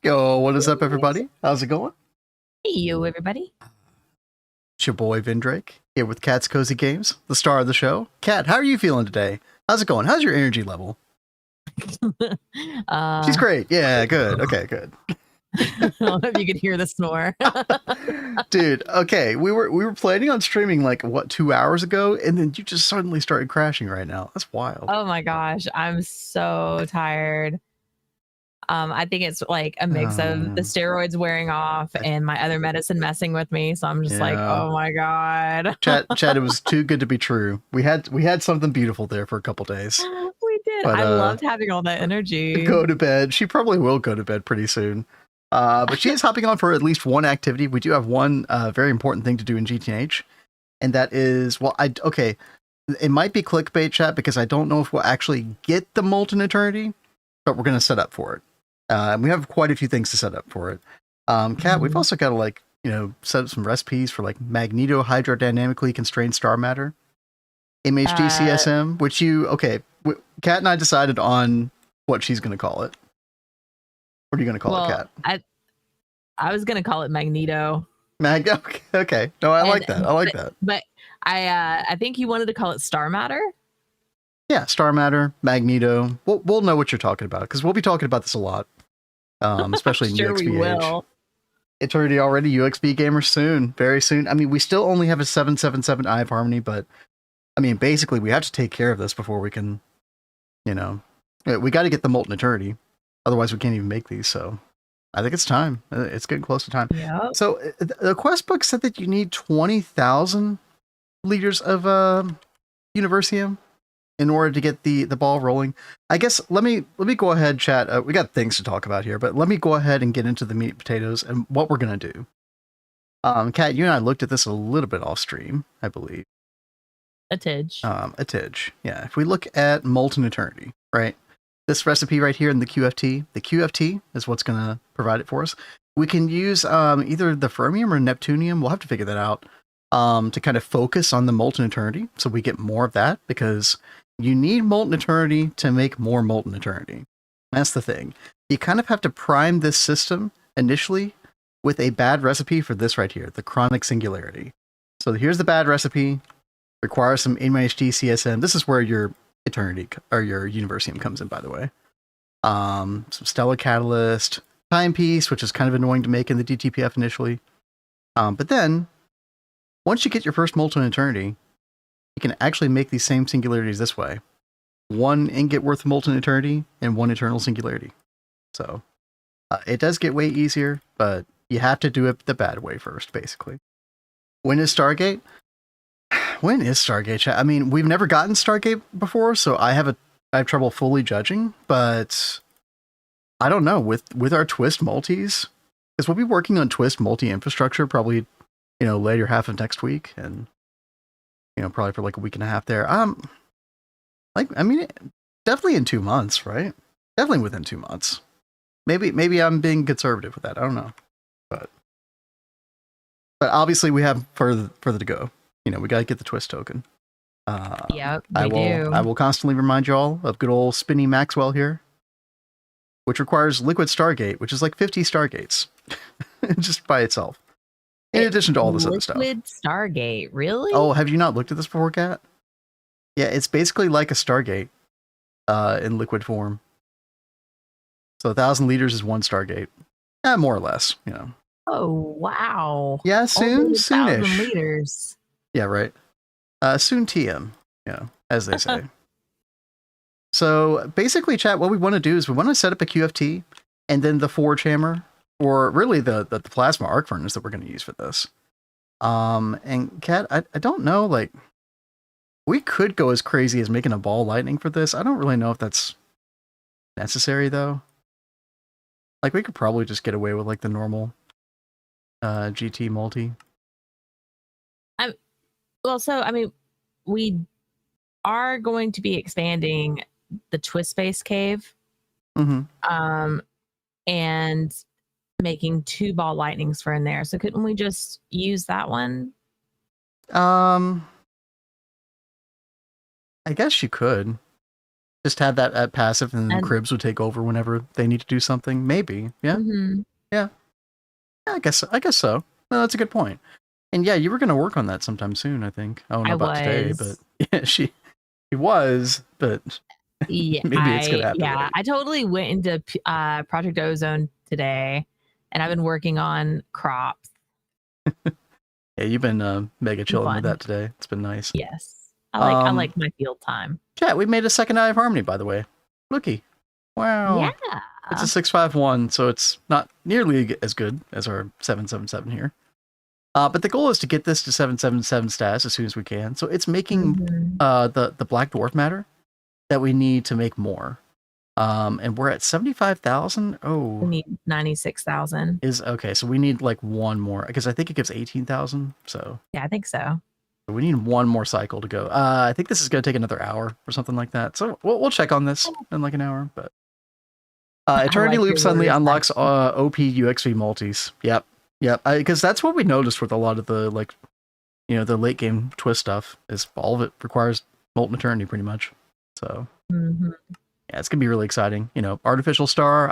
Yo, what is up, everybody? How's it going? Hey, you, everybody. It's your boy Vindrake here with Cat's Cozy Games, the star of the show. Cat, how are you feeling today? How's it going? How's your energy level? She's great. Yeah, good. Okay, good. I don't know if you could hear the snore. Dude, okay, we were planning on streaming like what 2 hours ago, and then you just suddenly started crashing right now. That's wild. Oh my gosh, I'm so tired. I think it's like a mix of the steroids wearing off and my other medicine messing with me. So I'm just like, oh my god. Chat, it was too good to be true. We had something beautiful there for a couple days. We did. But, I loved having all that energy. Go to bed. She probably will go to bed pretty soon. But she is hopping on for at least one activity. We do have one very important thing to do in GTNH, and that is, well, okay, it might be clickbait, chat, because I don't know if we'll actually get the Molten Eternity, but we're going to set up for it. We have quite a few things to set up for it. Kat, we've also got to set up some recipes for like magneto hydrodynamically constrained star matter, MHD CSM, which Kat and I decided on what she's going to call it. What are you going to call it, Kat? I was going to call it Magneto. Okay. No, I like that. I like that. But I think you wanted to call it Star Matter. Yeah, Star Matter, Magneto. We'll know what you're talking about because we'll be talking about this a lot, especially in UMV-Age. We will. Eternity already, UXB gamers soon, very soon. I mean, we still only have a 777 Eye of Harmony, but I mean, basically, we have to take care of this before we can, we got to get the Molten Eternity. Otherwise, we can't even make these. So I think it's time. It's getting close to time. Yep. So the quest book said that you need 20,000 liters of Universium in order to get the ball rolling. I guess let me go ahead, chat. We got things to talk about here, but let me go ahead and get into the meat and potatoes and what we're gonna do. Kat, you and I looked at this a little bit off stream, I believe. A tidge. A tidge. Yeah. If we look at Molten Eternity, right? This recipe right here in the QFT is what's going to provide it for us. We can use either the fermium or neptunium. We'll have to figure that out to kind of focus on the Molten Eternity. So we get more of that because you need Molten Eternity to make more Molten Eternity. That's the thing. You kind of have to prime this system initially with a bad recipe for this right here, the Chronic Singularity. So here's the bad recipe. Requires some MHD CSM. This is where your Eternity or your Universium comes in, by the way. Some Stellar Catalyst, Timepiece, which is kind of annoying to make in the DTPF initially. But then, once you get your first Molten Eternity, you can actually make these same singularities this way. 1 ingot worth of Molten Eternity and 1 Eternal Singularity. So, it does get way easier, but you have to do it the bad way first, basically. When is Stargate? When is Stargate? I mean, we've never gotten Stargate before, so I have trouble fully judging, but I don't know with our Twist multis, because we'll be working on Twist multi infrastructure probably, later half of next week, and probably for like a week and a half there. Definitely in 2 months, right? Definitely within 2 months. Maybe I'm being conservative with that. I don't know, but obviously we have further to go. We got to get the Twist token. Yep, I will constantly remind y'all of good old Spinny Maxwell here, which requires Liquid Stargate, which is like 50 Stargates just by itself. In addition to all this other stuff. Liquid Stargate, really? Oh, have you not looked at this before, Kat? Yeah, it's basically like a Stargate in liquid form. So 1,000 liters is 1 Stargate. More or less, Oh, wow. Yeah, soonish. 1,000 liters. Yeah, right. Soon TM, as they say. So basically, chat, what we want to do is we want to set up a QFT and then the Forge Hammer, or really the Plasma Arc Furnace that we're going to use for this. And Kat, I don't know, like, we could go as crazy as making a ball lightning for this. I don't really know if that's necessary, though. Like, we could probably just get away with, like, the normal GT multi. Well, so, I mean, we are going to be expanding the Twist Space Cave. Mm-hmm. And making 2 ball lightnings for in there. So couldn't we just use that one? I guess you could. Just have that at passive, and then And cribs would take over whenever they need to do something. Maybe, yeah, yeah. I guess so. No, that's a good point. And yeah, you were going to work on that sometime soon, I think. I don't know I about today, but was. yeah, she was, but maybe it's going to happen. Yeah, later. I totally went into Project Ozone today, and I've been working on crops. Yeah, you've been mega chilling with Fun. that today. It's been nice. Yes, I like my field time. Yeah, we made a second Eye of Harmony, by the way. Looky. Wow. Yeah. It's a 651, so it's not nearly as good as our 777 here. But the goal is to get this to 777 status as soon as we can. So it's making the black dwarf matter that we need to make more. And we're at 75,000. Oh, we need 96,000. Is okay. So we need like one more, because I think it gives 18,000. So yeah, I think so. We need one more cycle to go. I think this is going to take another hour or something like that. So we'll check on this in like an hour. But Eternity Loop suddenly unlocks OP UXV multis. Yep. Because that's what we noticed with a lot of the the late game twist stuff. Is all of it requires Molten Eternity pretty much. So yeah, it's gonna be really exciting. Artificial Star.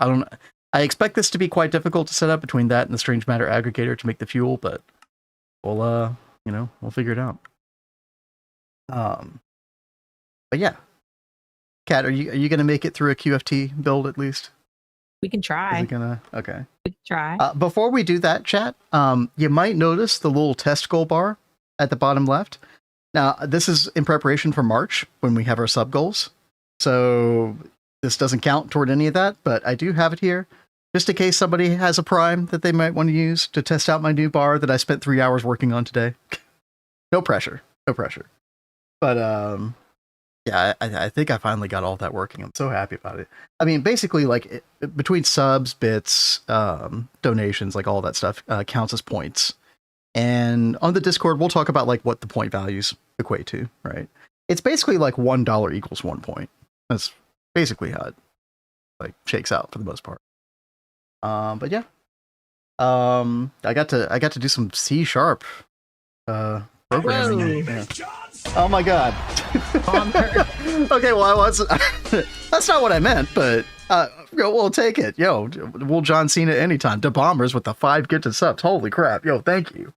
I expect this to be quite difficult to set up between that and the Strange Matter aggregator to make the fuel, but we'll figure it out. But yeah, Kat, are you gonna make it through a QFT build at least? We can try. Okay. We can try. Before we do that, chat, you might notice the little test goal bar at the bottom left. Now, this is in preparation for March when we have our sub goals. So this doesn't count toward any of that, but I do have it here just in case somebody has a prime that they might want to use to test out my new bar that I spent 3 hours working on today. No pressure. But yeah, I think I finally got all that working. I'm so happy about it. I mean, basically, between subs, bits, donations, like all that stuff counts as points. And on the Discord, we'll talk about what the point values equate to, right? It's basically like $1 equals 1 point. That's basically how it shakes out for the most part. But yeah, I got to do some C# programming. Yeah. Oh my god. Okay, well, I wasn't. That's not what I meant, but we'll take it. Yo, we'll John Cena anytime. The Bombers with the 5 gifted subs. Holy crap. Yo, thank you.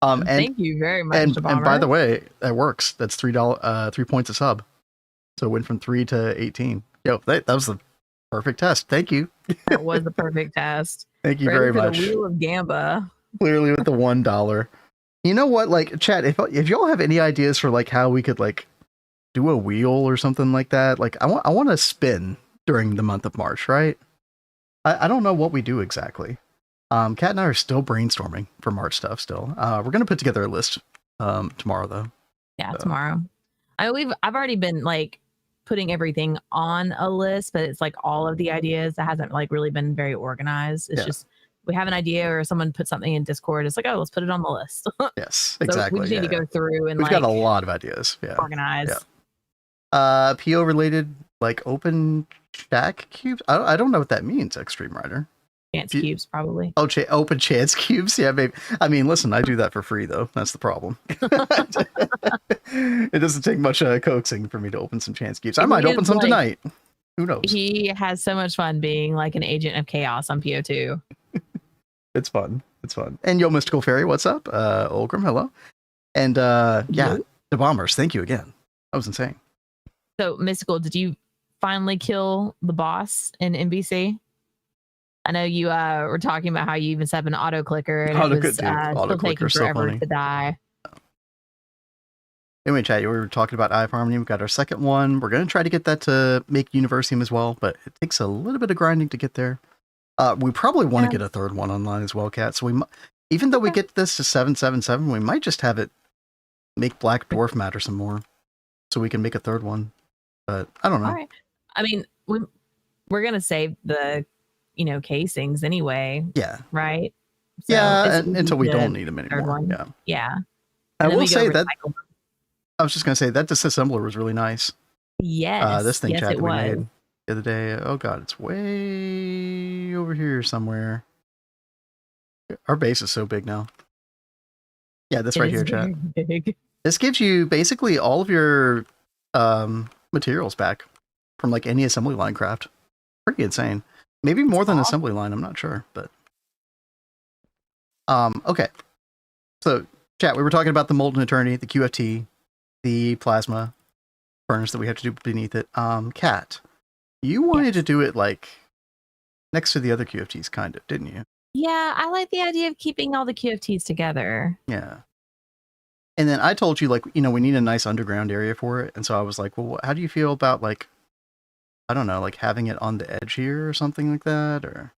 And thank you very much. And by the way, that works. That's $3, 3 points a sub. So it went from 3 to 18. Yo, that was the perfect test. Thank you. That was the perfect test. Thank you very much. The Wheel of Gamba. Clearly with the $1. You know what? Chat, if y'all have any ideas for how we could do a wheel or something like that, I want to spin during the month of March, right? I don't know what we do exactly. Kat and I are still brainstorming for March stuff still. We're going to put together a list tomorrow though. Yeah, tomorrow. I've already been putting everything on a list, but it's all of the ideas that hasn't really been very organized. It's just we have an idea or someone put something in Discord. It's oh, let's put it on the list. Yes, so exactly. We just need to go through and we've got a lot of ideas. Yeah, organize. Yeah. PO related open stack cubes. I don't know what that means. Extreme Rider. Chance cubes, probably. Oh, open chance cubes. Yeah, maybe. I mean, listen, I do that for free though. That's the problem. It doesn't take much coaxing for me to open some chance cubes. I might open some tonight. Who knows? He has so much fun being an agent of chaos on PO2. It's fun. And Yo Mystical Fairy, what's up? Olgrim, hello. And yeah, the Bombers, thank you again. That was insane. So Mystical, did you finally kill the boss in NBC? I know you were talking about how you even set up an auto clicker and it was still taking forever to die. Anyway, chat, we were talking about Eye of Harmony. We've got our second one. We're going to try to get that to make Universium as well, but it takes a little bit of grinding to get there. We probably want to get a third one online as well, Kat. So even though we get this to 777, we might just have it make Black Dwarf matter some more so we can make a third one. But I don't know. All right. I mean, we're going to save the casings anyway. Yeah. Right? So until we don't need them anymore. Yeah. I will say that I was just going to say that disassembler was really nice. Yes. This thing chat that we made the other day. Oh god, it's way over here somewhere. Our base is so big now. Yeah, this right here, chat. Big. This gives you basically all of your materials back from like any assembly line craft. Pretty insane. Maybe more than Awesome. assembly line, I'm not sure, but okay. So chat, we were talking about the Molten Eternity, the QFT, the plasma furnace that we have to do beneath it. Kat, you wanted to do it like next to the other QFTs, kind of, didn't you? Yeah, I like the idea of keeping all the QFTs together. Yeah. And then I told you, like, you know, we need a nice underground area for it. And so I was like, well, how do you feel about, like, I don't know, like having it on the edge here or something like that? Or,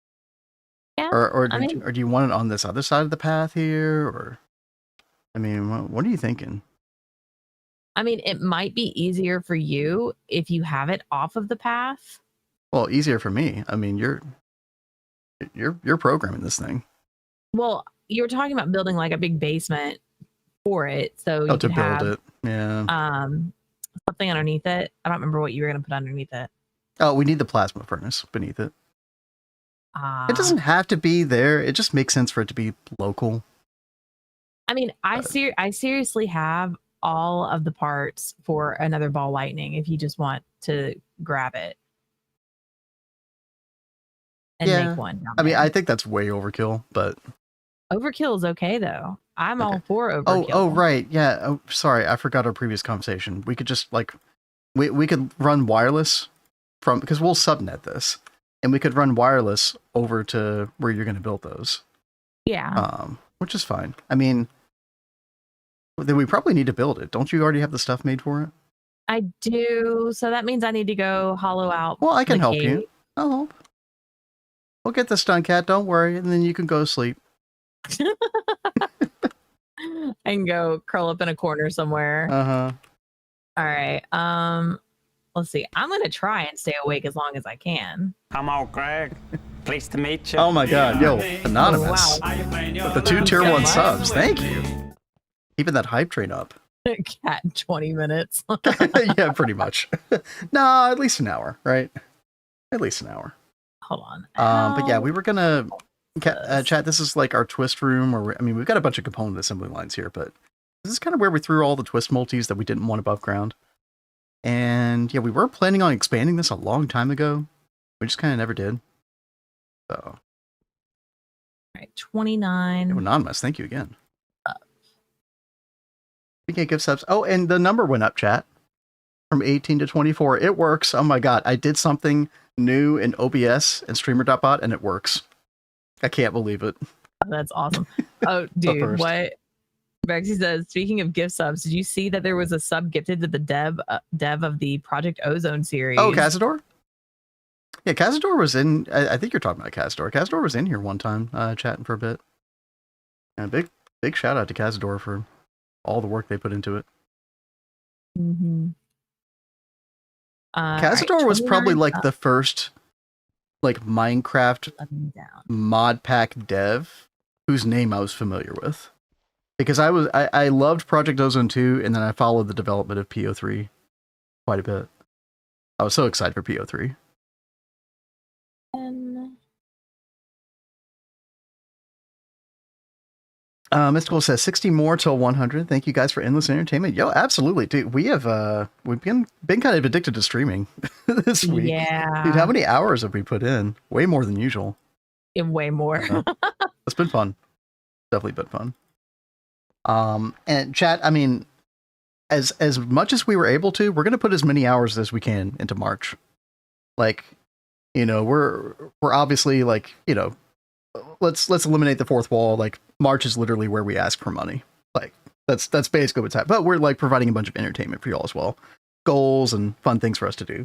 Yeah. or do you want it on this other side of the path here? Or, I mean, what are you thinking? I mean, it might be easier for you if you have it off of the path. Well, easier for me. I mean, you're programming this thing. Well, you were talking about building like a big basement for it, so you to could build have it. Yeah. Something underneath it. I don't remember what you were going to put underneath it. Oh, we need the plasma furnace beneath it. It doesn't have to be there. It just makes sense for it to be local. I mean, I seriously have all of the parts for another ball lightning if you just want to grab it and make one. I mean, I think that's way overkill, but overkill is okay though. I'm all for overkill. Oh, right. Yeah. Oh, sorry. I forgot our previous conversation. We could just like, we could run wireless from, because we'll subnet this, and we could run wireless over to where you're going to build those. Yeah. Which is fine. I mean, then we probably need to build it. Don't you already have the stuff made for it? I do. So that means I need to go hollow out. Well, I can help you. I'll help. We'll get this done, Kat. Don't worry. And then you can go to sleep. I can go curl up in a corner somewhere. All right. Let's see. I'm gonna try and stay awake as long as I can. I'm all Greg. Pleased to meet you. Oh my god, yo, anonymous. Oh, wow. With the 2 tier 1 subs. Thank you. Keeping that hype train up. Cat 20 minutes. Yeah, pretty much. No, at least an hour, right? At least an hour. Hold on. But yeah, we were gonna chat. This is like our twist room, or I mean, we've got a bunch of component assembly lines here, but this is kind of where we threw all the twist multis that we didn't want above ground. And yeah, we were planning on expanding this a long time ago. We just kind of never did. So, all right, 29. Anonymous, thank you again. We can't give subs. Oh, and the number went up, chat, from 18 to 24. It works. Oh my god, I did something new in OBS and Streamer.bot, and it works. I can't believe it. Oh, that's awesome. Oh, dude, what? Bexy says, speaking of gift subs, did you see that there was a sub gifted to the dev of the Project Ozone series? Oh, Cazador? Yeah, Cazador was in. I think you're talking about Cazador. Cazador was in here one time, chatting for a bit. And big shout out to Cazador for all the work they put into it. Mm-hmm. Cazador was probably like the first like Minecraft mod pack dev whose name I was familiar with. Because I loved Project Ozone 2, and then I followed the development of PO3 quite a bit. I was so excited for PO3. Mystical says 60 more till 100. Thank you guys for endless entertainment. Yo, absolutely, dude. We have we've been kind of addicted to streaming this week. Yeah, dude. How many hours have we put in? Way more than usual. Way more. It's been fun. Definitely been fun. And chat, I mean, as much as we were able to, we're gonna put as many hours as we can into March. Like, you know, we're obviously like, you know, let's eliminate the fourth wall. Like, March is literally where we ask for money. Like, that's basically what's happening. But we're like providing a bunch of entertainment for y'all as well, goals and fun things for us to do.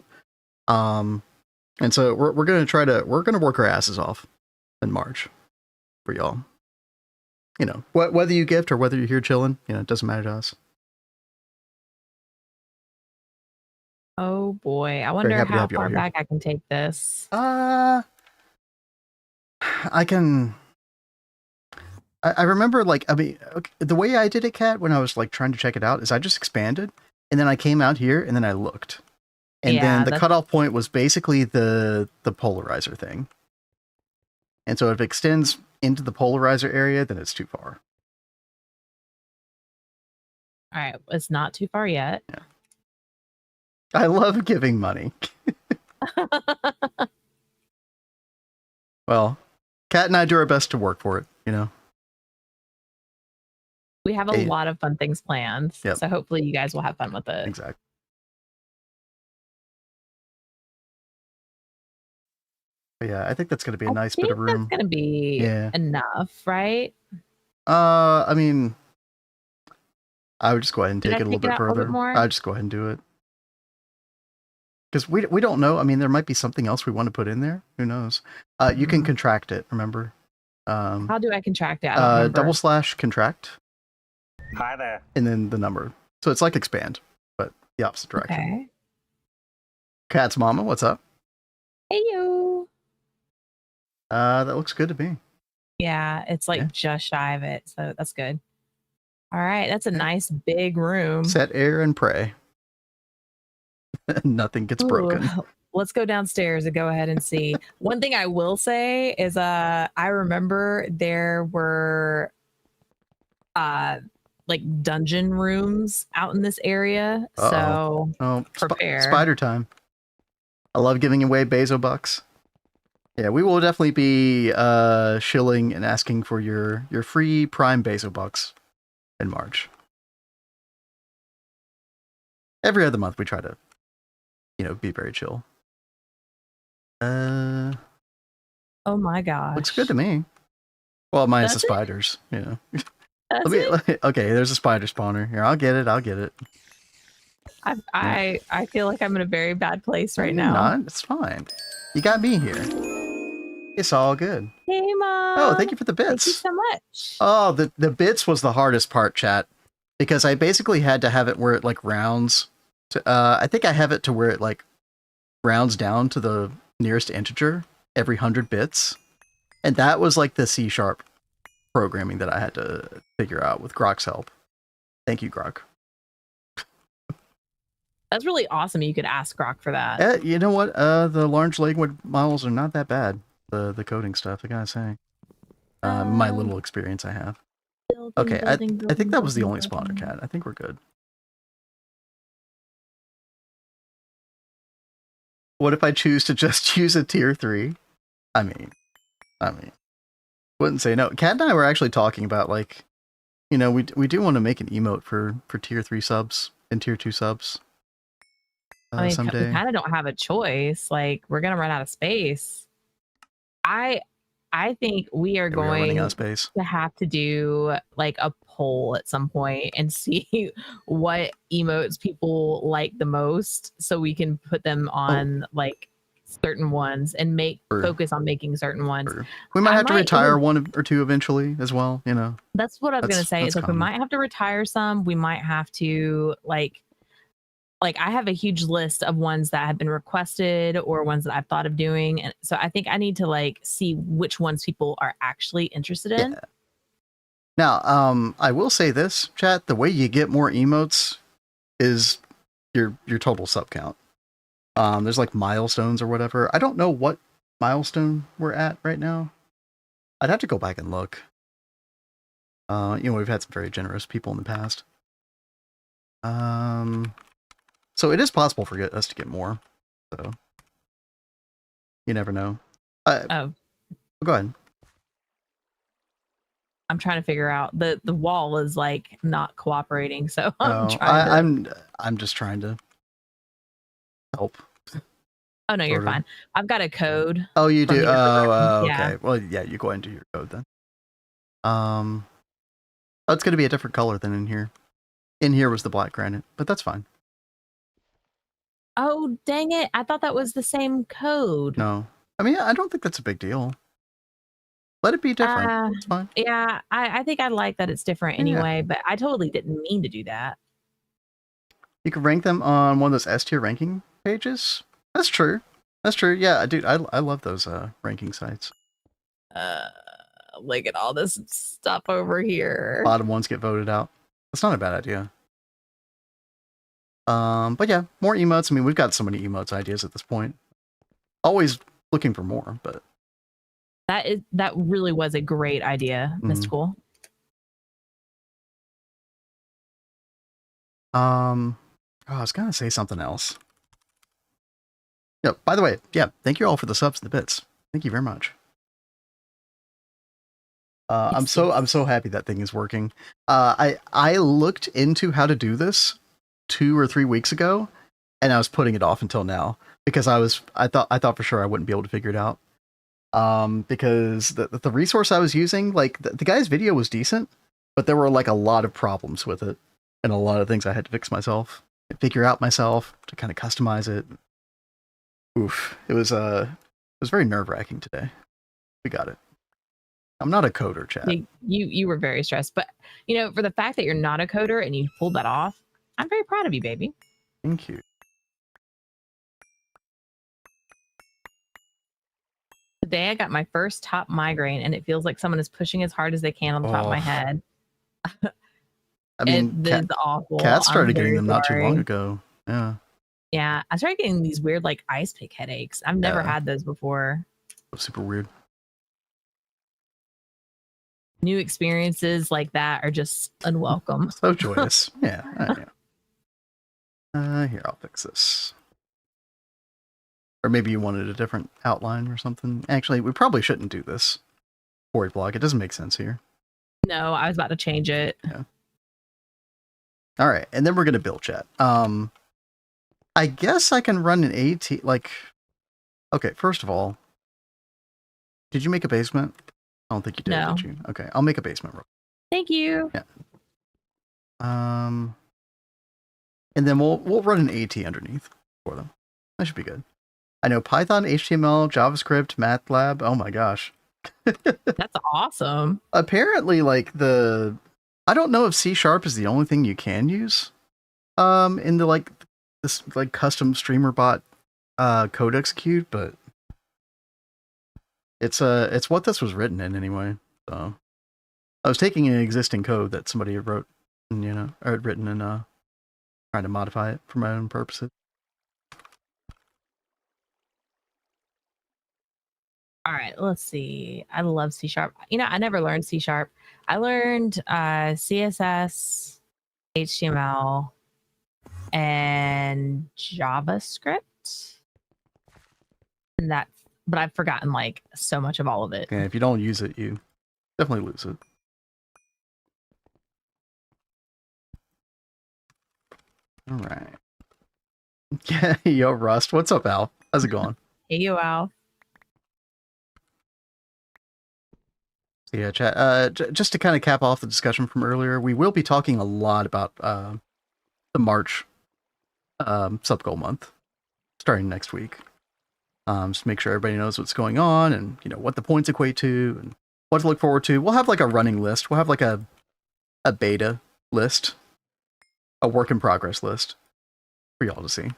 And so we're gonna work our asses off in March for y'all. You know, whether you gift or whether you're here chilling, you know, it doesn't matter to us. Oh boy, I wonder how far back I can take this. I remember, like, I mean, okay, the way I did it, Kat, when I was like trying to check it out, is I just expanded, and then I came out here, and then I looked, and then the cutoff point was basically the polarizer thing. And so if it extends into the polarizer area, then it's too far. All right, it's not too far yet. Yeah. I love giving money. Well, Kat and I do our best to work for it, you know. We have a Hey. lot of fun things planned. Yep. So hopefully you guys will have fun with it. Exactly. But yeah, I think that's going to be a nice bit of room. That's going to be enough, right? I mean, I would just go ahead and take it a little bit A further. bit more? I'd just go ahead and do it. Because we don't know. I mean, there might be something else we want to put in there. Who knows? You can contract it, remember? How do I contract it? I don't remember. / contract. Hi there. And then the number. So it's like expand, but the opposite direction. Okay. Cat's mama, what's up? Hey, yo. That looks good to me. Yeah, it's like just shy of it. So that's good. All right. That's a nice big room. Set air and pray. Nothing gets broken. Let's go downstairs and go ahead and see. One thing I will say is I remember there were like dungeon rooms out in this area. So prepare. Spider time. I love giving away Bezo bucks. Yeah, we will definitely be shilling and asking for your free Prime Bezo bucks in March. Every other month we try to, be very chill. Oh my gosh. Looks good to me. Well, minus the spiders, Okay, there's a spider spawner. Here, I'll get it. I feel like I'm in a very bad place right now. Not. It's fine. You got me here. It's all good. Hey, Mom. Oh, thank you for the bits. Thank you so much. Oh, the bits was the hardest part, chat, because I basically had to have it where it like rounds. I think I have it to where it like rounds down to the nearest integer every 100 bits, and that was like the C# programming that I had to figure out with Grok's help. Thank you, Grok. That's really awesome. You could ask Grok for that. You know what? The large language models are not that bad. The coding stuff, I gotta say. My little experience I have. Okay, I think that was the only spawner, Cat. I think we're good. What if I choose to just use a tier 3? I mean, wouldn't say no. Cat and I were actually talking about, like, we do want to make an emote for tier 3 subs and tier 2 subs. I mean, someday. We kind of don't have a choice. Like, we're gonna run out of space. I think we are going to have to do like a poll at some point and see what emotes people like the most, so we can put them on like certain ones and focus on making certain ones. We might have to retire one or two eventually as well. That's what I was gonna say. Is like we might have to retire some. We might have to like I have a huge list of ones that have been requested or ones that I've thought of doing. And so I think I need to like see which ones people are actually interested in. Yeah. Now, I will say this, chat, the way you get more emotes is your total sub count. There's like milestones or whatever. I don't know what milestone we're at right now. I'd have to go back and look. We've had some very generous people in the past. So it is possible for us to get more. So you never know. Go ahead. I'm trying to figure out the wall is like not cooperating, so I'm just trying to help. Oh no, you're fine. I've got a code. Oh, you do? Yeah. Okay. Well, yeah, you go ahead and do your code then. It's going to be a different color than in here. In here was the black granite, but that's fine. Oh, dang it. I thought that was the same code. No. I mean, I don't think that's a big deal. Let it be different. It's fine. Yeah, I think I like that it's different anyway, but I totally didn't mean to do that. You can rank them on one of those S tier ranking pages. That's true. Yeah, dude, I love those ranking sites. Look at all this stuff over here. Bottom ones get voted out. That's not a bad idea. But yeah, more emotes. I mean, we've got so many emotes ideas at this point. Always looking for more, but that really was a great idea, Mystical. I was gonna say something else. Yeah, by the way, yeah, thank you all for the subs and the bits. Thank you very much. I'm so happy that thing is working. I looked into how to do this 2 or 3 weeks ago, and I was putting it off until now because I thought for sure I wouldn't be able to figure it out. Because the resource I was using, like the guy's video was decent, but there were like a lot of problems with it and a lot of things I had to fix myself and figure out myself to kind of customize it. Oof, it was very nerve-wracking today. We got it. I'm not a coder, chat. You were very stressed, but for the fact that you're not a coder and you pulled that off, I'm very proud of you, baby. Thank you. Today I got my first top migraine, and it feels like someone is pushing as hard as they can on the top of my head. I mean, it is awful. Kat started getting them not too long ago. Yeah. Yeah, I started getting these weird like ice pick headaches. I've never had those before. Super weird. New experiences like that are just unwelcome. So joyous. Yeah. Here, I'll fix this. Or maybe you wanted a different outline or something. Actually, we probably shouldn't do this. Void block. It doesn't make sense here. No, I was about to change it. Yeah. All right, and then we're gonna build chat. I guess I can run an AT. Like, okay. First of all, did you make a basement? I don't think you did. No. Did you? Okay, I'll make a basement. Thank you. Yeah. And then we'll run an AT underneath for them. That should be good. I know Python, HTML, JavaScript, MATLAB. Oh my gosh. That's awesome. Apparently, like I don't know if C# is the only thing you can use in the this custom streamer bot code execute, but it's what this was written in anyway. So I was taking an existing code that somebody had wrote, and, or had written and trying to modify it for my own purposes. All right, let's see. I love C#. I never learned C#. I learned CSS, HTML, and JavaScript. And but I've forgotten like so much of all of it. Yeah, if you don't use it, you definitely lose it. All right. Yeah, yo, Rust. What's up, Al? How's it going? Hey, you, Al. Yeah, chat. Just to kind of cap off the discussion from earlier, we will be talking a lot about the March sub-goal month starting next week. Just to make sure everybody knows what's going on and what the points equate to and what to look forward to. We'll have like a running list. We'll have like a beta list, a work in progress list for y'all to see.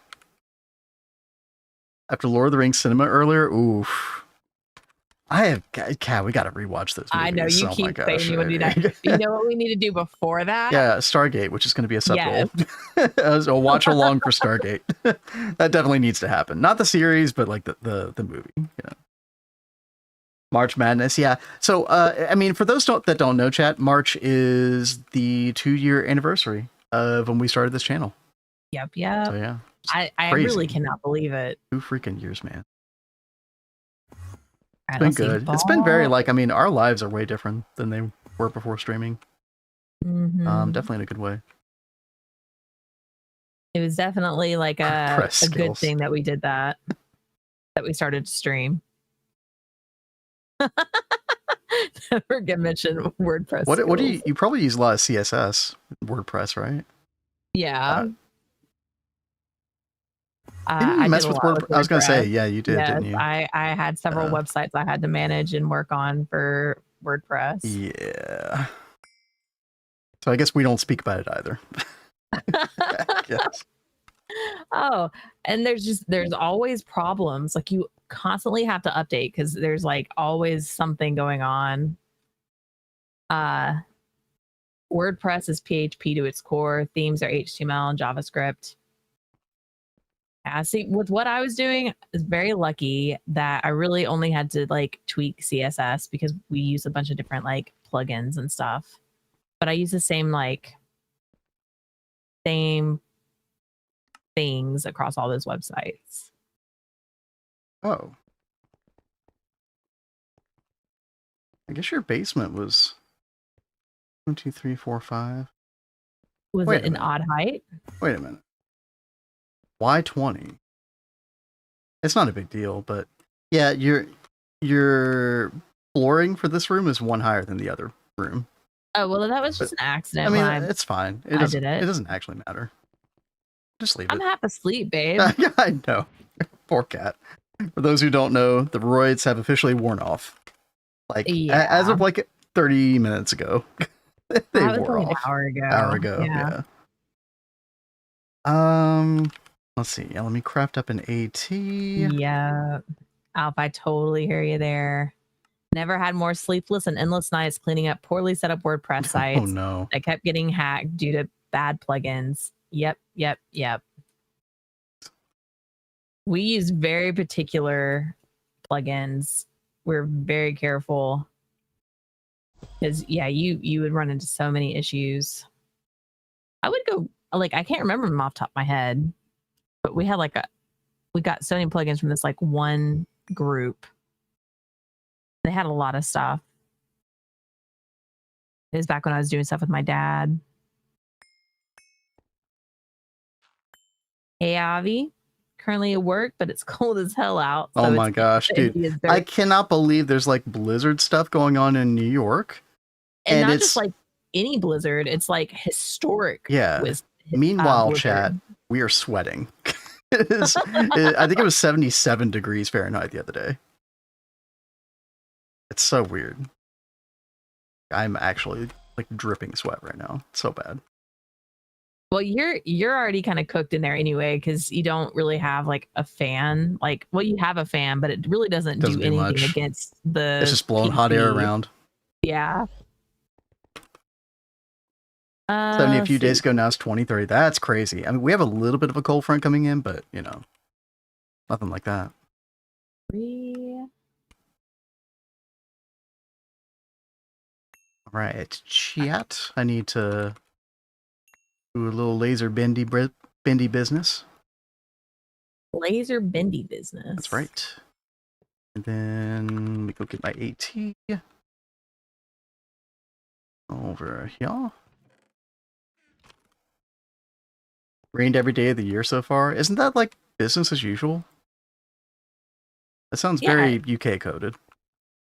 After Lord of the Rings cinema earlier, oof. Kat, we gotta rewatch those movies. I know you keep saying you would do that. You know what we need to do before that? Yeah, Stargate, which is going to be a sub-goal. Yes. So watch along for Stargate. That definitely needs to happen. Not the series, but like the movie. Yeah. March Madness, yeah. So, I mean, for those that don't know, chat, March is the 2-year anniversary of when we started this channel. Yep. So yeah, I really cannot believe it. 2 freaking years, man. It's been good. It's been very our lives are way different than they were before streaming. Mm-hmm. Definitely in a good way. It was definitely like a good thing that we did that we started to stream. Never get mentioned WordPress. What do you probably use a lot of CSS, WordPress, right? Yeah. Didn't you mess with WordPress? I was going to say, yeah, you did, didn't you? I had several websites I had to manage and work on for WordPress. Yeah. So I guess we don't speak about it either. Yes. Oh, and there's always problems. Like you constantly have to update because there's like always something going on. WordPress is PHP to its core. Themes are HTML and JavaScript. See, with what I was doing, I was very lucky that I really only had to like tweak CSS because we use a bunch of different like plugins and stuff. But I use the same things across all those websites. Oh. I guess your basement was 1, 2, 3, 4, 5. Was Wait it a an minute. odd height? Wait a minute. Why 20? It's not a big deal, but yeah, your flooring for this room is one higher than the other room. Oh, well, that was just But, an accident I mean, when it's fine. I did it. It doesn't actually matter. Just leave I'm it. half asleep, babe. Yeah, I know. Poor cat. For those who don't know, the roids have officially worn off. Like as Yeah. of like 30 minutes ago, they That was wore like an off. hour ago. Hour ago, yeah. Let's see. Yeah, let me craft up an AT. Yeah. Alp, I totally hear you there. Never had more sleepless and endless nights cleaning up poorly set up WordPress sites Oh no. that kept getting hacked due to bad plugins. Yep. We use very particular plugins. We're very careful because yeah, you would run into so many issues. I would go like I can't remember them off the top of my head, but we got so many plugins from this like one group. They had a lot of stuff. It was back when I was doing stuff with my dad. Hey Avi, currently at work, but it's cold as hell out. So oh my gosh, dude. I cannot believe there's like blizzard stuff going on in New York. And not just like any blizzard, it's like historic. Yeah. Meanwhile, chat, we are sweating. I think it was 77 degrees Fahrenheit the other day. It's so weird. I'm actually like dripping sweat right now. It's so bad. Well, you're already kind of cooked in there anyway because you don't really have like a fan. Like, well, you have a fan, but it really doesn't do anything much against the. It's just blowing hot air around. Yeah. 70 a few days ago, now it's 20-30. That's crazy. I mean, we have a little bit of a cold front coming in, but you know, nothing like that. All right, chat. I need to do a little laser bendy business. Laser bendy business. That's right. And then let me go get my AT over here. Rained every day of the year so far. Isn't that like business as usual? That sounds very UK coded.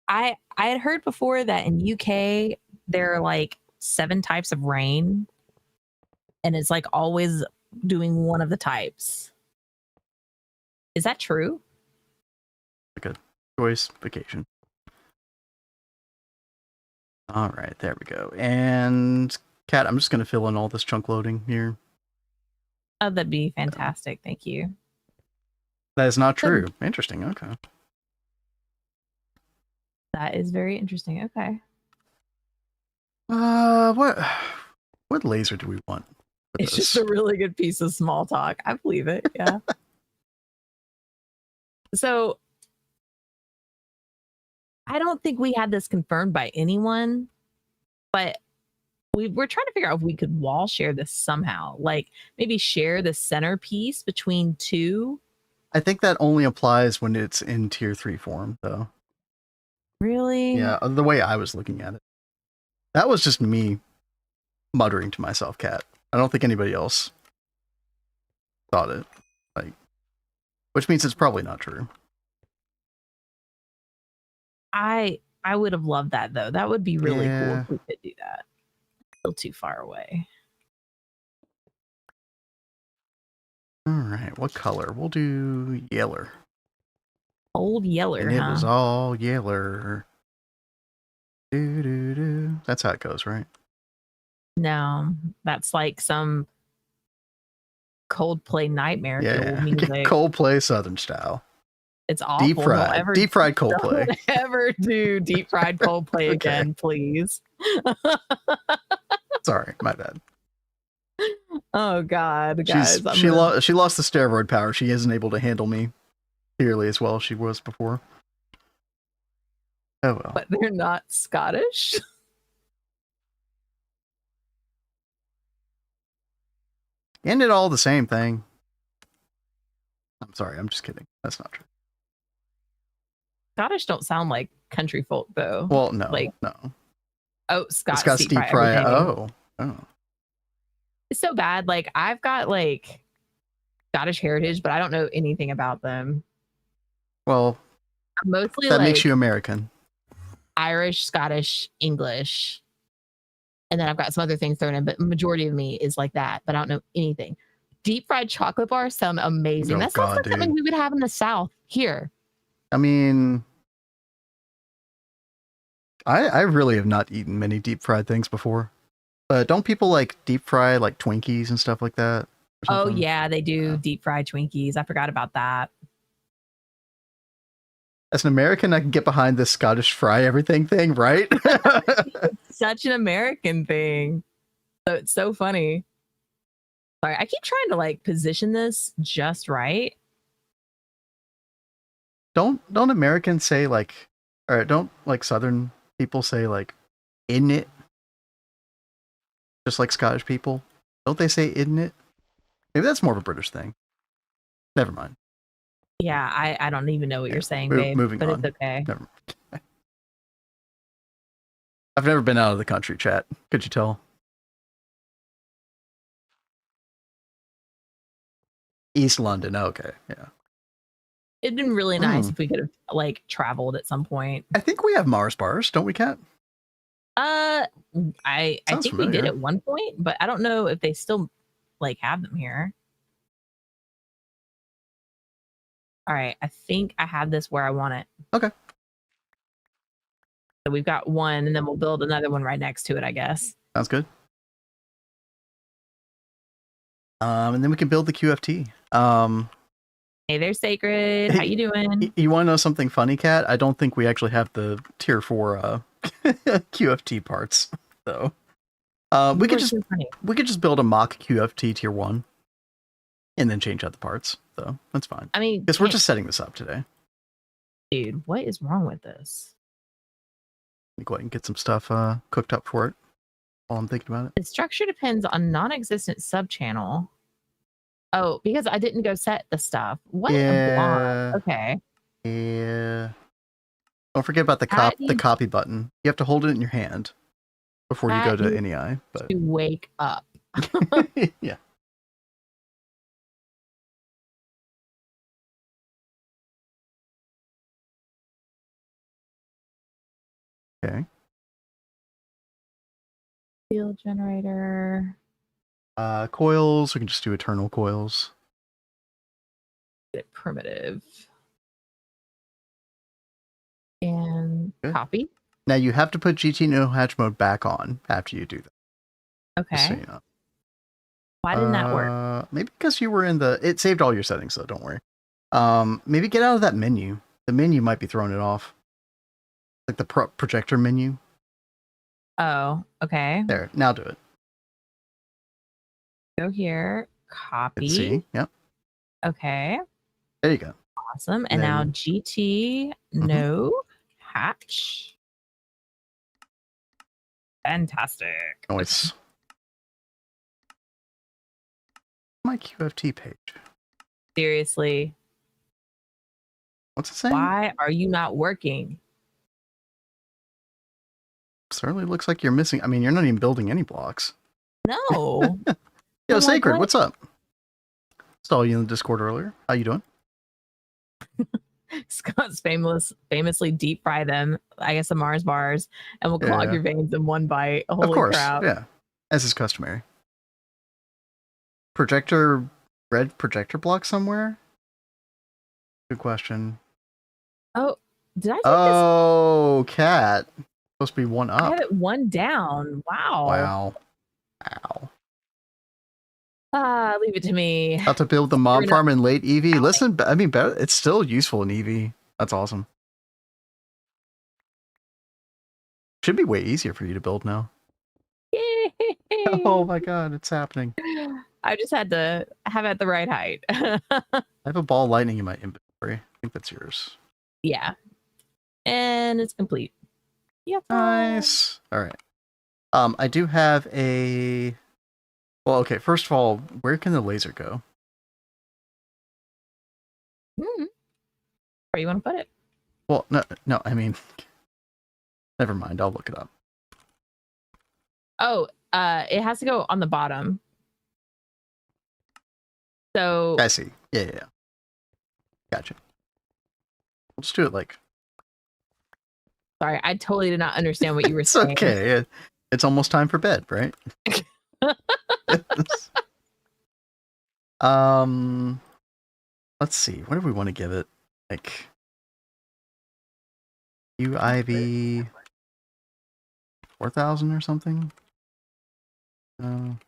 I had heard before that in UK there are like 7 types of rain, and it's like always doing one of the types. Is that true? Like a choice vacation. All right, there we go. And Kat, I'm just going to fill in all this chunk loading here. Oh, that'd be fantastic. Thank you. That is not true. Interesting. Okay. That is very interesting. Okay. What laser do we want? It's just a really good piece of small talk. I believe it. Yeah. So I don't think we had this confirmed by anyone, but we're trying to figure out if we could wall share this somehow. Like maybe share the centerpiece between 2. I think that only applies when it's in tier 3 form, though. Really? Yeah, the way I was looking at it. That was just me muttering to myself, Kat. I don't think anybody else thought it. Like, which means it's probably not true. I would have loved that though. That would be really cool if we could do that. Still too far away. All right, what color? We'll do yeller. Old yeller, and it was all yeller. Do. That's how it goes, right? No, that's like some Coldplay nightmare. Yeah, music. Coldplay Southern style. It's awful. Deep fried Coldplay. Don't ever do deep fried Coldplay again, please. Sorry, my bad. Oh God, guys! She lost the steroid power. She isn't able to handle me nearly as well as she was before. Oh well. But they're not Scottish. Isn't it all the same thing? I'm sorry, I'm just kidding. That's not true. Scottish don't sound like country folk though. Well, no, Like, no. oh, It's got deep deep fry fry. everything. Oh. It's so bad. Like, I've got like Scottish heritage, but I don't know anything about them. Well, I'm mostly that like makes you American. Irish, Scottish, English, and then I've got some other things thrown in, but majority of me is like that, but I don't know anything. Deep fried chocolate bars sound amazing. Oh, That sounds God, like something dude. we would have in the South here. I mean, I really have not eaten many deep fried things before. But don't people like deep fry like Twinkies and stuff like that? Oh yeah, they do Yeah. deep fried Twinkies. I forgot about that. As an American, I can get behind this Scottish fry everything thing, right? Such an American thing. So it's so funny. Sorry, I keep trying to like position this just right. Don't Americans say like, or don't like Southern people say like, "in it," just like Scottish people? Don't they say "in it"? Maybe that's more of a British thing. Never mind. Yeah, I don't even know what you're saying, Mo- babe. moving but on. It's okay. Never mind. I've never been out of the country, chat. Could you tell? East London. Okay, yeah. It'd been really nice if we could have like traveled at some point. I think we have Mars bars, don't we, Kat? I Sounds think we did familiar. at one point, but I don't know if they still like have them here. All right, I think I have this where I want it. Okay. So we've got one, and then we'll build another one right next to it, I guess. Sounds good. And then we can build the QFT. Hey there, Sacred. How you doing? You want to know something funny, Kat? I don't think we actually have the tier 4 QFT parts, though. We could just build a mock QFT tier 1 and then change out the parts, so that's fine. I mean, because we're just setting this up today. Dude, what is wrong with this? Let me go ahead and get some stuff cooked up for it while I'm thinking about it. The structure depends on non-existent subchannel. Oh, because I didn't go set the stuff. What a block. Okay. Yeah. Don't forget about the copy button. You have to hold it in your hand before you go to NEI. But to wake up. Yeah. Okay. Field generator. Coils. We can just do eternal coils. Primitive. And copy. Now you have to put GTNH mode back on after you do that. Okay. Just so you know. Why didn't that work? Maybe because you were in the... It saved all your settings, though. Don't worry. Maybe get out of that menu. The menu might be throwing it off. Like the projector menu. Oh, okay. There. Now do it. Go here. Copy. See? Yep. Okay. There you go. Awesome. And now GT no hatch. Fantastic. Nice. My QFT page. Seriously. What's it saying? Why are you not working? Certainly looks like you're missing. I mean, you're not even building any blocks. No. Yo, Sacred, what's up? Saw you in the Discord earlier. How you doing? Scott's famously deep fry them, I guess, the Mars bars, and will clog your veins in one bite. Holy of course, crap. Yeah. As is customary. Red projector block somewhere? Good question. Oh, did I take this? Cat. Supposed to be one up. I have it one down. Wow. Ow. Leave it to me. How to build the mob farm in late EV. Listen, I mean, it's still useful in EV. That's awesome. Should be way easier for you to build now. Yay. Oh my god, it's happening. I just had to have it at the right height. I have a ball lightning in my inventory. I think that's yours. Yeah. And it's complete. Yep. Nice. All right. I do have a... Well, okay, first of all, where can the laser go? Where you want to put it? Well, no, I mean, never mind. I'll look it up. Oh, it has to go on the bottom. So I see. Yeah. Gotcha. We'll just do it like. sorry, I totally did not understand what you were It's saying. okay. It's almost time for bed, right? Let's see. What do we want to give it? Like UIV 4000 or something? I'm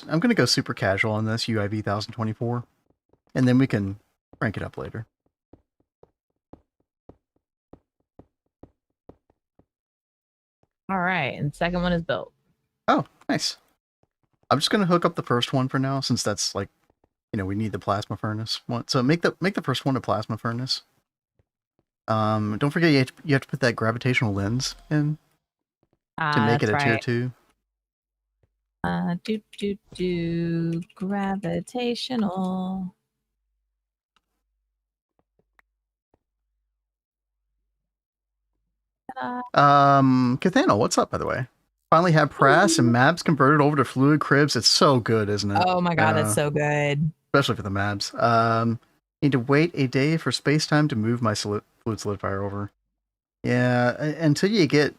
gonna go super casual on this UIV 1024, and then we can rank it up later. All right, and second one is built. Oh, nice. I'm just gonna hook up the first one for now, since that's like, we need the plasma furnace one. So make the first one a plasma furnace. Don't forget you have to put that gravitational lens in to make it a tier 2. Gravitational. Cathano, what's up, by the way? Finally have Prass and Mabs converted over to fluid cribs. It's so good, isn't it? Oh my god, that's so good. Especially for the Mabs. Need to wait a day for space time to move my fluid solidifier over. Yeah, until you get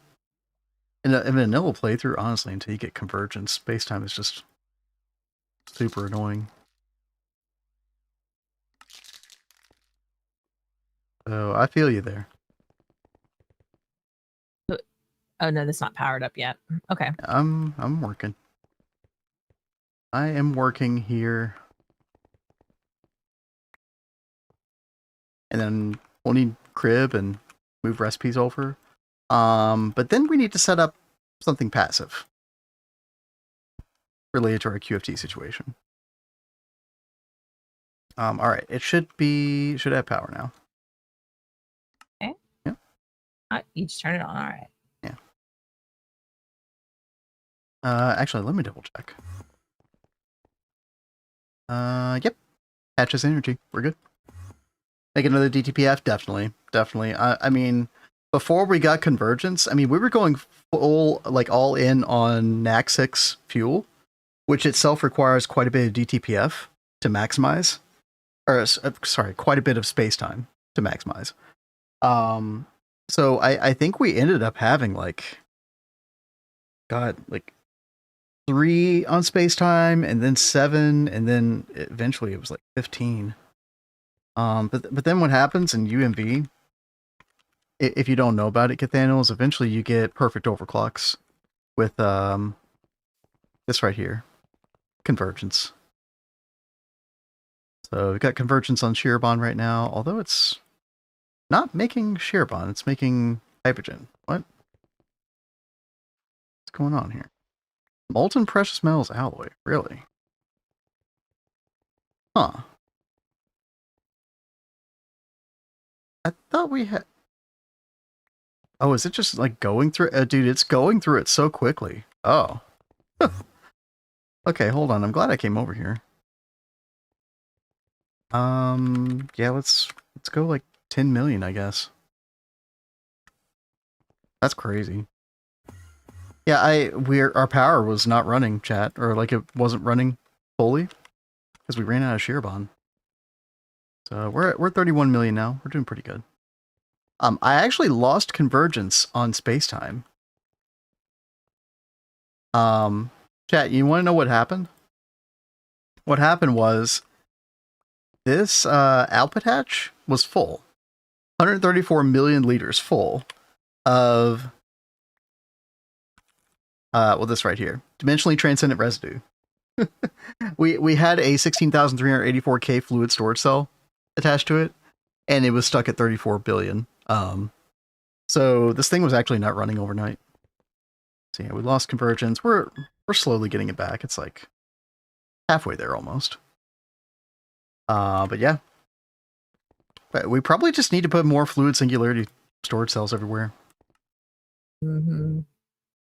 in a vanilla playthrough, honestly, until you get convergence, space time is just super annoying. So I feel you there. Oh no, that's not powered up yet. Okay. I'm working. I am working here. And then we'll need crib and move recipes over. But then we need to set up something passive related to our QFT situation. All right, it should have power now. Okay. Yep. You just turn it on. All right. Yeah. Actually, let me double check. Yep. Catches energy. We're good. Make another DTPF? Definitely. I mean, before we got convergence, I mean, we were going full, like, all in on NAC 6 fuel, which itself requires quite a bit of DTPF to maximize. Or, sorry, quite a bit of space time to maximize. So I think we ended up having, like 3 on space time, and then 7, and then eventually it was like 15. But then what happens in UMV, if you don't know about it, Cathano, is eventually you get perfect overclocks with this right here, convergence. So we've got convergence on shear bond right now, although it's not making shear bond, it's making hydrogen. What? What's going on here? Molten precious metals alloy, really? Huh. I thought we had... Oh, is it just like going through? Dude, it's going through it so quickly. Oh. Okay, hold on. I'm glad I came over here. Yeah, let's go like 10 million, I guess. That's crazy. Yeah, our power was not running, chat, or like it wasn't running fully because we ran out of shear bond. So we're 31 million now. We're doing pretty good. I actually lost convergence on spacetime. Chat, you want to know what happened? What happened was this output hatch was full. 134 million liters full of this right here. Dimensionally transcendent residue. we had a 16,384K fluid storage cell attached to it, and it was stuck at 34 billion. So this thing was actually not running overnight. So yeah, we lost convergence. We're slowly getting it back. It's like halfway there almost. But yeah. But we probably just need to put more fluid singularity storage cells everywhere. Mm-hmm.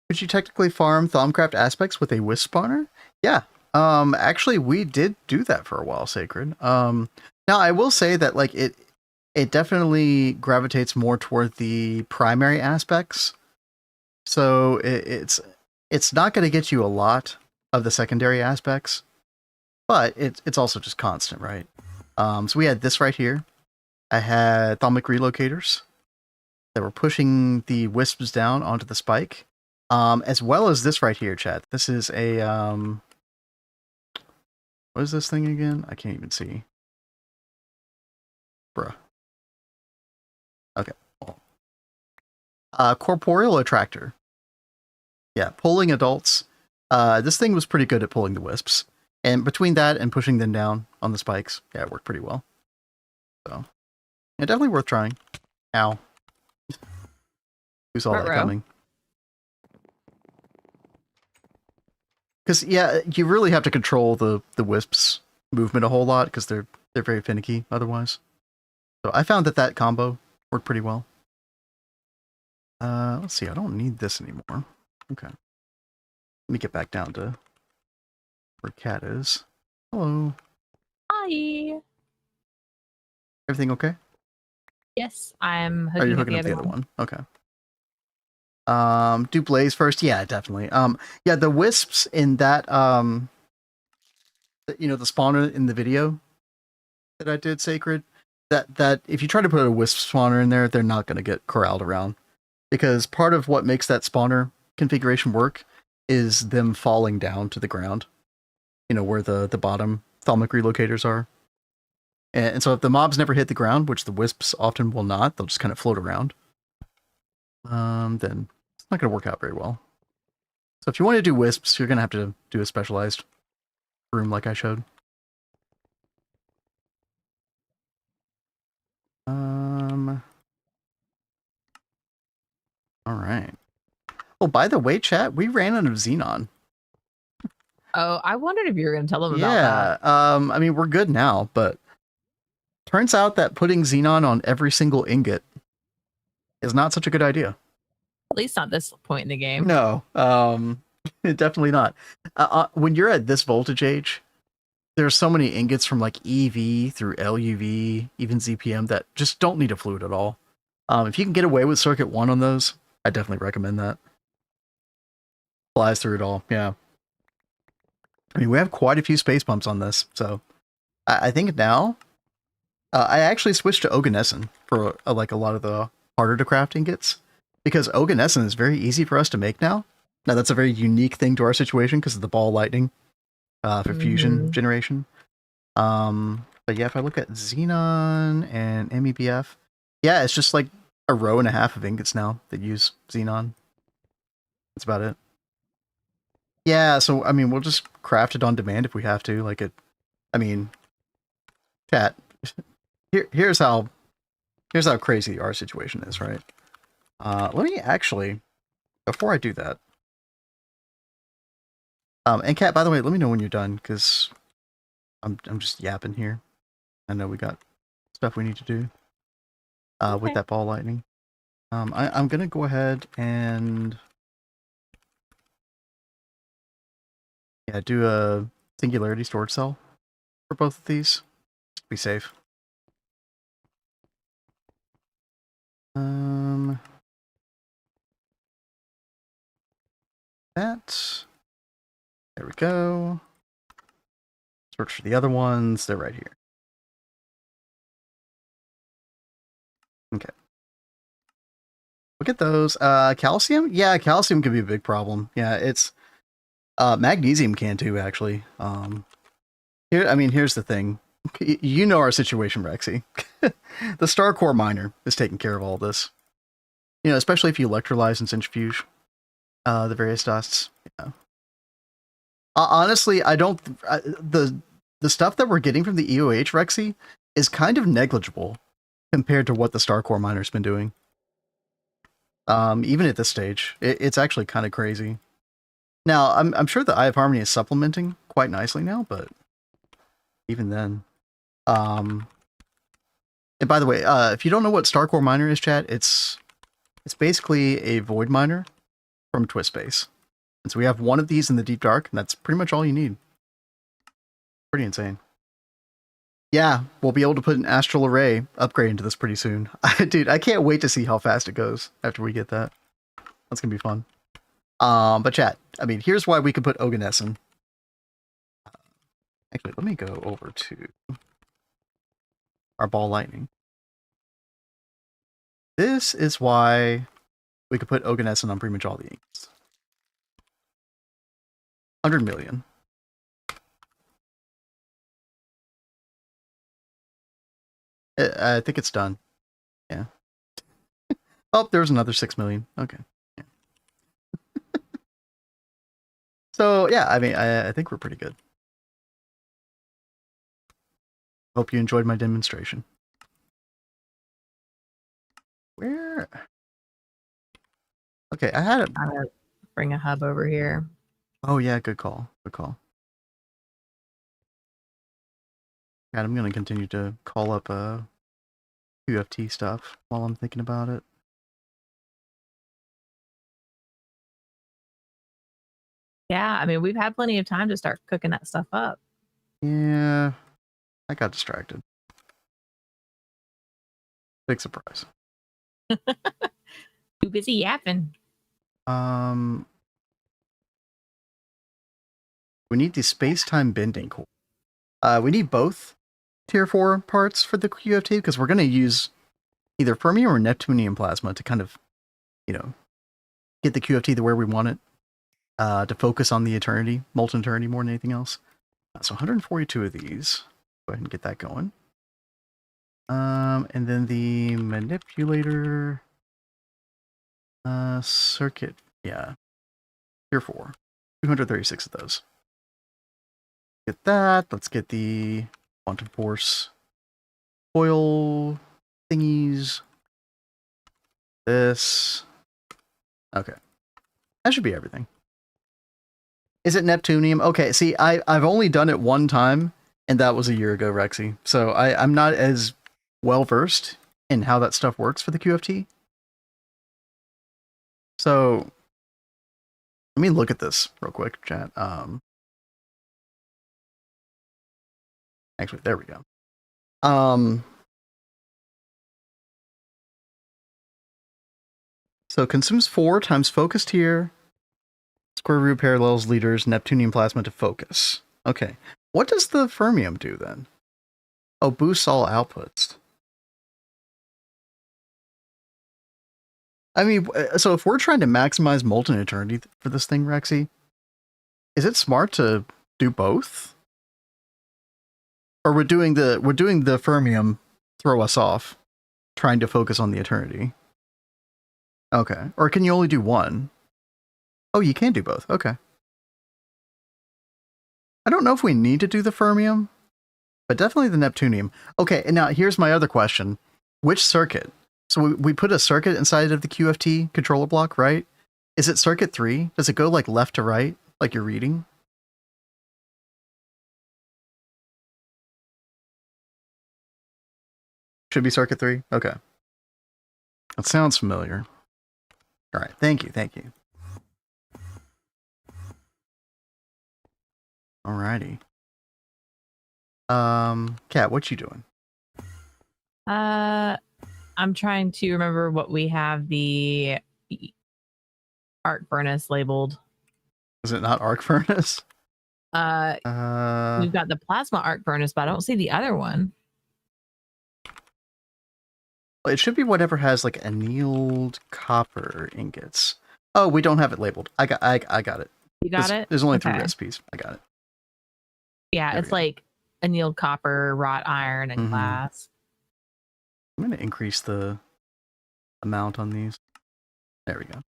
Could you technically farm Thaumcraft aspects with a wisp spawner? Yeah. Actually, we did do that for a while, Sacred. Now, I will say that like it definitely gravitates more toward the primary aspects. So it's not going to get you a lot of the secondary aspects, but it's also just constant, right? So we had this right here. I had thalmic relocators that were pushing the wisps down onto the spike, as well as this right here, chat. This is a what is this thing again? I can't even see. Bruh. Okay. Corporeal attractor. Yeah, pulling adults. This thing was pretty good at pulling the wisps. And between that and pushing them down on the spikes, yeah, it worked pretty well. So, yeah, definitely worth trying. Ow. Who saw that coming? Because, yeah, you really have to control the wisps' movement a whole lot, because they're very finicky otherwise. So I found that combo worked pretty well. Let's see, I don't need this anymore. Okay. Let me get back down to where Cat is. Hello. Hi. Everything okay? Yes, I'm Are you hooking up the other one? Okay. Do Blaze first? Yeah, definitely. Yeah, the wisps in that, you know, the spawner in the video that I did, Sacred, that if you try to put a wisp spawner in there, they're not going to get corralled around. Because part of what makes that spawner configuration work is them falling down to the ground. You know, where the bottom thalmic relocators are. And so if the mobs never hit the ground, which the wisps often will not, they'll just kind of float around. Then it's not going to work out very well. So if you want to do wisps, you're going to have to do a specialized room like I showed. All right. Oh, by the way, chat, we ran out of Xenon. Oh, I wondered if you were going to tell them about that. Yeah. I mean, we're good now, but turns out that putting Xenon on every single ingot is not such a good idea. At least not this point in the game. No, definitely not. When you're at this voltage age, there's so many ingots from like EV through LUV, even ZPM, that just don't need a fluid at all. If you can get away with circuit 1 on those, I definitely recommend that. Flies through it all, yeah. I mean, we have quite a few space pumps on this, so I think now I actually switched to Oganescent for like a lot of the harder to craft ingots, because Oganescent is very easy for us to make now. Now that's a very unique thing to our situation because of the ball lightning for fusion generation. But yeah, if I look at Xenon and MEBF, yeah, it's just like a row and a half of ingots now that use Xenon. That's about it. Yeah, so I mean, we'll just craft it on demand if we have to. Like it, I mean, chat. Here's how crazy our situation is, right? Let me actually, before I do that, and Kat, by the way, let me know when you're done, because I'm just yapping here. I know we got stuff we need to do with that ball lightning. I'm gonna go ahead and do a singularity storage cell for both of these. Just to be safe. That. There we go. Search for the other ones. They're right here. Okay. Look at those. Calcium? Yeah, calcium can be a big problem. Yeah, it's magnesium can too, actually. Here's the thing. You know our situation, Rexy. The Star Core miner is taking care of all this. You know, especially if you electrolyze and centrifuge the various dusts. Yeah. Honestly, I don't. The stuff that we're getting from the EOH, Rexy, is kind of negligible compared to what the Star Core miner's been doing. Even at this stage, it's actually kind of crazy. Now, I'm sure the Eye of Harmony is supplementing quite nicely now, but even then, and by the way, if you don't know what Star Core miner is, chat, it's basically a void miner from Twist Space. And so we have one of these in the deep dark, and that's pretty much all you need. Pretty insane. Yeah, we'll be able to put an astral array upgrade into this pretty soon. Dude, I can't wait to see how fast it goes after we get that. That's gonna be fun. But chat, I mean, here's why we could put Oganesson. Actually, let me go over to our ball lightning. This is why we could put Oganesson on pretty much all the inks. 100 million. I think it's done. Yeah. Oh, there's another 6 million. Okay. Yeah. So, yeah, I mean, I think we're pretty good. Hope you enjoyed my demonstration. Where? Okay, I had it. I'm gonna bring a hub over here. Oh, yeah, good call. Good call. God, I'm going to continue to call up QFT stuff while I'm thinking about it. Yeah, I mean, we've had plenty of time to start cooking that stuff up. Yeah, I got distracted. Big surprise. Too busy yapping. We need the space-time bending core. We need both tier 4 parts for the QFT because we're going to use either fermium or neptunium plasma to kind of, you know, get the QFT to where we want it, to focus on the Eternity, Molten Eternity more than anything else. So 142 of these. Go ahead and get that going. And then the manipulator circuit, yeah, tier 4. 236 of those. Get that. Let's get the quantum force foil thingies. This. Okay. That should be everything. Is it Neptunium? Okay, see, I've only done it one time, and that was a year ago, Rexy. So I'm not as well-versed in how that stuff works for the QFT. So, let me look at this real quick, chat. Actually, there we go. So consumes 4 times focused here. Square root parallels liters Neptunium plasma to focus. Okay. What does the fermium do then? Oh, boosts all outputs. I mean, so if we're trying to maximize Molten Eternity for this thing, Rexy, is it smart to do both? Or we're doing the fermium throw us off, trying to focus on the Eternity. Okay. Or can you only do one? Oh, you can do both. Okay. I don't know if we need to do the fermium, but definitely the Neptunium. Okay, and now here's my other question. Which circuit? So we put a circuit inside of the QFT controller block, right? Is it circuit 3? Does it go like left to right, like you're reading? Should be circuit 3? Okay. That sounds familiar. All right, thank you, thank you. Alrighty. Kat, what you doing? I'm trying to remember what we have the arc furnace labeled. Is it not arc furnace? We've got the plasma arc furnace, but I don't see the other one. It should be whatever has like annealed copper ingots. Oh, we don't have it labeled. I got it. You got it? There's only 3 recipes. I got it. Yeah, there it's like annealed copper, wrought iron, and glass. I'm going to increase the amount on these. There we go.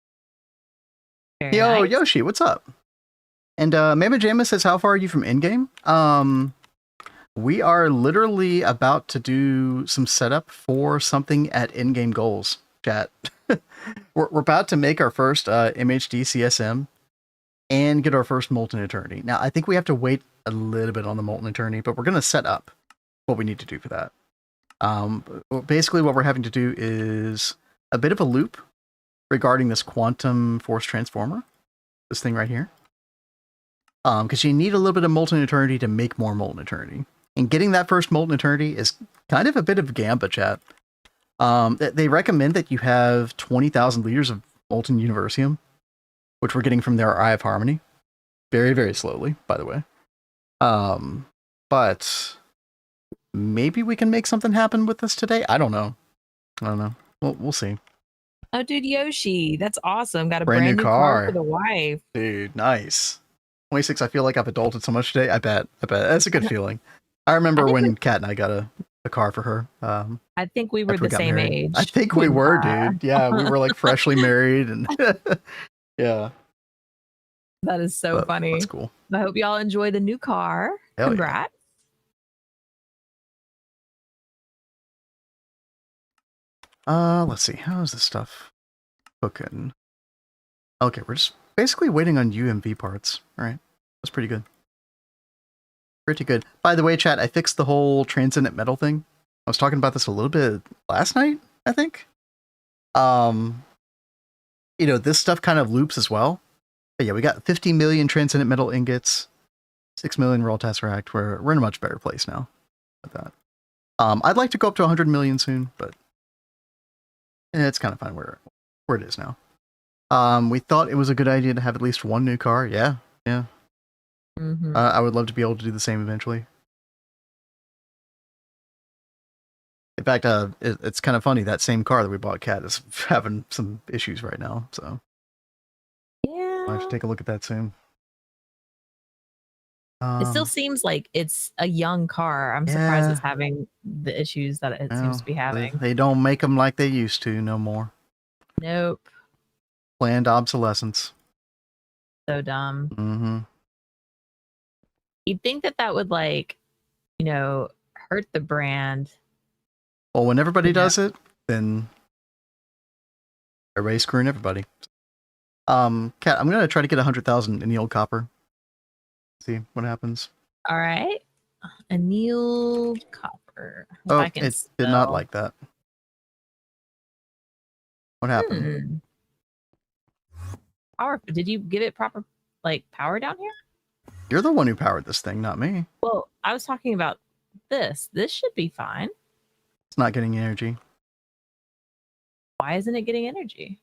Very Yo, nice. Yoshi, what's up? And Mama Jamma says, how far are you from endgame? We are literally about to do some setup for something at endgame goals, chat. we're about to make our first MHD CSM and get our first Molten Eternity. Now, I think we have to wait a little bit on the Molten Eternity, but we're going to set up what we need to do for that. Basically, what we're having to do is a bit of a loop regarding this quantum force transformer, this thing right here. Because you need a little bit of Molten Eternity to make more Molten Eternity. And getting that first Molten Eternity is kind of a bit of a gamba, chat. They recommend that you have 20,000 liters of Molten Universium, which we're getting from their Eye of Harmony. Very, very slowly, by the way. But maybe we can make something happen with this today. I don't know. We'll see. Oh, dude, Yoshi, that's awesome. Got a brand new car for the wife. Dude, nice. 26, I feel like I've adulted so much today. I bet. That's a good feeling. I remember when Kat and I got a car for her. I think we were the same age. I think we were, dude. Yeah, we were like freshly married and yeah. That is so funny. That's cool. I hope y'all enjoy the new car. Hell Congrats. Yeah. Let's see. How is this stuff cooking? Okay, we're just basically waiting on UMV parts. All right. That's pretty good. Pretty good. By the way, chat, I fixed the whole transcendent metal thing. I was talking about this a little bit last night, I think. This stuff kind of loops as well. But yeah, we got 50 million transcendent metal ingots, 6 million raw tesseract. We're in a much better place now with that. I'd like to go up to 100 million soon, but it's kind of fine where it is now. We thought it was a good idea to have at least one new car. Yeah. Mm-hmm. I would love to be able to do the same eventually. In fact, it's kind of funny. That same car that we bought, Cat, is having some issues right now. So yeah, I'll have to take a look at that soon. It still seems like it's a young car. I'm surprised it's having the issues that it seems to be having. They don't make them like they used to no more. Nope. Planned obsolescence. So dumb. Mm-hmm. You'd think that would hurt the brand. Well, when everybody does it, then everybody's screwing everybody. Kat, I'm gonna try to get 100,000 in the old copper. See what happens. All right, annealed copper. Oh, it did not like that. What happened? Power? Did you give it proper power down here? You're the one who powered this thing, not me. Well, I was talking about this. This should be fine. It's not getting energy. Why isn't it getting energy?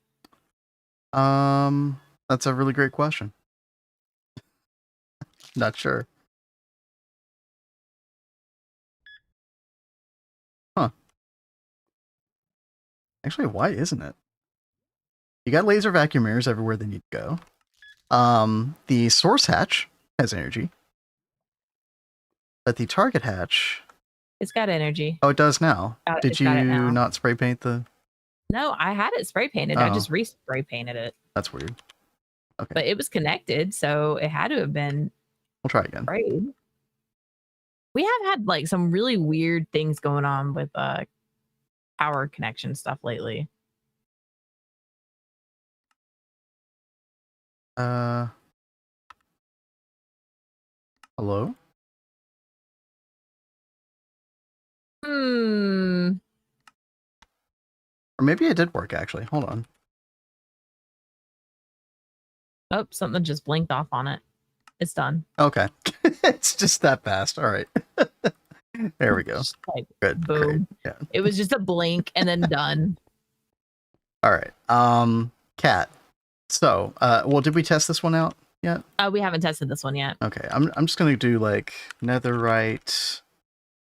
That's a really great question. Not sure. Huh. Actually, why isn't it? You got laser vacuum mirrors everywhere they need to go. The source hatch has energy. But the target hatch... It's got energy. Oh, it does now. Did you not spray paint the... No, I had it spray painted. Oh. I just re-spray painted it. That's weird. Okay. But it was connected, so it had to have been... We'll try again. Sprayed. We have had some really weird things going on with power connection stuff lately. Hello? Or maybe it did work, actually. Hold on. Oh, something just blinked off on it. It's done. Okay. It's just that fast. All right. There we go. Good. Boom. Great. Yeah. It was just a blink and then done. All right. Kat. So, well, did we test this one out yet? We haven't tested this one yet. Okay. I'm just going to do netherite.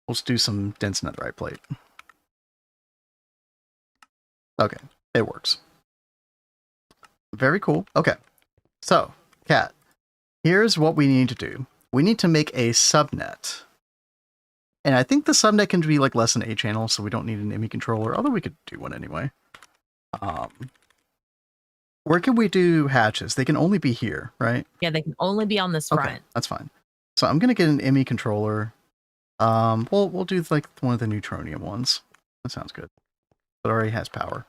Let's do some dense netherite plate. Okay. It works. Very cool. Okay. So, Kat, here's what we need to do. We need to make a subnet. And I think the subnet can be less than 8 channels, so we don't need an IMI controller, although we could do one anyway. Where can we do hatches? They can only be here, right? Yeah, they can only be on this front. Okay, that's fine. So I'm gonna get an IMI controller. We'll do one of the neutronium ones. That sounds good. It already has power.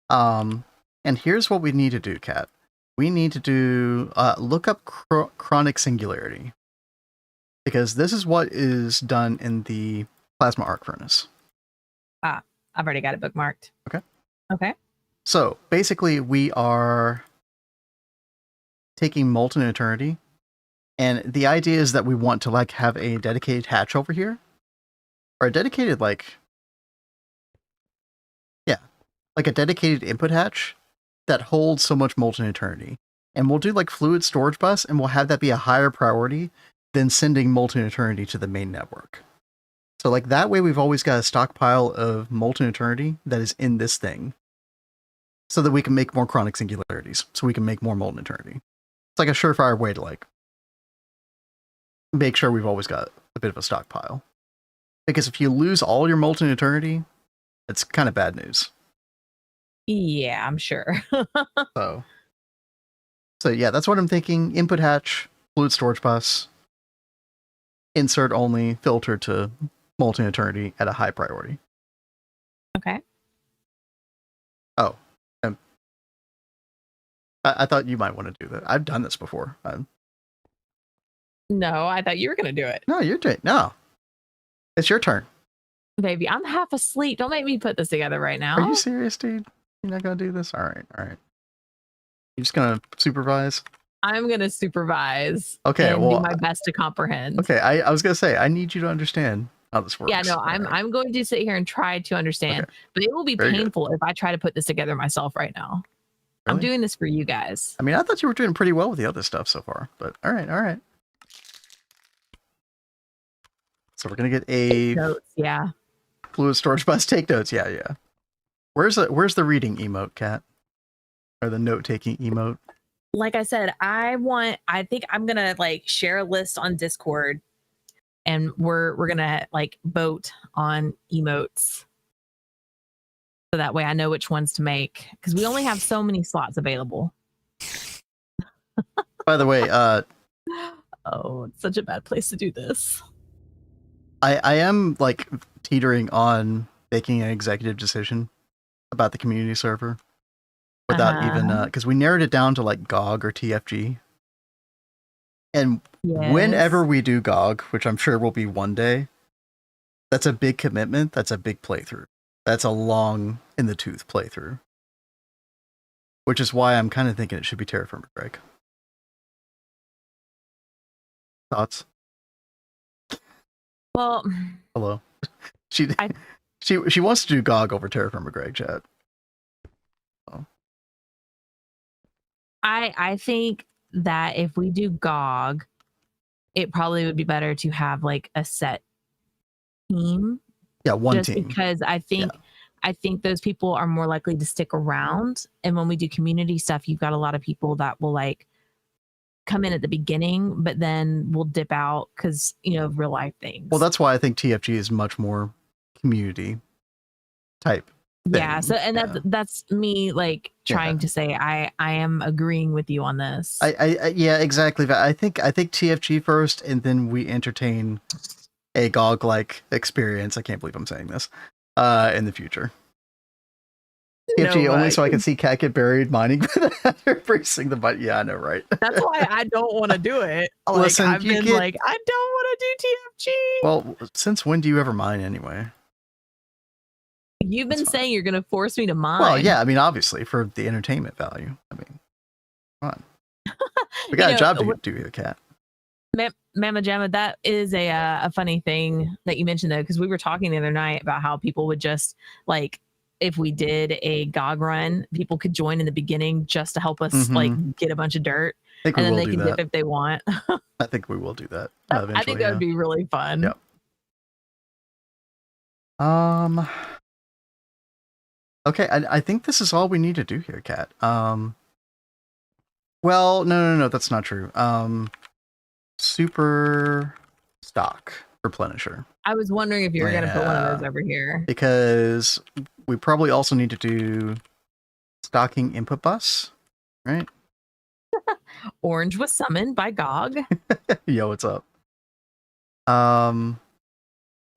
And here's what we need to do, Kat. We need to do look up chronic singularity, because this is what is done in the plasma arc furnace. I've already got it bookmarked. Okay. So basically, we are taking Molten Eternity And the idea is that we want to like have a dedicated hatch over here, or a dedicated like a dedicated input hatch that holds so much Molten Eternity. And we'll do like fluid storage bus, and we'll have that be a higher priority than sending Molten Eternity to the main network. So like that way we've always got a stockpile of Molten Eternity that is in this thing, so that we can make more chronic singularities, so we can make more Molten Eternity. It's like a surefire way to like make sure we've always got a bit of a stockpile. Because if you lose all your Molten Eternity, it's kind of bad news. Yeah, I'm sure. So yeah, that's what I'm thinking. Input hatch, fluid storage bus, insert only, filter to Molten Eternity at a high priority. Okay. Oh, I thought you might want to do that. I've done this before. No, I thought you were going to do it. No, you're doing. No, it's your turn. Baby, I'm half asleep. Don't make me put this together right now. Are you serious, dude? You're not gonna do this? All right. You're just gonna supervise? I'm going to supervise. Okay, and well, do my best to comprehend. Okay, I was gonna say I need you to understand how this works. Yeah, no, I'm going to sit here and try to understand, Okay. but it will be Very painful if I try to put this together myself right now. I'm Really? doing this for you guys. I mean, I thought you were doing pretty well with the other stuff so far, but all right. So we're gonna get a Notes, yeah. fluid storage bus. Take notes. Yeah. Where's the reading emote, Cat? Or the note taking emote? Like I said, I think I'm gonna like share a list on Discord, and we're gonna like vote on emotes, so that way I know which ones to make, because we only have so many slots available. By the way, Oh, it's such a bad place to do this. I am like teetering on making an executive decision about the community server without even because we narrowed it down to like GOG or TFG. And whenever we do GOG, which I'm sure will be one day, that's a big commitment. That's a big playthrough. That's a long in the tooth playthrough. Which is why I'm kind of thinking it should be Terraformer Greg. Thoughts? Well, Hello. She wants to do GOG over Terraformer Greg, chat. Oh. I think that if we do GOG, it probably would be better to have like a set team. Yeah, one just team. Because I think those people are more likely to stick around. And when we do community stuff, you've got a lot of people that will like come in at the beginning, but then we'll dip out because, you know, real life things. Well, that's why I think TFG is much more community type thing. Yeah. So, and that's me like trying to say I am agreeing with you on this. I yeah, exactly. I think TFG first, and then we entertain a GOG like experience. I can't believe I'm saying this. In the future. TFG only so I can see Cat get buried mining embracing the butt. Yeah, I know, right? That's why I don't want to do it. Like, Listen, I've been like, I don't want to do TFG. Well, since when do you ever mine anyway? You've been saying you're going to force me to mine. Well, yeah, I mean, obviously for the entertainment value. I mean, come on. We got a job to do here, Cat. Mama Jamma, that is a funny thing that you mentioned though, because we were talking the other night about how people would just like, if we did a GOG run, people could join in the beginning just to help us like get a bunch of dirt, and then they can dip if they want. I think we will do that. I think that would be really fun. Yep. Okay, I think this is all we need to do here, Cat. Well, no, that's not true. Super stock replenisher. I was wondering if you were going to put one of those over here. Because we probably also need to do stocking input bus, right? Orange was summoned by GOG. Yo, what's up?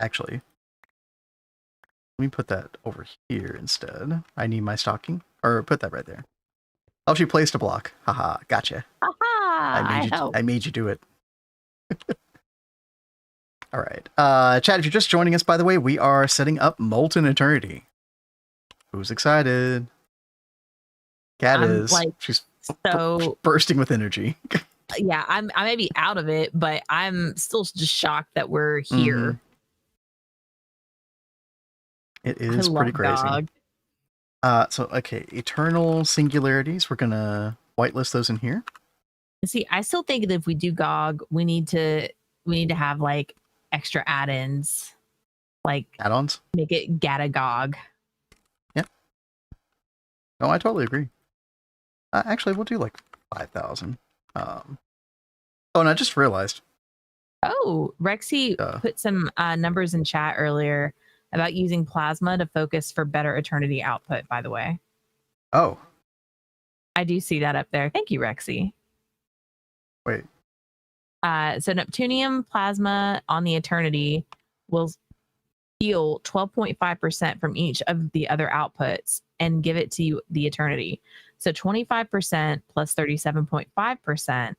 Actually, let me put that over here instead. I need my stocking. Or put that right there. Oh, she placed a block. Haha, gotcha. Haha, I made you do it. All right. Chat, if you're just joining us, by the way, we are setting up Molten Eternity. Who's excited? Cat is. Like, she's so bursting with energy. Yeah, I may be out of it, but I'm still just shocked that we're Mm-hmm. here. It I is pretty love crazy. GOG. So okay, eternal singularities. We're gonna whitelist those in here. See, I still think that if we do GOG, we need to have like extra add-ins, like Add-ons. make it GATA GOG. Yeah. No, I totally agree. Actually, we'll do like 5,000. Oh, and I just realized. Oh, Rexy put some numbers in chat earlier about using plasma to focus for better eternity output, by the way. Oh. I do see that up there. Thank you, Rexy. Wait. So Neptunium plasma on the eternity will steal 12.5% from each of the other outputs and give it to you, the eternity. So 25% plus 37.5%.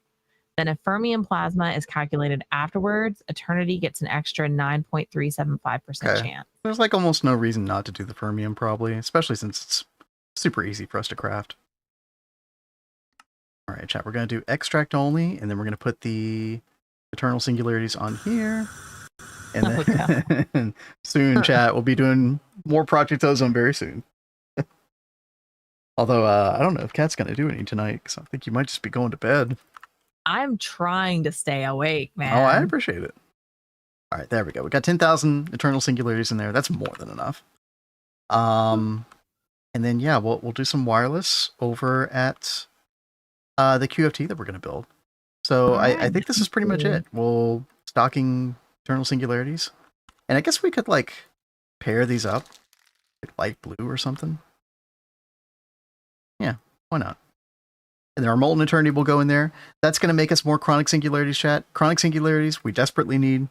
Then if fermium plasma is calculated afterwards, eternity gets an extra 9.375% chance. There's like almost no reason not to do the fermium, probably, especially since it's super easy for us to craft. All right, chat, we're going to do extract only, and then we're going to put the eternal singularities on here. And then soon, chat, we'll be doing more Project Ozone very soon. Although, I don't know if Kat's going to do any tonight, because I think you might just be going to bed. I'm trying to stay awake, man. Oh, I appreciate it. All right, there we go. We got 10,000 eternal singularities in there. That's more than enough. And then, yeah, we'll do some wireless over at the QFT that we're going to build. So I think this is pretty much it. We'll stocking eternal singularities. And I guess we could, like, pair these up. Like light blue or something. Yeah, why not? And then our Molten Eternity will go in there. That's going to make us more chronic singularities, chat. Chronic singularities we desperately need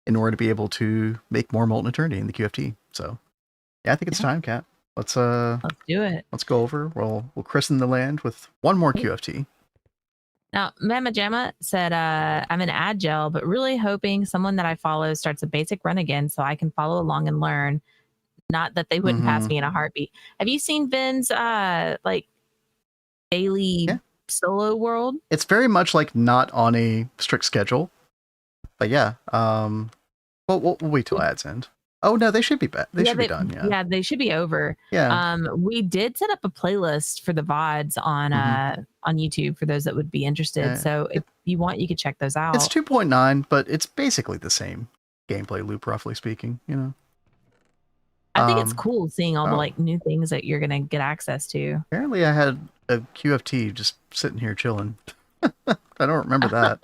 in order to be able to make more Molten Eternity in the QFT. So, yeah, I think it's time, Kat. Let's do it. Let's go over. We'll christen the land with one more QFT. Now, Mama Jamma said, I'm an Agile, but really hoping someone that I follow starts a basic run again so I can follow along and learn. Not that they wouldn't pass me in a heartbeat. Have you seen Vin's like daily solo world? It's very much like not on a strict schedule. But yeah, we'll wait till ads end. Oh no, they should be back. They should be done. Yeah, they should be over. Yeah. We did set up a playlist for the VODs on YouTube for those that would be interested. So if you want, you could check those out. It's 2.9, but it's basically the same gameplay loop, roughly speaking. You know. I think it's cool seeing all the like new things that you're gonna get access to. Apparently, I had a QFT just sitting here chilling. I don't remember that.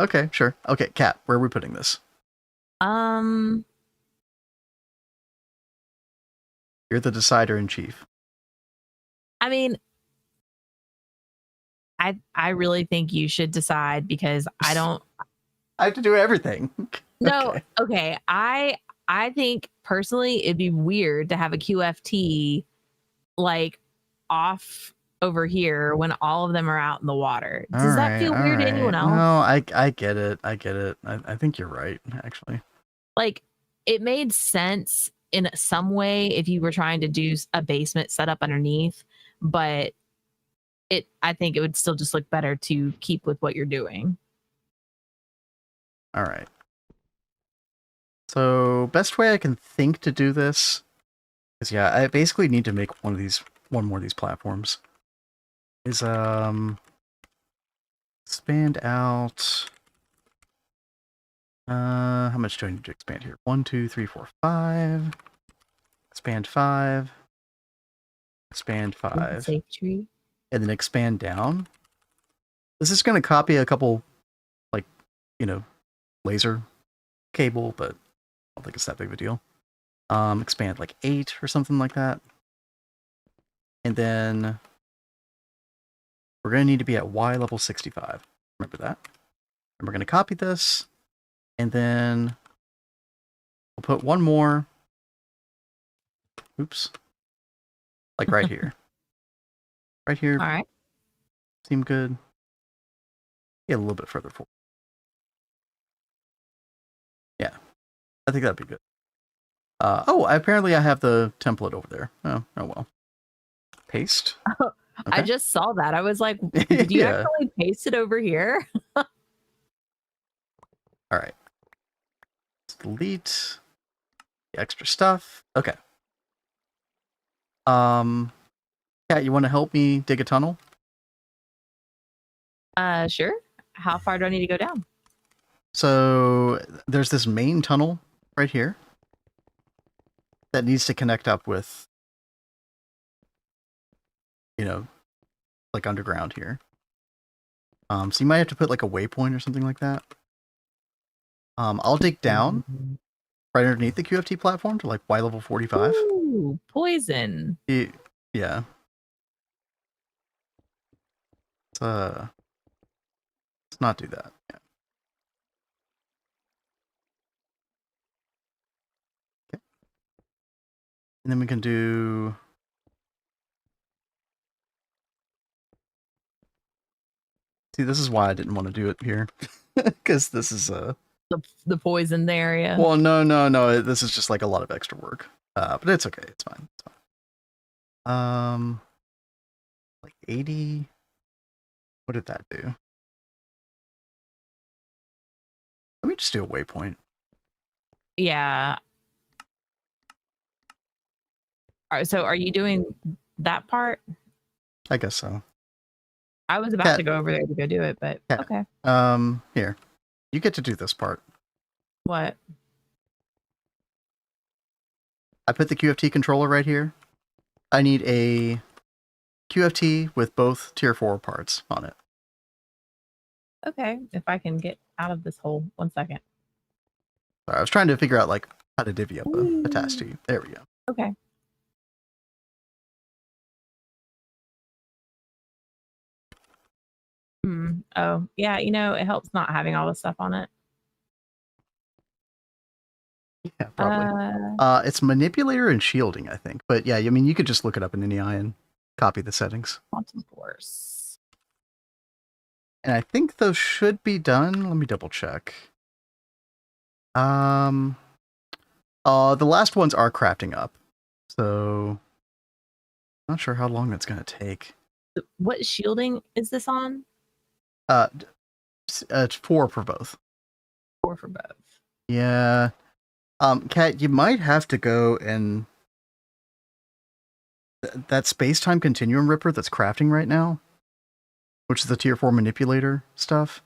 Okay, sure. Okay, Kat, where are we putting this? You're the decider in chief. I mean, I really think you should decide because I don't. I have to do everything. No, okay. I think personally it'd be weird to have a QFT like off over here when all of them are out in the water. Does that feel weird to anyone else? No, I get it. I get it. I think you're right, actually. Like, it made sense in some way if you were trying to do a basement setup underneath, but I think it would still just look better to keep with what you're doing. All right. So best way I can think to do this is, yeah, I basically need to make one more of these platforms. Is expand out. How much do I need to expand here? 1, 2, 3, 4, 5. Expand 5. Expand 5. Safe tree. And then expand down. This is going to copy a couple, like, laser cable, but I don't think it's that big of a deal. Expand like 8 or something like that. And then we're going to need to be at Y level 65. Remember that. And we're going to copy this. And then we'll put one more. Oops. Like right here. Right here. All right. Seem good. Yeah, a little bit further forward. Yeah. I think that'd be good. Apparently I have the template over there. Oh well. Paste. I just saw that. I was like, did you Yeah. actually paste it over here? All right. Let's delete the extra stuff. Okay. Kat, you want to help me dig a tunnel? Sure. How far do I need to go down? So there's this main tunnel right here that needs to connect up with, you know, like underground here. So you might have to put like a waypoint or something like that. I'll dig down right underneath the QFT platform to like Y level 45. Ooh, poison. Yeah. Let's not do that. Yeah. Okay. And then we can do. See, this is why I didn't want to do it here, because this is the poisoned area. Well, no. This is just like a lot of extra work. But it's okay. It's fine. It's fine. Like 80. What did that do? Let me just do a waypoint. Yeah. All right, so are you doing that part? I guess so. I was about to go over there to go do it, but okay. Here. You get to do this part. What? I put the QFT controller right here. I need a QFT with both tier 4 parts on it. Okay, if I can get out of this hole. 1 second. Sorry, I was trying to figure out like how to divvy up a task to you. There we go. Okay. Oh, yeah, you know, it helps not having all the stuff on it. Yeah, probably. It's manipulator and shielding, I think. But yeah, I mean, you could just look it up in NEI and copy the settings. Quantum force. And I think those should be done. Let me double check. The last ones are crafting up. So not sure how long that's going to take. What shielding is this on? It's 4 for both. 4 for both. Yeah. Kat, you might have to go and that space-time continuum ripper that's crafting right now, which is the tier 4 manipulator stuff.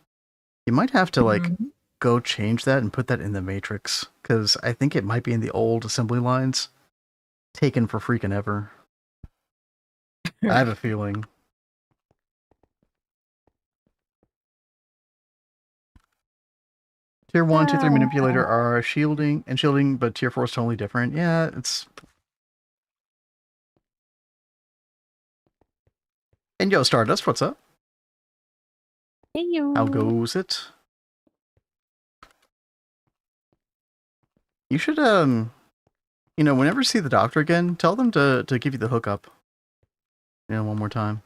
You might have to like go change that and put that in the matrix, because I think it might be in the old assembly lines, taken for freaking ever. I have a feeling. Tier 1, tier 3 manipulator are shielding, but tier 4 is totally different. Yeah, it's... And yo, Stardust, what's up? Hey, you. How goes it? You should, you know, whenever you see the doctor again, tell them to give you the hookup. You know, one more time.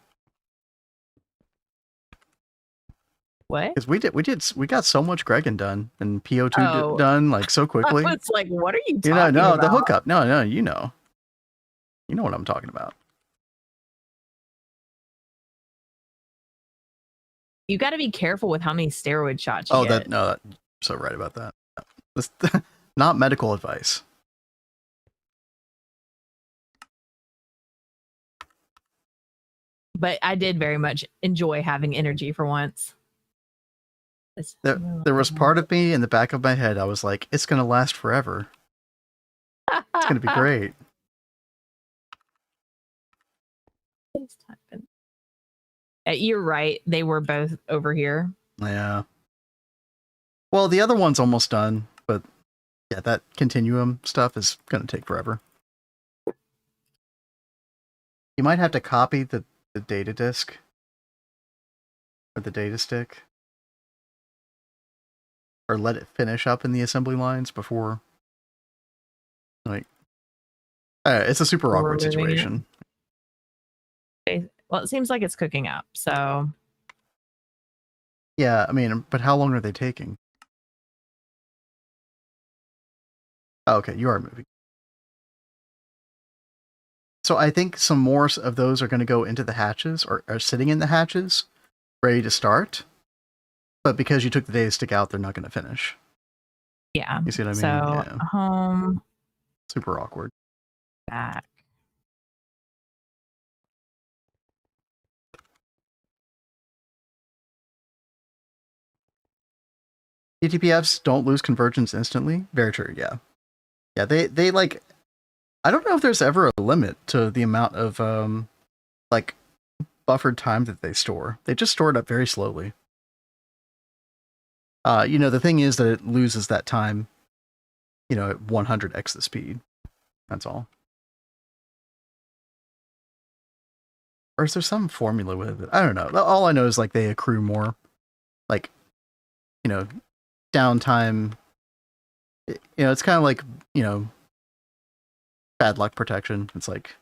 What? Because we got so much Gregan done and PO2 done like so quickly. It's like, what are you talking about? No, the hookup. No, you know what I'm talking about. You got to be careful with how many steroid shots you get. You're so right about that. That's not medical advice. But I did very much enjoy having energy for once. There was part of me in the back of my head, I was like, it's going to last forever. It's going to be great. You're right. They were both over here. Yeah. Well, the other one's almost done, but yeah, that continuum stuff is going to take forever. You might have to copy the data disk or the data stick, or let it finish up in the assembly lines before, like, it's a super awkward situation. Okay. Well, it seems like it's cooking up, so. Yeah, I mean, but how long are they taking? Oh, okay, you are moving. So I think some more of those are going to go into the hatches, or are sitting in the hatches, ready to start. But because you took the day to stick out, they're not going to finish. Yeah. You see what I mean? So Yeah. home, Super awkward. back. DTPFs don't lose convergence instantly. Very true. Yeah. Yeah. They like, I don't know if there's ever a limit to the amount of like buffered time that they store. They just store it up very slowly. The thing is that it loses that time, at 100x the speed. That's all. Or is there some formula with it? I don't know. All I know is like they accrue more, like, downtime. It's kind of like, bad luck protection. It's like,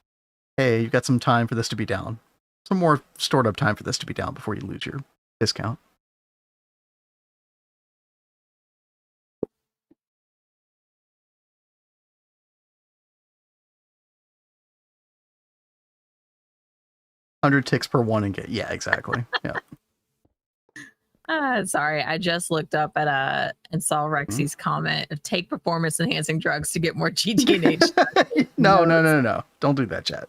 hey, you've got some time for this to be down. Some more stored up time for this to be down before you lose your discount. Hundred ticks per one and get, yeah, exactly. Yeah. Sorry, I just looked up at and saw Rexy's comment of take performance enhancing drugs to get more GTNH. No. Don't do that, chat.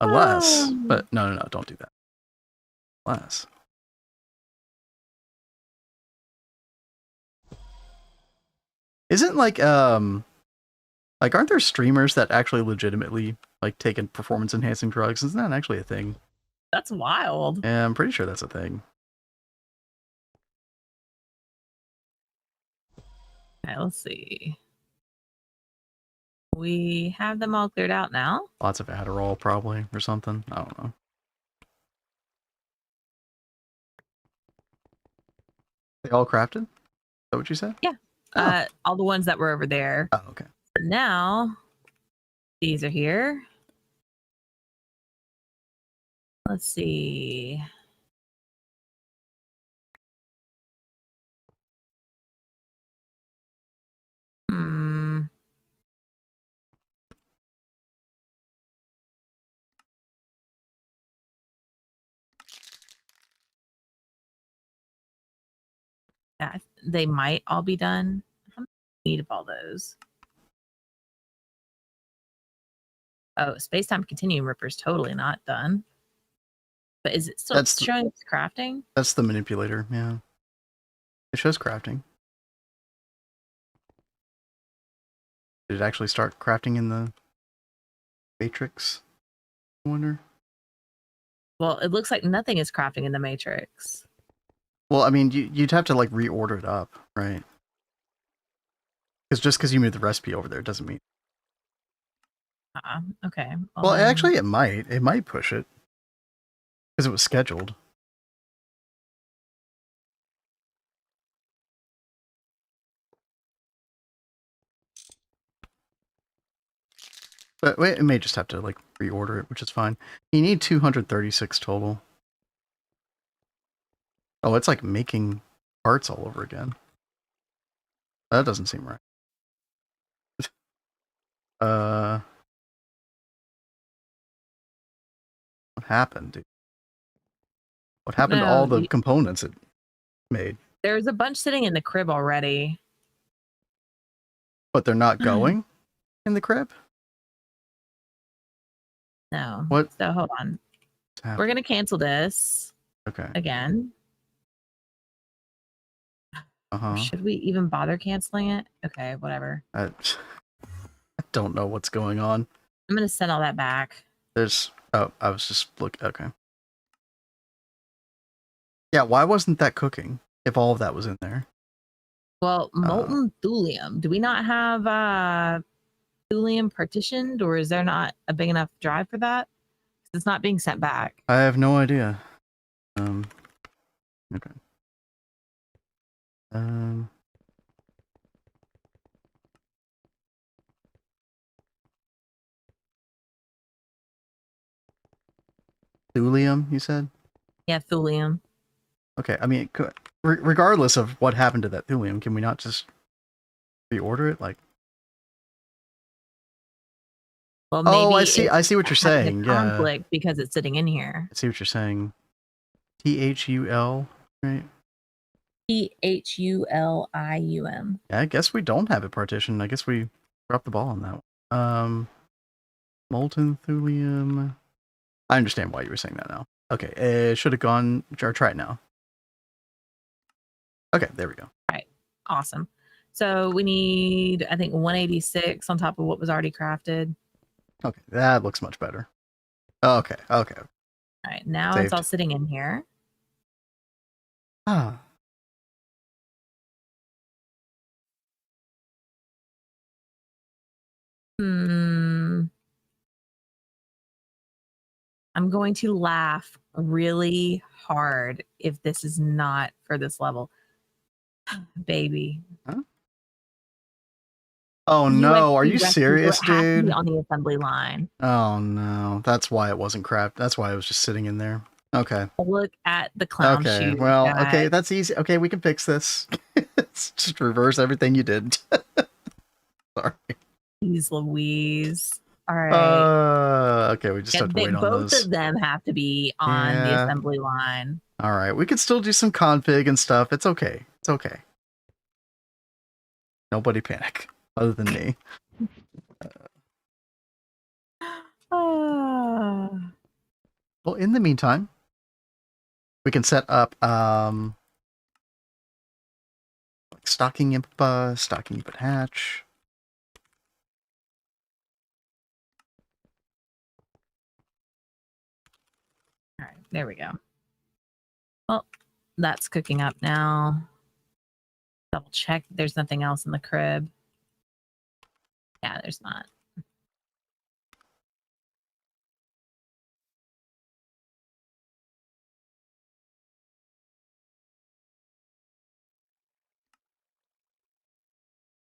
Unless, but no, don't do that. Unless. Isn't aren't there streamers that actually legitimately like taking performance enhancing drugs? Isn't that actually a thing? That's wild. Yeah, I'm pretty sure that's a thing. Okay, let's see. We have them all cleared out now. Lots of Adderall, probably, or something. I don't know. They all crafted? Is that what you said? Yeah. Oh. All the ones that were over there. Oh, okay. Now, these are here. Let's see. Yeah, they might all be done. How many need of all those? Oh, space-time continuum ripper's totally not done. But is it still showing it's crafting? That's the manipulator, yeah. It shows crafting. Did it actually start crafting in the Matrix? I wonder. Well, it looks like nothing is crafting in the Matrix. Well, I mean, you'd have to like reorder it up, right? Because just because you moved the recipe over there doesn't mean. Okay. Well, actually, it might push it because it was scheduled. But it may just have to like reorder it, which is fine. You need 236 total. Oh, it's like making parts all over again. That doesn't seem right. What happened, dude? What happened to all the components it made? There's a bunch sitting in the crib already. But they're not going in the crib? No. What? So hold on. We're going to cancel this. Okay. Again. Uh-huh. Should we even bother canceling it? Okay, whatever. I don't know what's going on. I'm going to send all that back. I was just looking. Okay. Yeah, why wasn't that cooking if all of that was in there? Well, molten thulium. Do we not have thulium partitioned, or is there not a big enough drive for that? It's not being sent back. I have no idea. Okay. Thulium, you said? Yeah, thulium. Okay, I mean, regardless of what happened to that thulium, can we not just reorder it? Like, Well, maybe I see what you're saying. Yeah. Conflict because it's sitting in here. I see what you're saying. THUL, right? THULIUM. Yeah, I guess we don't have it partitioned. I guess we dropped the ball on that one. Molten thulium. I understand why you were saying that now. Okay, it should have gone. Try it now. Okay, there we go. All right, awesome. So we need, I think, 186 on top of what was already crafted. Okay, that looks much better. Okay. All right, now Saved. It's all sitting in here. Ah. I'm going to laugh really hard if this is not for this level. Baby. Huh? Oh no, are you serious, dude? On the assembly line. Oh no, that's why it wasn't crap. That's why it was just sitting in there. Okay. Look at the clown Okay, shoes, well, guys. okay, that's easy. Okay, we can fix this. It's just reverse everything you did. Sorry. Jeez Louise. All right. Okay, we just have to wait on both those. of them have to be on the assembly line. All right, we can still do some config and stuff. It's okay. It's okay. Nobody panic, other than me. Well, in the meantime, we can set up like stocking input bus, stocking input hatch. All right, there we go. Well, that's cooking up now. Double check there's nothing else in the crib. Yeah, there's not.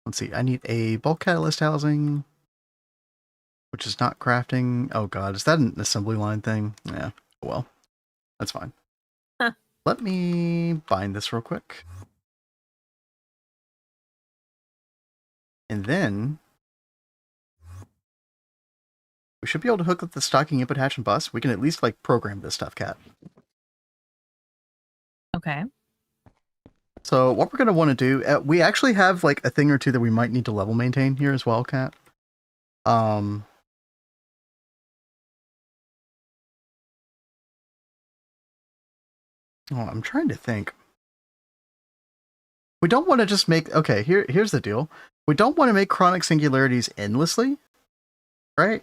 Let's see, I need a bulk catalyst housing, which is not crafting. Oh god, is that an assembly line thing? Yeah, well, that's fine. Huh. Let me bind this real quick. And then we should be able to hook up the stocking input hatch and bus. We can at least like program this stuff, Kat. Okay. So what we're going to want to do, we actually have like a thing or two that we might need to level maintain here as well, Kat. Oh, I'm trying to think. We don't want to just make, okay, here's the deal. We don't want to make chronic singularities endlessly, right?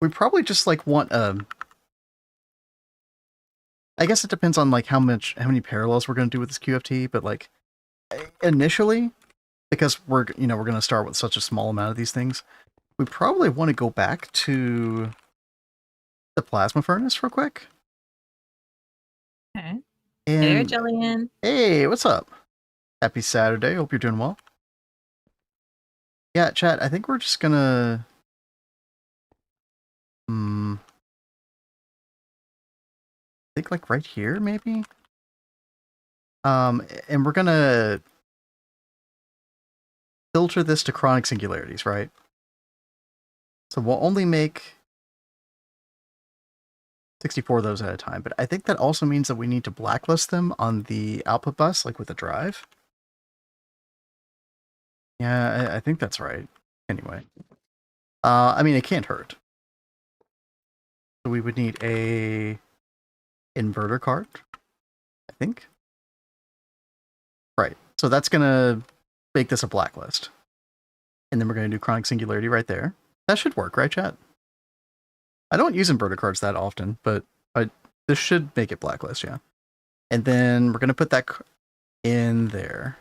We probably just like want I guess it depends on like how many parallels we're going to do with this QFT, but like initially, because we're going to start with such a small amount of these things, we probably want to go back to the plasma furnace real quick. Okay. And, there, Jillian. Hey, what's up? Happy Saturday. Hope you're doing well. Yeah, chat, I think we're just gonna I think like right here, maybe? And we're gonna filter this to chronic singularities, right? So we'll only make 64 of those at a time, but I think that also means that we need to blacklist them on the output bus, like with the drive. Yeah, I think that's right. Anyway. I mean, it can't hurt. So we would need a inverter card, I think. Right. So that's going to make this a blacklist. And then we're going to do chronic singularity right there. That should work, right, chat? I don't use inverter cards that often, but this should make it blacklist, yeah. And then we're going to put that in there.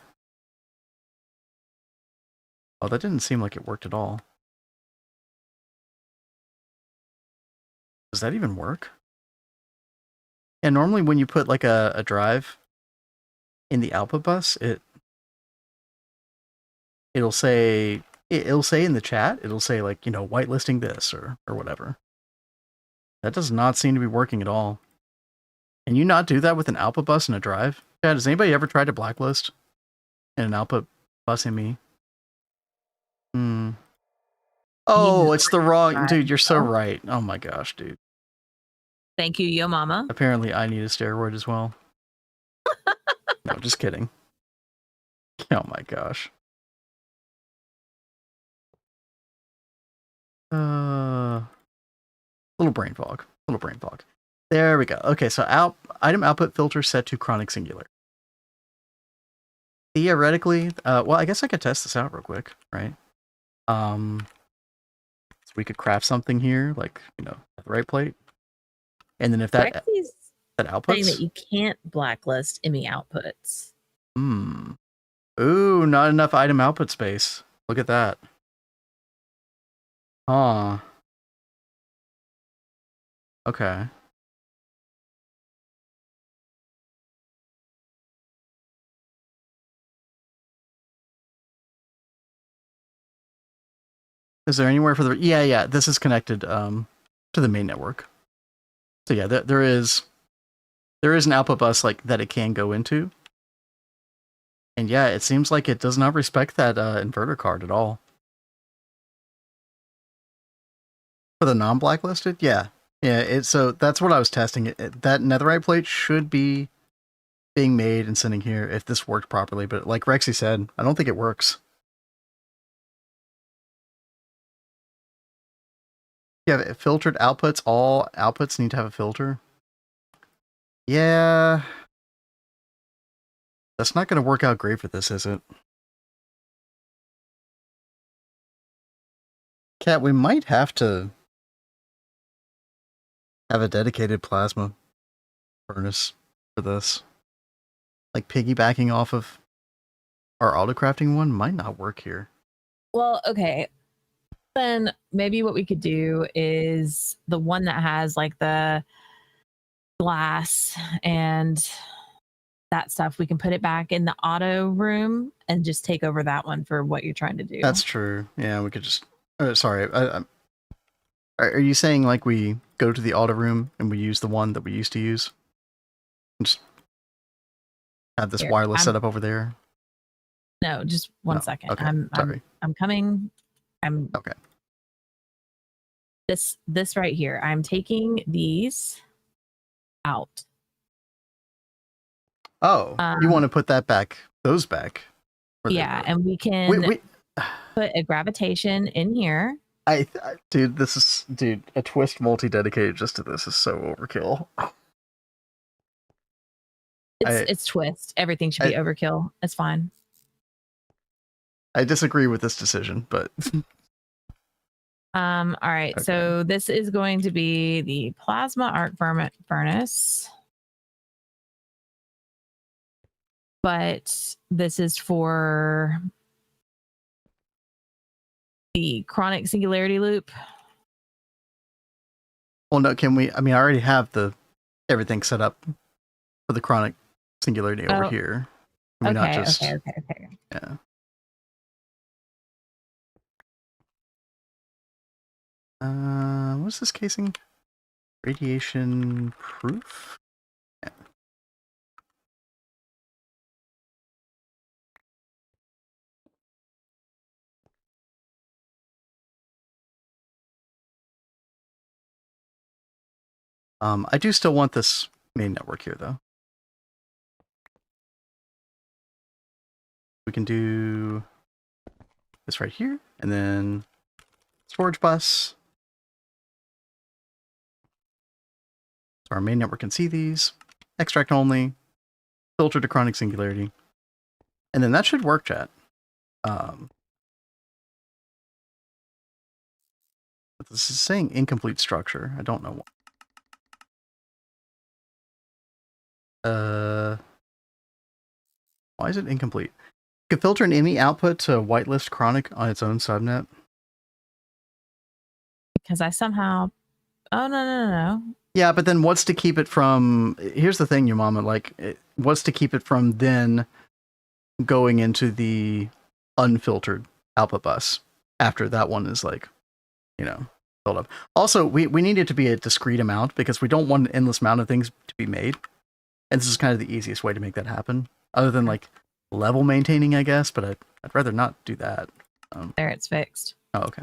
Oh, that didn't seem like it worked at all. Does that even work? Yeah, normally when you put like a drive in the output bus, it'll say in the chat, it'll say like, whitelisting this or whatever. That does not seem to be working at all. Can you not do that with an output bus and a drive? Chat, has anybody ever tried to blacklist in an output bus in me? Oh, it's the wrong Right. dude. You're so right. Oh my gosh, dude. Thank you, yo mama. Apparently, I need a steroid as well. No, just kidding. Oh my gosh. Little brain fog. Little brain fog. There we go. Okay, so item output filter set to chronic singular. Theoretically, well, I guess I could test this out real quick, right? So we could craft something here, like, the right plate. And then if that Rexy's saying that outputs. you can't blacklist ME outputs. Ooh, not enough item output space. Look at that. Huh. Okay. Is there anywhere for the... Yeah, this is connected to the main network. So yeah, there is an output bus like that it can go into. And yeah, it seems like it does not respect that inverter card at all. For the non-blacklisted? Yeah. Yeah, so that's what I was testing. That netherite plate should be being made and sitting here if this worked properly. But like Rexy said, I don't think it works. Yeah, filtered outputs. All outputs need to have a filter. Yeah. That's not going to work out great for this, is it? Cat, we might have to have a dedicated plasma furnace for this. Like piggybacking off of our auto-crafting one might not work here. Well, okay. Then maybe what we could do is the one that has like the glass and that stuff, we can put it back in the auto room and just take over that one for what you're trying to do. That's true. Yeah, we could just... sorry. Are you saying like we go to the auto room and we use the one that we used to use? And just have this wireless set up over there? No, just one second. Okay. I'm coming. Okay. This right here. I'm taking these out. Oh, you want to put that back? Those back? Yeah, and we can put a gravitation in here. Dude, a twist multi-dedicated just to this is so overkill. It's twist. Everything should be overkill. It's fine. I disagree with this decision, but all right. Okay. So this is going to be the plasma arc furnace. But this is for the chronic singularity loop. Well, no, can we? I mean, I already have everything set up for the chronic singularity over here. Can we not just... Okay. Yeah. What's this casing? Radiation proof? Yeah. I do still want this main network here, though. We can do this right here, and then storage bus. So our main network can see these. Extract only. Filter to chronic singularity. And then that should work, chat. But this is saying incomplete structure. I don't know why. Why is it incomplete? You can filter an ME output to whitelist chronic on its own subnet. Because I somehow... Oh, no. Yeah, but then what's to keep it from... Here's the thing, your mama. Like, what's to keep it from then going into the unfiltered output bus after that one is like, filled up. Also, we need it to be a discrete amount because we don't want an endless amount of things to be made. And this is kind of the easiest way to make that happen. Other than like level maintaining, I guess, but I'd rather not do that. There, it's fixed. Oh, okay.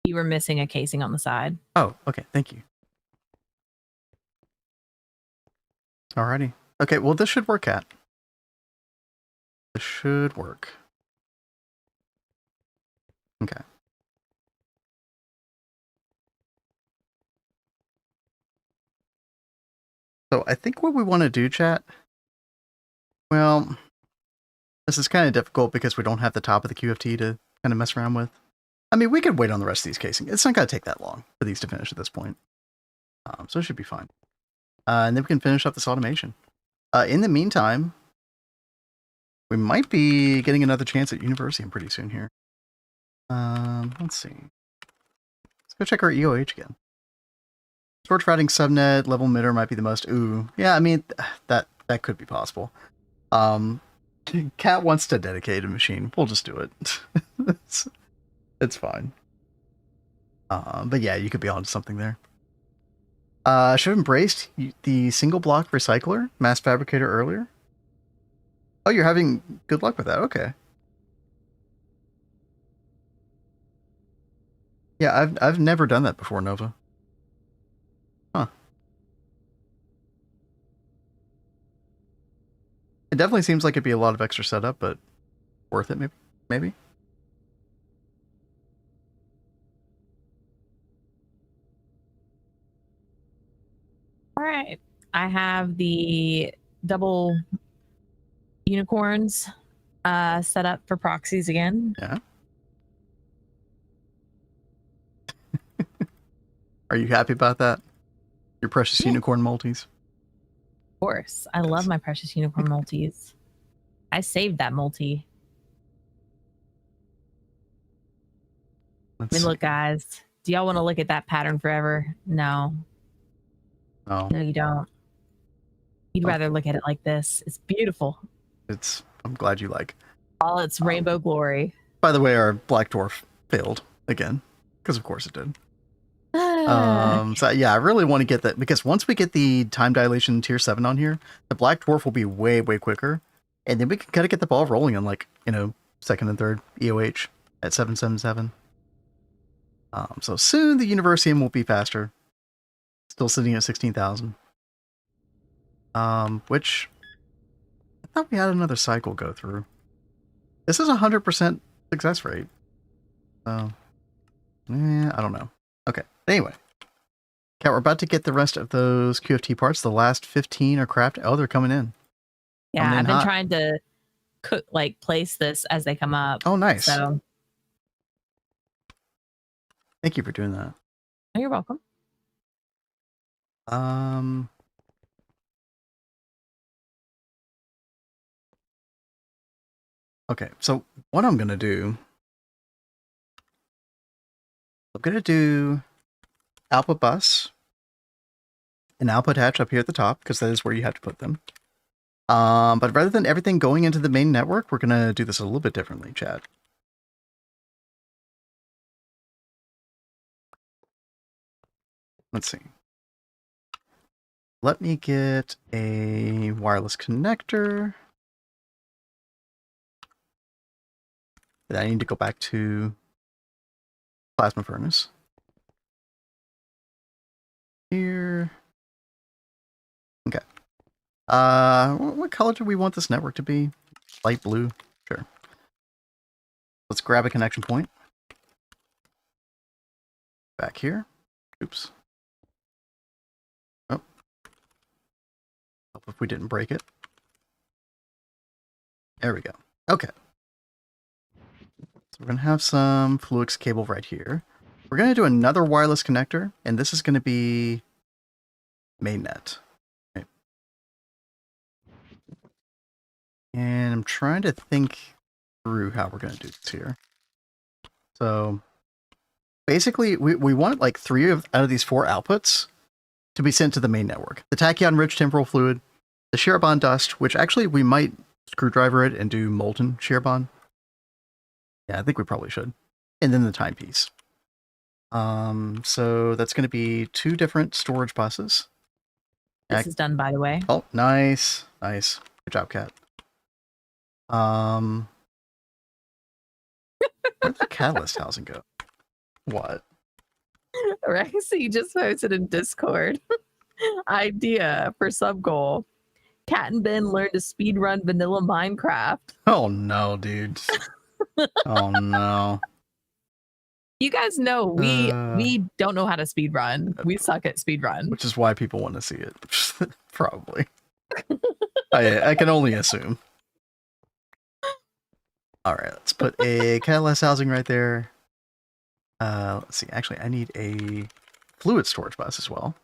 You were missing a casing on the side. Oh, okay. Thank you. Alrighty. Okay, well, this should work, Kat. This should work. Okay. So I think what we want to do, chat, well, this is kind of difficult because we don't have the top of the QFT to kind of mess around with. I mean, we could wait on the rest of these casing. It's not going to take that long for these to finish at this point. So it should be fine. And then we can finish up this automation. In the meantime, we might be getting another chance at Universium pretty soon here. Let's see. Let's go check our EOH again. Storage routing subnet, level emitter might be the most. Ooh, yeah, I mean, that could be possible. Cat wants to dedicate a machine. We'll just do it. It's fine. But yeah, you could be onto something there. Should have embraced the single block recycler mass fabricator earlier. Oh, you're having good luck with that. Okay. Yeah, I've never done that before, Nova. Huh. It definitely seems like it'd be a lot of extra setup, but worth it maybe. All right. I have the double unicorns set up for proxies again. Yeah. Are you happy about that? Your precious unicorn multis? Of course. I love my precious unicorn multis. I saved that multi. I mean, look, guys. Do y'all want to look at that pattern forever? No. Oh. No, you don't. You'd rather look at it like this. It's beautiful. I'm glad you like. All its rainbow glory. By the way, our black dwarf failed again. Because of course it did. So yeah, I really want to get that, because once we get the time dilation tier 7 on here, the black dwarf will be way quicker, and then we can kind of get the ball rolling on, like, second and third EOH at 777. So soon the Universium will be faster. Still sitting at 16,000. Which I thought we had another cycle go through. This is 100% success rate. So I don't know. Okay. Anyway, Kat, we're about to get the rest of those QFT parts. The last 15 are crafted. Oh, they're coming in. Yeah, I've been trying to place this as they come up. Oh, nice. So thank you for doing that. Oh, you're welcome. Okay, so what I'm gonna do, output bus and output hatch up here at the top, because that is where you have to put them. But rather than everything going into the main network, we're gonna do this a little bit differently, chat. Let's see. Let me get a wireless connector. Then I need to go back to plasma furnace. Here. Okay. What color do we want this network to be? Light blue? Sure. Let's grab a connection point. Back here. Oops. Oh. Hope if we didn't break it. There we go. Okay. So we're going to have some Fluix cable right here. We're going to do another wireless connector, and this is going to be mainnet. Okay. And I'm trying to think through how we're going to do this here. So basically, we want like 3 out of these 4 outputs to be sent to the main network. The tachyon-rich temporal fluid, the shear bond dust, which actually we might screwdriver it and do molten shear bond. Yeah, I think we probably should. And then the timepiece. So that's going to be 2 different storage buses. This is done, by the way. Oh, nice. Nice. Good job, Kat. Where'd the catalyst housing go? What? Rexy just posted in Discord. Idea for sub goal. Cat and Ben learn to speedrun vanilla Minecraft. Oh no, dude. Oh no. You guys know we don't know how to speedrun. We suck at speedrun. Which is why people want to see it. Probably. I can only assume. Alright, let's put a catalyst housing right there. Let's see. Actually, I need a fluid storage bus as well.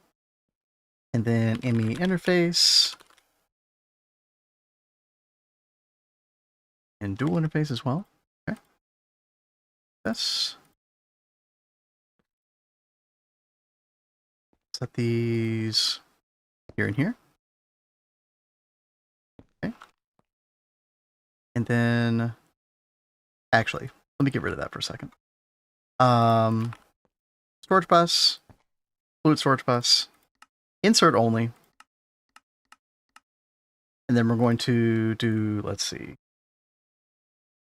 And then ME interface. And dual interface as well. Okay. This. Set these here and here. Okay. And then, actually, let me get rid of that for a second. Storage bus, fluid storage bus, insert only. And then we're going to do, let's see,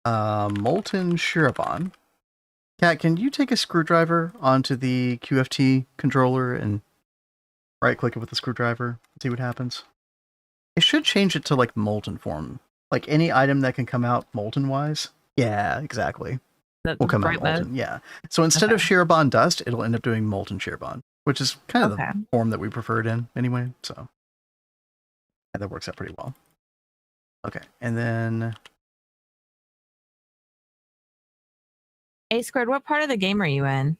molten Shirabon. Kat, can you take a screwdriver onto the QFT controller and right click it with the screwdriver and see what happens? It should change it to like molten form. Like any item that can come out molten wise. Yeah, exactly. Will come out molten. Yeah. So instead of Shirabon dust, it'll end up doing molten Shirabon, which is kind of the form that we preferred in anyway. So yeah, that works out pretty well. Okay. And then A Squared, what part of the game are you in?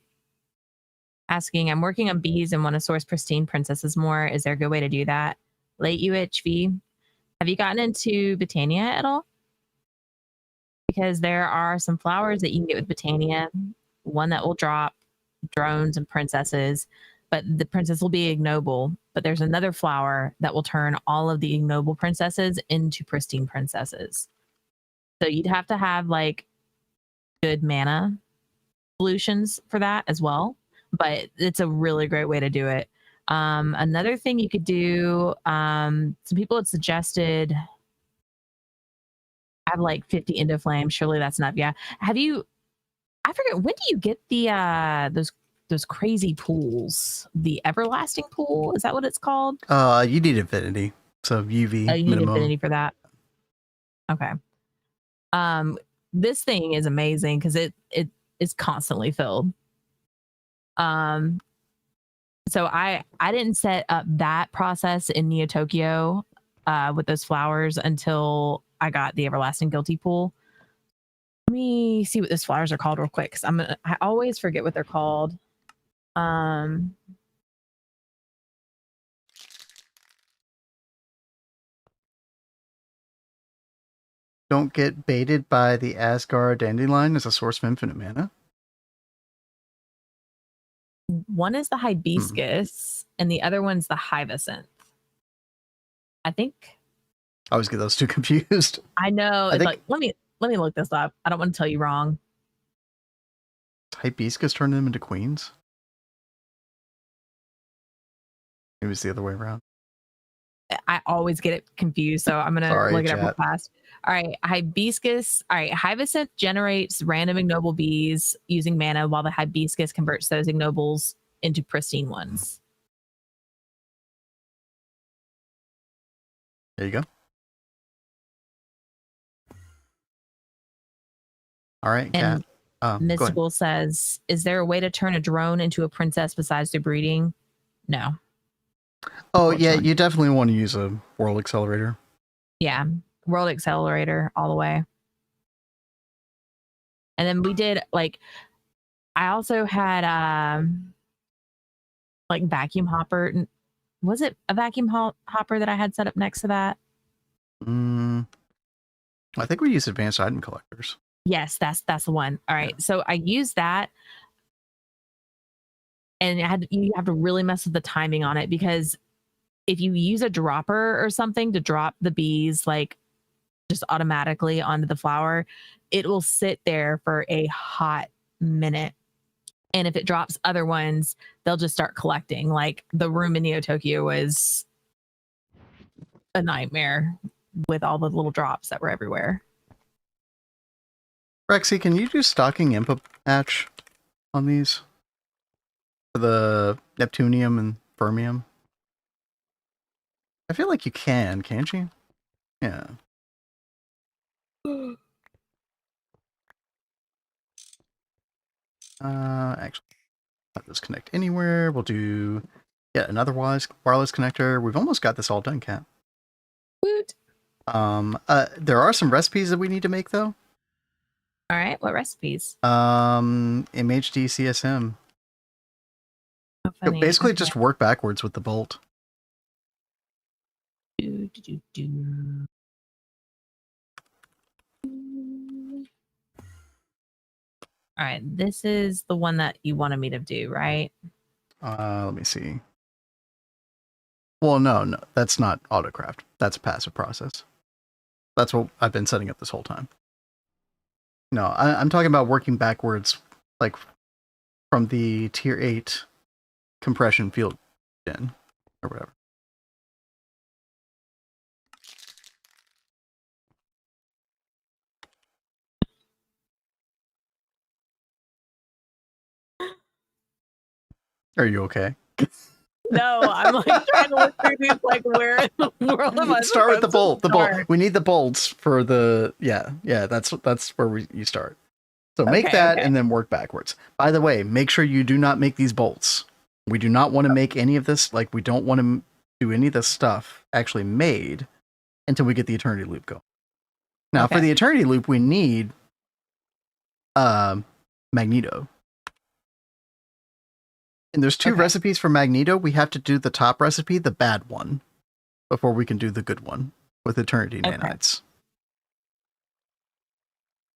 Asking, I'm working on bees and want to source pristine princesses more. Is there a good way to do that? Late UHV. Have you gotten into Botania at all? Because there are some flowers that you can get with Botania. One that will drop drones and princesses, but the princess will be ignoble. But there's another flower that will turn all of the ignoble princesses into pristine princesses. So you'd have to have like good mana solutions for that as well. But it's a really great way to do it. Another thing you could do, some people had suggested have like 50 into flame. Surely that's enough. Yeah. Have you, I forget, when do you get the those crazy pools? The everlasting pool? Is that what it's called? You need infinity. So UV you minimum. Need infinity for that. Okay. This thing is amazing because it is constantly filled. So I didn't set up that process in Neo Tokyo with those flowers until I got the everlasting guilty pool. Let me see what those flowers are called real quick, because I always forget what they're called. Don't get baited by the Asgard dandelion as a source of infinite mana. One is the hibiscus and the other one's the hyacinth. I think. I always get those two confused. I know. It's like, let me look this up. I don't want to tell you wrong. Hibiscus turned them into queens? Maybe it's the other way around. I always get it confused, so I'm gonna look it up real fast. All right, hibiscus. All right, hyacinth generates random ignoble bees using mana, while the hibiscus converts those ignobles into pristine ones. There you go. All right, and Mystical says, "Is there a way to turn a drone into a princess besides through breeding?" No. Oh yeah, you definitely want to use a world accelerator. Yeah, world accelerator all the way. And then we did like, I also had like vacuum hopper. Was it a vacuum hopper that I had set up next to that? I think we use advanced item collectors. Yes, that's the one. All right, so I used that, and you have to really mess with the timing on it, because if you use a dropper or something to drop the bees like just automatically onto the flower, it will sit there for a hot minute. And if it drops other ones, they'll just start collecting. Like the room in Neo Tokyo was a nightmare with all the little drops that were everywhere. Rexy, can you do stocking input patch on these? for the neptunium and fermium? I feel like you can, can't you? Yeah. Actually, let this connect anywhere. We'll do another wireless connector. We've almost got this all done, Kat. Woot. There are some recipes that we need to make though. All right, what recipes? MHD CSM. Oh, funny. Basically, Okay. just work backwards with the bolt. All right, this is the one that you wanted me to do, right? Let me see. Well, no, that's not autocraft. That's a passive process. That's what I've been setting up this whole time. No, I'm talking about working backwards, like from the tier 8 compression field gen or whatever. Are you okay? No, I'm like trying to look through these, like, where in the world am I Start with the bolt. The bolt. start? We need the bolts for the yeah. That's where you start. So make Okay, that okay. and then work backwards. By the way, make sure you do not make these bolts. We do not want to make any of this. Like, we don't want to do any of this stuff actually made until we get the Eternity Loop going. Now, for the Eternity Loop, we need Magneto. And there's two recipes for Magneto. We have to do the top recipe, the bad one, before we can do the good one with Eternity Nanites.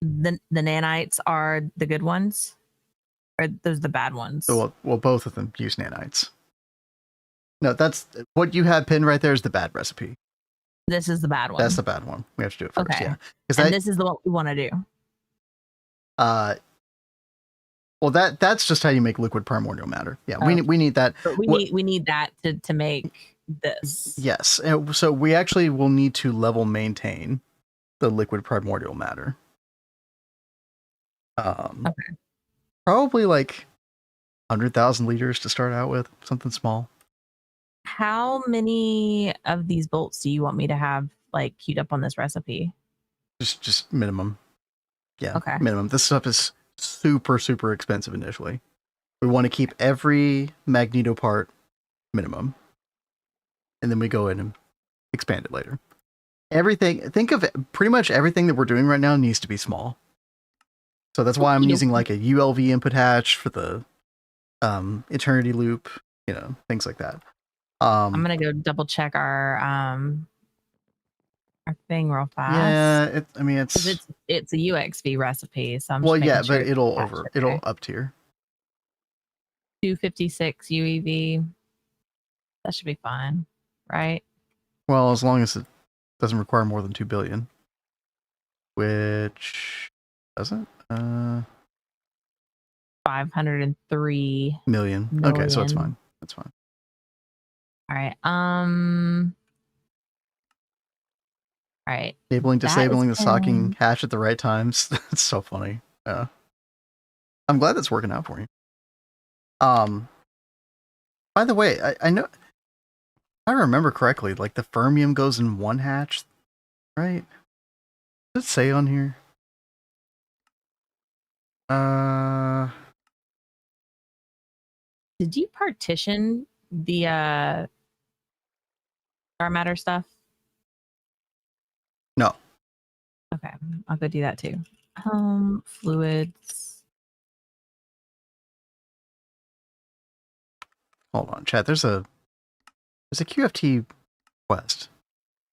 The nanites are the good ones? Or those the bad ones? Well, both of them use nanites. No, that's what you have pinned right there is the bad recipe. This is the bad one. That's the bad one. We have to do it first. Okay. Yeah. And this is the one we want to do. Well, that's just how you make liquid primordial matter. Yeah, we need that. But we need that to make this. Yes. So we actually will need to level maintain the liquid primordial matter. Probably like 100,000 liters to start out with, something small. How many of these bolts do you want me to have like queued up on this recipe? Just minimum. Yeah. Okay. Minimum. This stuff is super, super expensive initially. We want to keep every Magneto part minimum. And then we go in and expand it later. Think of pretty much everything that we're doing right now needs to be small. So that's why I'm using like a ULV input hatch for the Eternity Loop, things like that. I'm gonna go double check our thing real fast. Yeah, it's a UXV recipe, so I'm well, just yeah, sure but it'll up tier. 256 UEV. That should be fine, right? Well, as long as it doesn't require more than 2 billion, which doesn't. 503 million. Okay, so it's fine. That's fine. All right. All right. Disabling the socking hatch at the right times. It's so funny. Yeah. I'm glad that's working out for you. By the way, I know, if I remember correctly, like the fermium goes in one hatch, right? Does it say on here? Did you partition the dark matter stuff? No. Okay, I'll go do that too. Fluids. Hold on, chat. There's a QFT quest.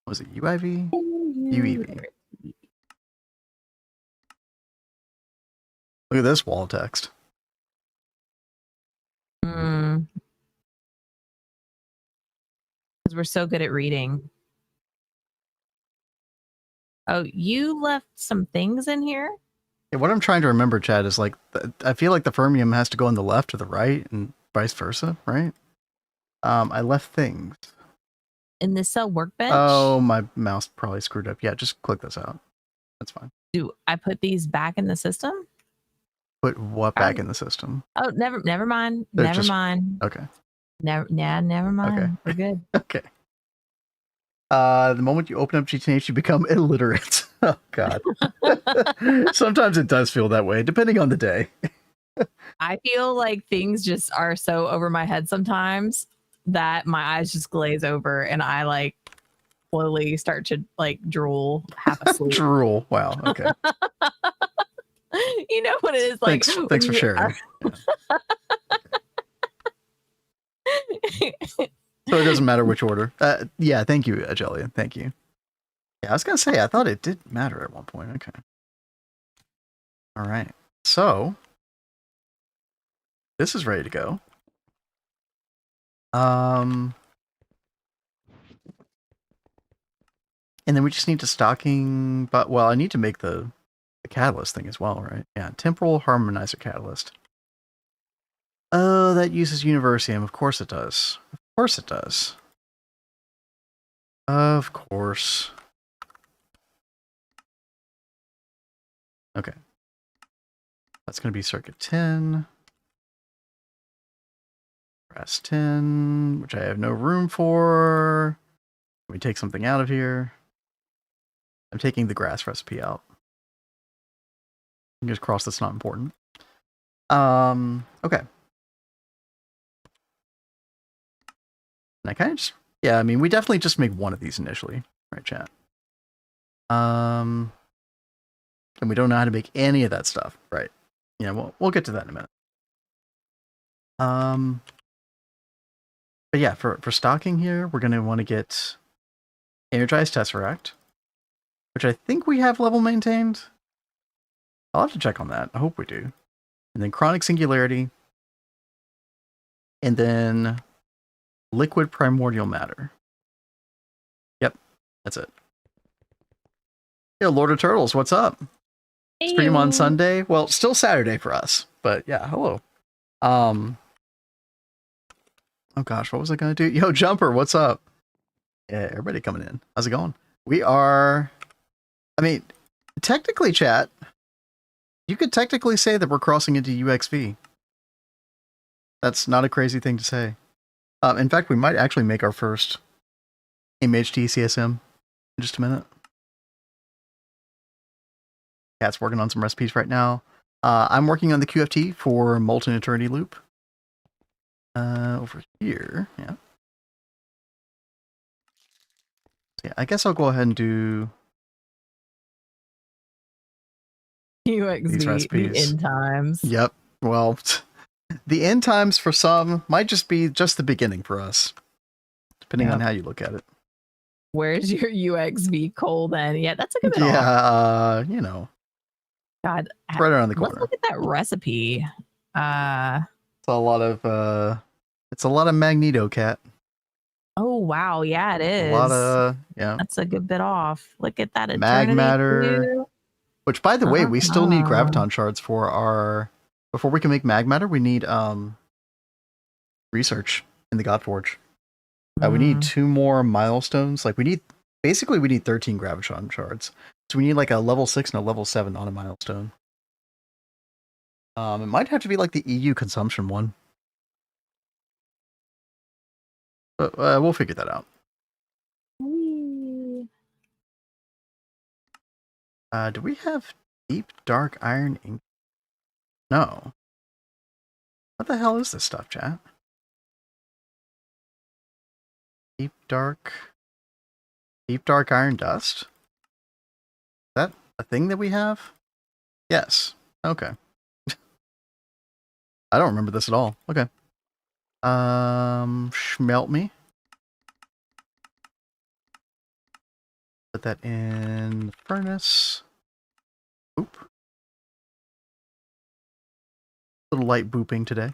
Was it UIV? UEV. Look at this wall text. Because we're so good at reading. Oh, you left some things in here? Yeah, what I'm trying to remember, Chad, is like, I feel like the fermium has to go on the left or the right and vice versa, right? I left things. In the cell workbench? Oh, my mouse probably screwed up. Yeah, just click this out. That's fine. Do I put these back in the system? Put what back in the system? Oh, never mind. They're Never just- mind. Okay. Never mind. Okay. We're good. Okay. The moment you open up GTNH, you become illiterate. Oh God. Sometimes it does feel that way, depending on the day. I feel like things just are so over my head sometimes that my eyes just glaze over and I like slowly start to like drool half asleep. Drool. Wow. Okay. You know what it is like. Thanks for sharing. So it doesn't matter which order. Yeah, thank you, Agelia. Thank you. Yeah, I was gonna say I thought it did matter at one point. Okay. All right. So this is ready to go. And then we just need to stocking, but well, I need to make the catalyst thing as well, right? Yeah, temporal harmonizer catalyst. Oh, that uses Universium. Of course it does. Of course it does. Of course. Okay. That's going to be circuit 10. Brass 10, which I have no room for. Let me take something out of here. I'm taking the grass recipe out. Fingers crossed that's not important. Okay. And I kind of just, yeah, I mean, we definitely just make one of these initially, right, chat? And we don't know how to make any of that stuff, right? Yeah, we'll get to that in a minute. But yeah, for stocking here, we're going to want to get Energized Tesseract, which I think we have level maintained. I'll have to check on that. I hope we do. And then Chronic Singularity. And then Liquid Primordial Matter. Yep, that's it. Yo, Lord of Turtles, what's up? Stream on Sunday. Well, still Saturday for us, but yeah, hello. Oh gosh, what was I gonna do? Yo, Jumper, what's up? Yeah, everybody coming in. How's it going? We are, I mean, technically, chat, you could technically say that we're crossing into UXV. That's not a crazy thing to say. In fact, we might actually make our first MHD CSM in just a minute. Cat's working on some recipes right now. I'm working on the QFT for Molten Eternity loop. Over here, yeah. So yeah, I guess I'll go ahead and do UXV, these recipes. the end times. Yep. Well, the end times for some might just be just the beginning for us, depending on how you look at it. Where's your UXV coal then? Yeah, that's a good bit off. Yeah, you know. God, it's right around the corner. Let's look at that recipe. It's a lot of Magneto, Cat. Oh wow, yeah, it is. A lot of, yeah. That's a good bit off. Look at that Mag Eternity matter. too. Which, by the way, we still need graviton shards for our. Before we can make mag matter, we need research in the Godforge. We need 2 more milestones. Like we need 13 graviton shards. So we need like a level 6 and a level 7 on a milestone. It might have to be like the EU consumption one. But we'll figure that out. Do we have deep dark iron ink? No. What the hell is this stuff, chat? Deep dark iron dust? Is that a thing that we have? Yes. Okay. I don't remember this at all. Okay. Smelt me. Put that in the furnace. Oop. Little light booping today.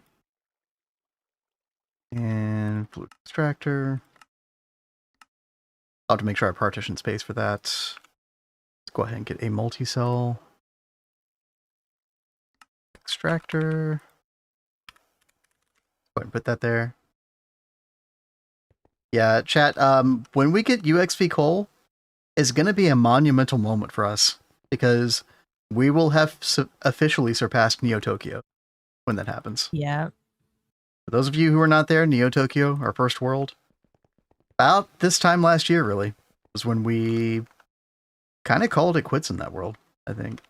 And fluid extractor. I'll have to make sure I partition space for that. Let's go ahead and get a multi-cell extractor. Go ahead and put that there. Yeah, chat, when we get UXV coal, it's going to be a monumental moment for us because we will have officially surpassed Neo Tokyo when that happens. Yeah. For those of you who are not there, Neo Tokyo, our first world, about this time last year, really, was when we kind of called it quits in that world, I think.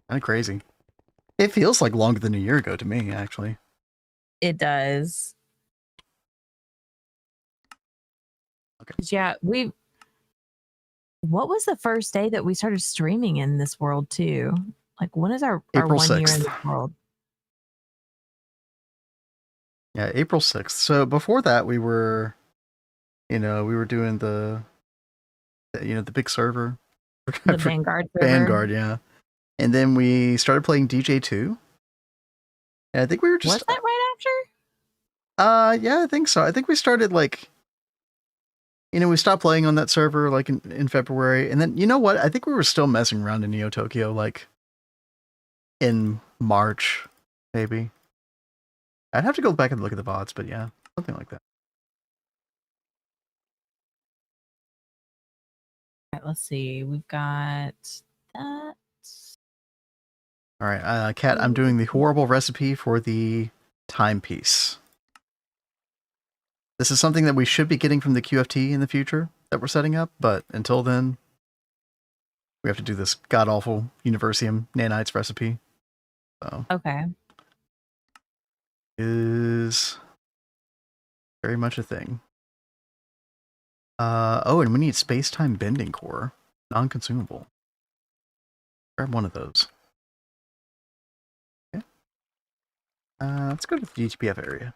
Kind of crazy. It feels like longer than a year ago to me, actually. It does. Okay. Yeah, what was the first day that we started streaming in this world too? Like, when is our April 1 year in 6th. this world? Yeah, April 6th. So before that, we were doing the big server. The Vanguard server? Vanguard, yeah. And then we started playing DJ2. And I think we were just... Was that right after? Yeah, I think so. I think we started we stopped playing on that server like in February. And then, you know what? I think we were still messing around in Neo Tokyo like in March, maybe. I'd have to go back and look at the VODs, but yeah, something like that. All right, let's see. We've got that. All right, Kat, I'm doing the horrible recipe for the timepiece. This is something that we should be getting from the QFT in the future that we're setting up, but until then, we have to do this god-awful Universium nanites recipe. So, okay. Is very much a thing. Oh, and we need space-time bending core, non-consumable. Grab one of those. Okay. Let's go to the DTPF area.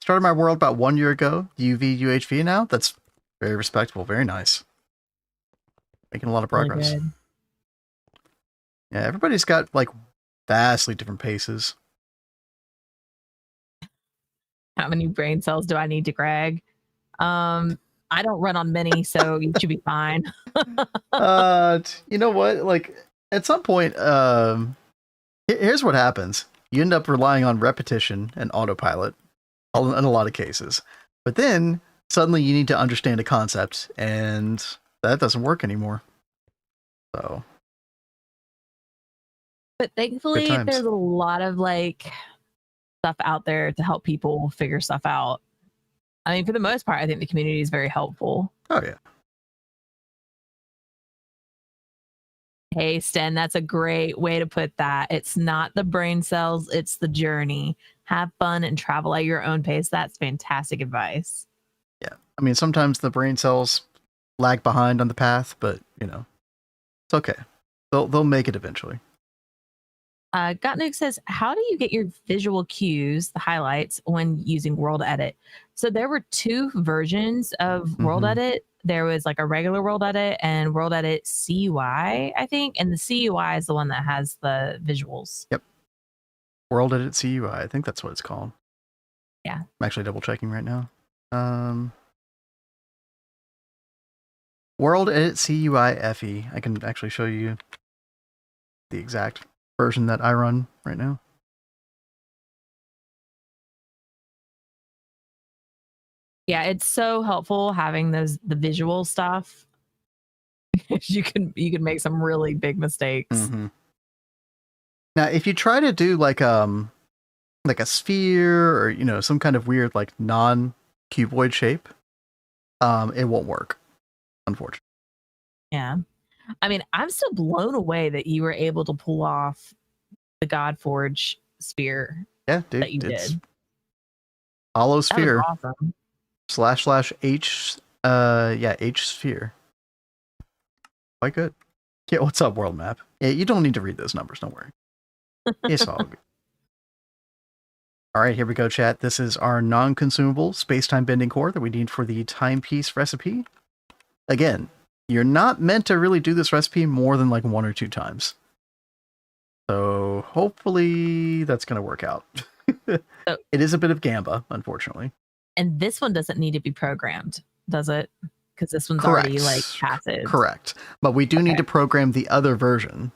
Started my world about 1 year ago. UV-UHV now. That's very respectable. Very nice. Making a lot of progress. Really good. Yeah, everybody's got like vastly different paces. How many brain cells do I need to Greg? I don't run on many, so you should be fine. You know what? Like at some point, here's what happens. You end up relying on repetition and autopilot in a lot of cases. But then suddenly you need to understand a concept, and that doesn't work anymore. So, but thankfully, there's a lot of like stuff out there to help people figure stuff out. I mean, for the most part, I think the community is very helpful. Oh yeah. Hey, Sten, that's a great way to put that. It's not the brain cells, it's the journey. Have fun and travel at your own pace. That's fantastic advice. Yeah. I mean, sometimes the brain cells lag behind on the path, but, it's okay. They'll make it eventually. Gottnuke says, how do you get your visual cues, the highlights, when using World Edit? So there were two versions of World Edit. There was like a regular World Edit and World Edit CUI, I think. And the CUI is the one that has the visuals. Yep. World Edit CUI. I think that's what it's called. Yeah. I'm actually double checking right now. World Edit CUI FE. I can actually show you the exact version that I run right now. Yeah, it's so helpful having the visual stuff. you can make some really big mistakes. Mm-hmm. Now, if you try to do like a sphere or some kind of weird like non-cuboid shape, it won't work, unfortunately. Yeah. I mean, I'm still blown away that you were able to pull off the Godforge sphere. Yeah, dude. That you did. Hollow sphere. That was awesome. //H H sphere. Quite good. Yeah, what's up, world map? Yeah, you don't need to read those numbers, don't worry. It's all good. Alright, here we go, chat. This is our non-consumable space-time bending core that we need for the timepiece recipe. Again, you're not meant to really do this recipe more than like 1 or 2 times. So hopefully that's going to work out. It is a bit of gamba, unfortunately. And this one doesn't need to be programmed, does it? Because this one's already like passive. Correct. But we do need to program the other version.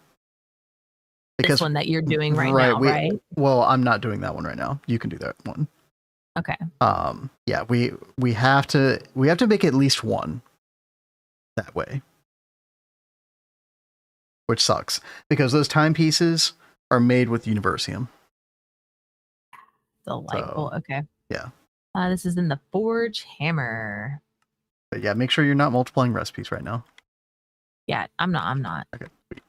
This one that you're doing right now, right? Well, I'm not doing that one right now. You can do that one. Okay. Yeah, we have to make at least one that way, which sucks because those timepieces are made with Universium. Delightful. Okay. Yeah. This is in the Forge Hammer. But yeah, make sure you're not multiplying recipes right now. Yeah, I'm not. Okay. Sweet.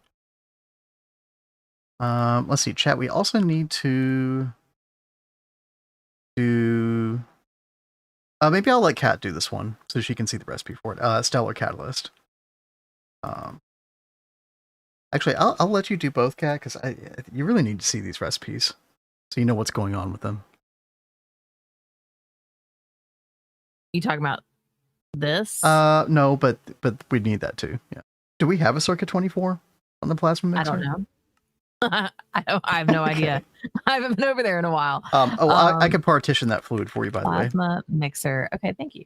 Let's see, chat. We also need to do. Maybe I'll let Kat do this one so she can see the recipe for it. Stellar Catalyst. Actually, I'll let you do both, Kat, because you really need to see these recipes so you know what's going on with them. You talking about this? No, but we need that too. Yeah. Do we have a circuit 24 on the plasma mixer? I don't know. I have no idea. I haven't been over there in a while. I could partition that fluid for you, by the way. Plasma mixer. Okay, thank you.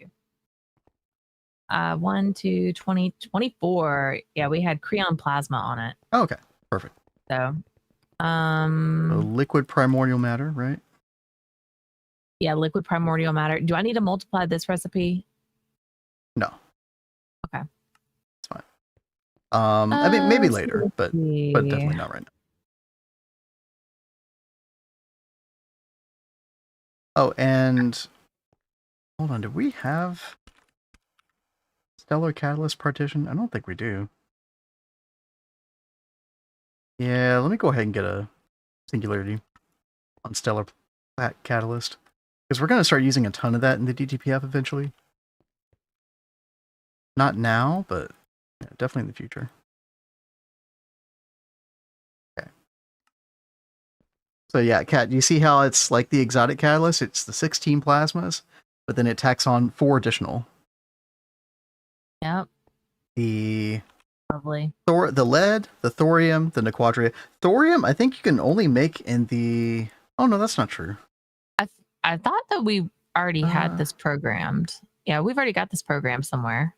1, 2, 20, 24. Yeah, we had Creon plasma on it. Oh, okay, perfect. So, liquid primordial matter, right? Yeah, liquid primordial matter. Do I need to multiply this recipe? No. Okay. It's fine. I mean, maybe later, but definitely not right now. Oh, and hold on. Do we have Stellar Catalyst partition? I don't think we do. Yeah, let me go ahead and get a singularity on Stellar Catalyst. Because we're going to start using a ton of that in the DTPF eventually. Not now, but yeah, definitely in the future. Okay. So yeah, Kat, do you see how it's like the exotic catalyst? It's the 16 plasmas, but then it tacks on 4 additional. Yep. Lovely. The lead, the thorium, the nequadria. Thorium, I think you can only make in the... Oh, no, that's not true. I thought that we already had this programmed. Yeah, we've already got this programmed somewhere.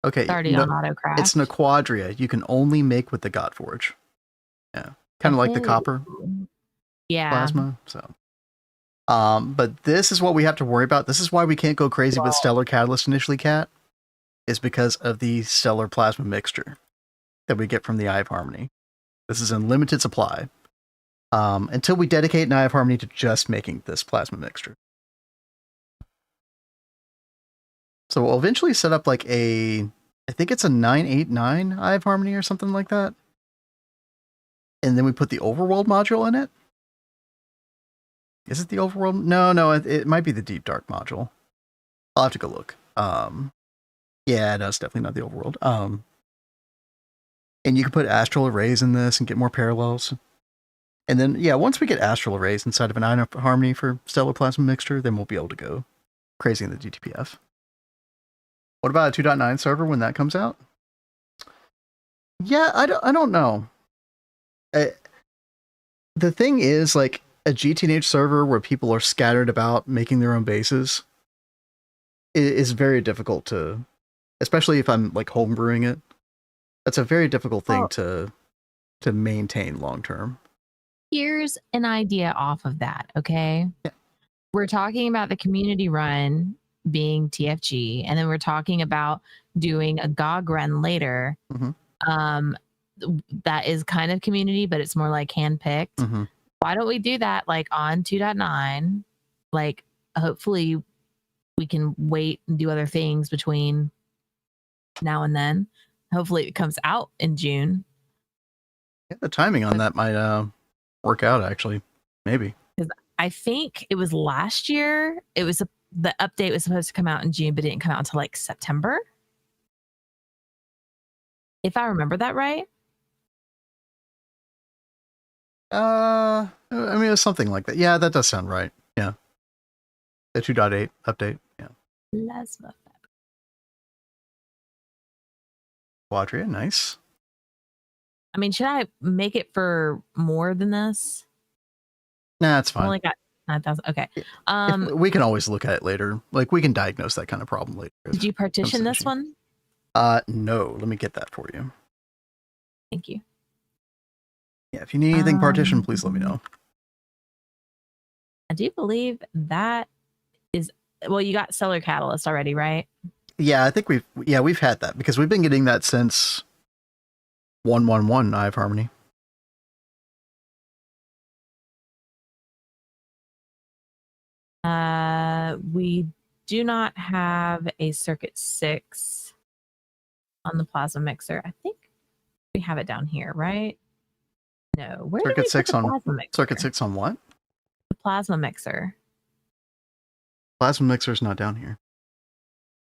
Okay. It's already on AutoCraft. It's nequadria. You can only make with the Godforge. Yeah. Kind of like the copper plasma. So, but this is what we have to worry about. This is why we can't go crazy with Stellar Catalyst initially, Kat. Is because of the stellar plasma mixture that we get from the Eye of Harmony. This is in limited supply. Until we dedicate an Eye of Harmony to just making this plasma mixture. So we'll eventually set up like I think it's a 989 Eye of Harmony or something like that. And then we put the Overworld module in it. Is it the Overworld? No, it might be the Deep Dark module. I'll have to go look. Yeah, no, it's definitely not the Overworld. And you can put astral arrays in this and get more parallels. And then, yeah, once we get astral arrays inside of an Eye of Harmony for Stellar Plasma Mixture, then we'll be able to go crazy in the DTPF. What about a 2.9 server when that comes out? Yeah, I don't know. The thing is, like, a GTNH server where people are scattered about making their own bases is very difficult to... Especially if I'm like homebrewing it, that's a very difficult thing to maintain long term. Here's an idea off of that. Okay, we're talking about the community run being TFG, and then we're talking about doing a GOG run later. That is kind of community, but it's more like handpicked. Why don't we do that like on 2.9? Like, hopefully, we can wait and do other things between now and then. Hopefully it comes out in June. Yeah, the timing on that might work out, actually. Maybe. I think it was last year. It was the update was supposed to come out in June, but it didn't come out until like September. If I remember that right. I mean, it was something like that. Yeah, that does sound right. Yeah. The 2.8 update. Yeah. Plasma. Quadria, nice. I mean, should I make it for more than this? Nah, it's fine. I only got 9,000. Okay. We can always look at it later. Like, we can diagnose that kind of problem later. Did you partition this one? No. Let me get that for you. Thank you. Yeah, if you need anything partitioned, please let me know. I do believe that is, well, you got Stellar Catalyst already, right? Yeah, I think we've had that because we've been getting that since 1.1.1 Eye of Harmony. We do not have a Circuit 6 on the plasma mixer. I think we have it down here, right? No. Where did we put the plasma mixer? Circuit 6 on what? The plasma mixer. Plasma mixer's not down here.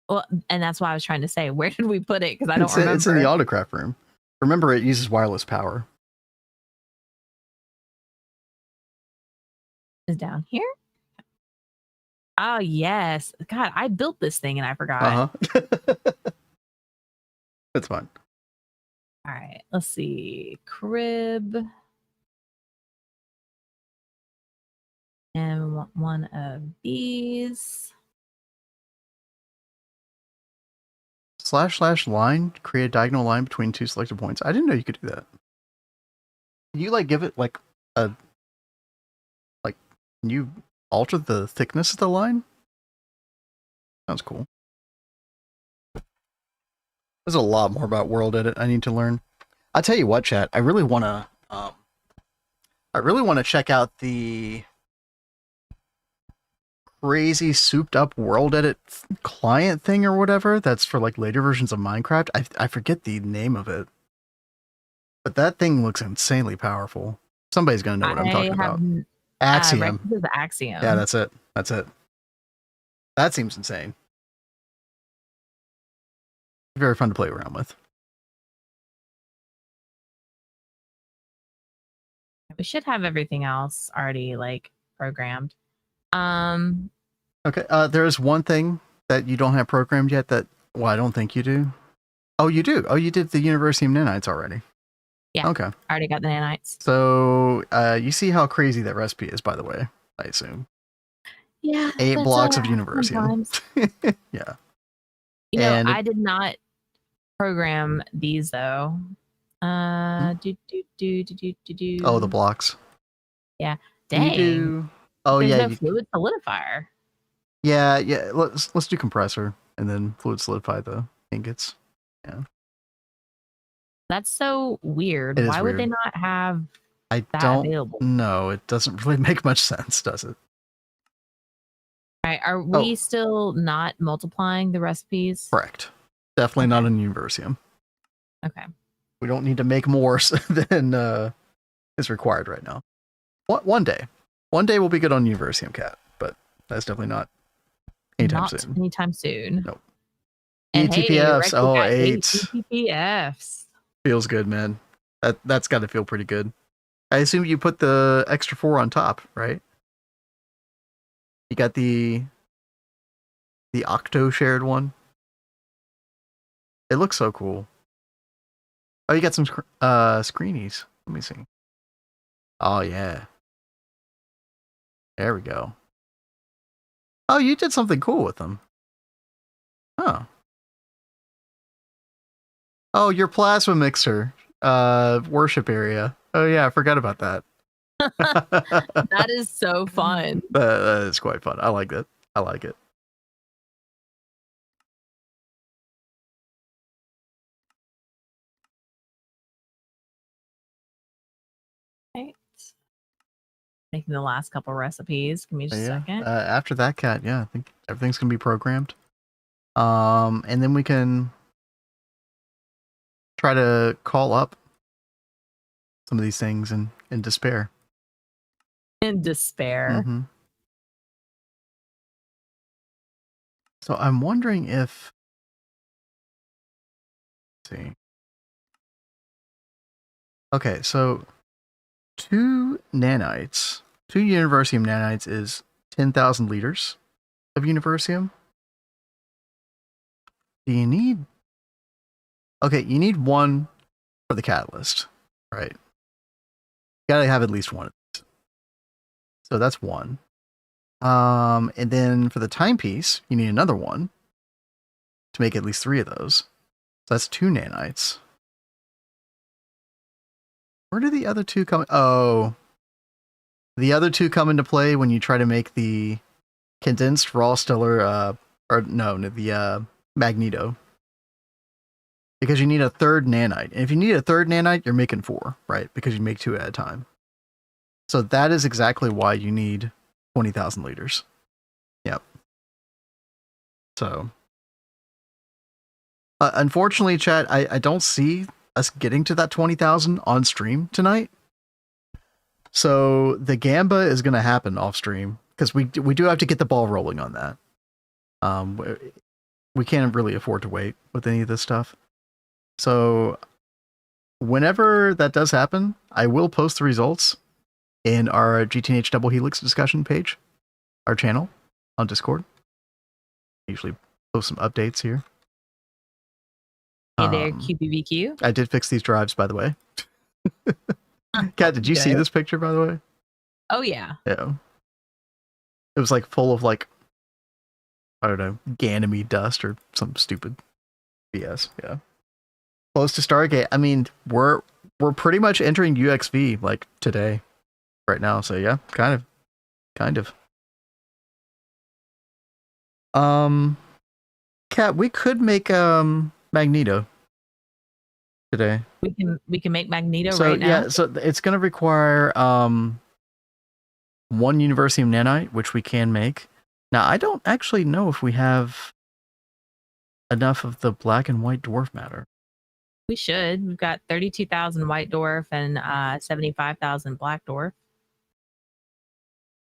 Well, and that's why I was trying to say, where did we put it? Because I don't remember. It's in the autocraft room. Remember, it uses wireless power. Is down here? Oh, yes. God, I built this thing and I forgot. That's fine. All right. Let's see. Crib. And we want one of these. //line, create a diagonal line between two selected points. I didn't know you could do that. Can you like give it like a, like, can you alter the thickness of the line? Sounds cool. There's a lot more about World Edit I need to learn. I'll tell you what, chat. I really want to check out the crazy souped up World Edit client thing or whatever that's for like later versions of Minecraft. I forget the name of it, but that thing looks insanely powerful. Somebody's gonna know what I'm talking about. Axiom. This is Axiom. Yeah, that's it. That seems insane. Very fun to play around with. We should have everything else already like programmed. Okay, there is one thing that you don't have programmed yet that, well, I don't think you do. Oh, you do. Oh, you did the Universium nanites already. Yeah. Okay. I already got the nanites. So, you see how crazy that recipe is, by the way, I assume. Yeah. 8 blocks of Universium. Yeah. You know, I did not program these though. Oh, the blocks. Yeah. Dang. Oh, There's yeah. no fluid solidifier. Yeah. Let's do compressor and then fluid solidify the ingots. Yeah. That's so weird. Why would they not have that available? No, it doesn't really make much sense, does it? All right. Are we still not multiplying the recipes? Correct. Definitely not in Universium. Okay. We don't need to make more than is required right now. One day we'll be good on Universium Cat, but that's definitely not anytime soon. Anytime soon. Nope. And DTPFs. Hey, 8 DTPFs. Feels good, man. That's got to feel pretty good. I assume you put the extra 4 on top, right? You got the Octo shared one. It looks so cool. Oh, you got some screenies. Let me see. Oh, yeah. There we go. Oh, you did something cool with them. Oh. Oh, your plasma mixer worship area. Oh, yeah, I forgot about that. That is so fun. That is quite fun. I like it. I like it. Making the last couple recipes. Give me just a second. After that, Cat, yeah, I think everything's gonna be programmed. And then we can try to call up some of these things in despair. In despair. Mm-hmm. So I'm wondering if, let's see. Okay, so 2 nanites, 2 Universium nanites is 10,000 liters of Universium. Do you need... Okay, you need 1 for the catalyst, right? You gotta have at least 1 of these. So that's 1. And then for the timepiece, you need another 1 to make at least 3 of those. So that's 2 nanites. Where do the other two come? Oh, the other two come into play when you try to make the condensed raw stellar, the magneto. Because you need a third nanite. And if you need a third nanite, you're making 4, right? Because you make 2 at a time. So that is exactly why you need 20,000 liters. Yep. So, unfortunately, chat, I don't see us getting to that 20,000 on stream tonight. So the Gamba is going to happen off stream because we do have to get the ball rolling on that. We can't really afford to wait with any of this stuff. So whenever that does happen, I will post the results in our GTNH DoubleHelix discussion page, our channel on Discord. I usually post some updates here. Hey there, QBBQ. I did fix these drives, by the way. Kat, did you see this picture, by the way? Oh, yeah. Yeah. It was like full of like, I don't know, Ganymede dust or some stupid BS. Yeah. Close to Stargate. I mean, we're pretty much entering UXV like today, right now. So yeah, kind of. Kat, we could make Magneto today. We can make Magneto So right now. yeah, so it's gonna require 1 Universium nanite, which we can make. Now I don't actually know if we have enough of the black and white dwarf matter. We should. We've got 32,000 white dwarf and 75,000 black dwarf.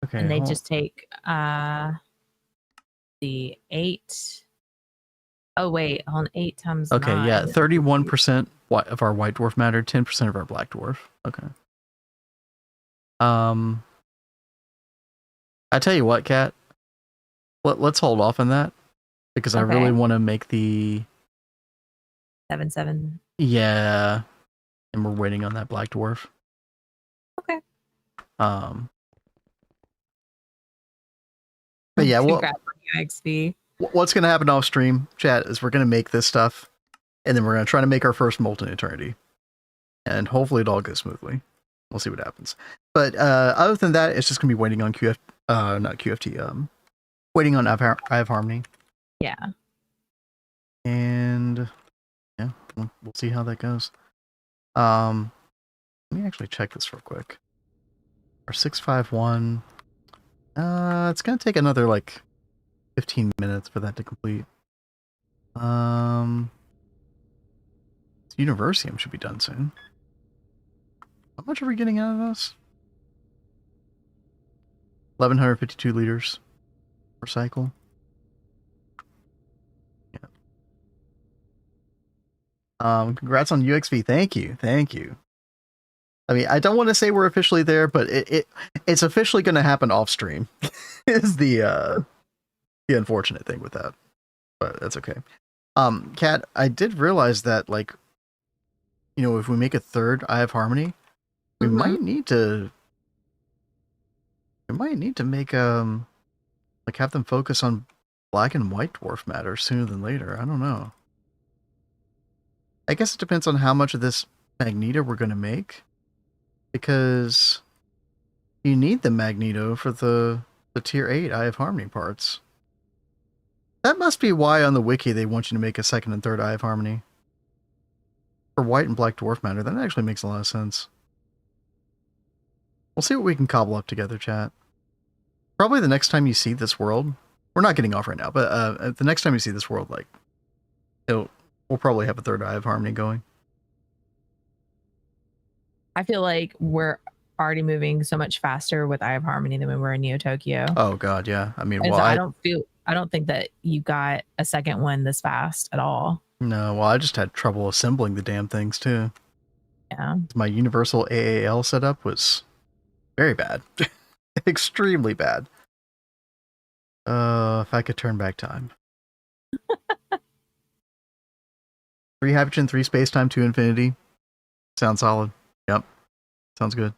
Okay. And they just take the 8. Oh wait, on 8 times. Okay, 9. yeah, 31% of our white dwarf matter, 10% of our black dwarf. Okay. I tell you what, Kat. Let's hold off on that because I really want to make the 7/7. Yeah, and we're waiting on that black dwarf. Okay. But yeah, well, UXV. What's going to happen off stream, chat, is we're going to make this stuff, and then we're going to try to make our first Molten Eternity, and hopefully it all goes smoothly. We'll see what happens. But other than that, it's just going to be waiting on not QFT, waiting on I have Harmony. Yeah. And yeah, we'll see how that goes. Let me actually check this real quick. Our 651. It's going to take another like 15 minutes for that to complete. Universium should be done soon. How much are we getting out of this? 1,152 liters per cycle. Yeah. Congrats on UXV. Thank you. I mean, I don't want to say we're officially there, but it's officially going to happen off stream. Is the unfortunate thing with that, but that's okay. Kat, I did realize that, like, you know, if we make a third Eye of Harmony, we might need to make like have them focus on black and white dwarf matter sooner than later. I don't know. I guess it depends on how much of this Magneto we're going to make, because you need the Magneto for the tier 8 Eye of Harmony parts. That must be why on the wiki they want you to make a second and third Eye of Harmony. For white and black dwarf matter, that actually makes a lot of sense. We'll see what we can cobble up together, chat. Probably the next time you see this world, we're not getting off right now, but the next time you see this world, like, we'll probably have a third Eye of Harmony going. I feel like we're already moving so much faster with Eye of Harmony than we were in Neo Tokyo. Oh god, yeah. I mean, well, I don't think that you got a second one this fast at all. No, well, I just had trouble assembling the damn things too. Yeah. My universal AAL setup was very bad. Extremely bad. If I could turn back time. 3 hydrogen, 3 space-time, 2 infinity. Sounds solid. Yep. Sounds good.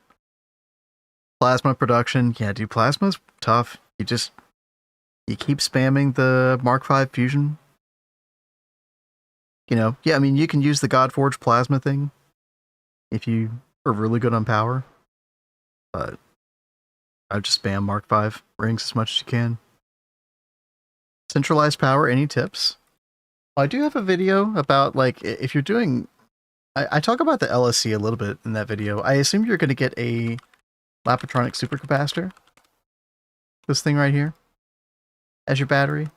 Plasma production. Yeah, dude, plasma's tough. You keep spamming the Mark V fusion. You know, yeah, I mean, you can use the Godforge plasma thing if you are really good on power, but I would just spam Mark V rings as much as you can. Centralized power, any tips? I do have a video about, like, if you're doing... I talk about the LSC a little bit in that video. I assume you're going to get a Lapatronic supercapacitor. This thing right here. As your battery.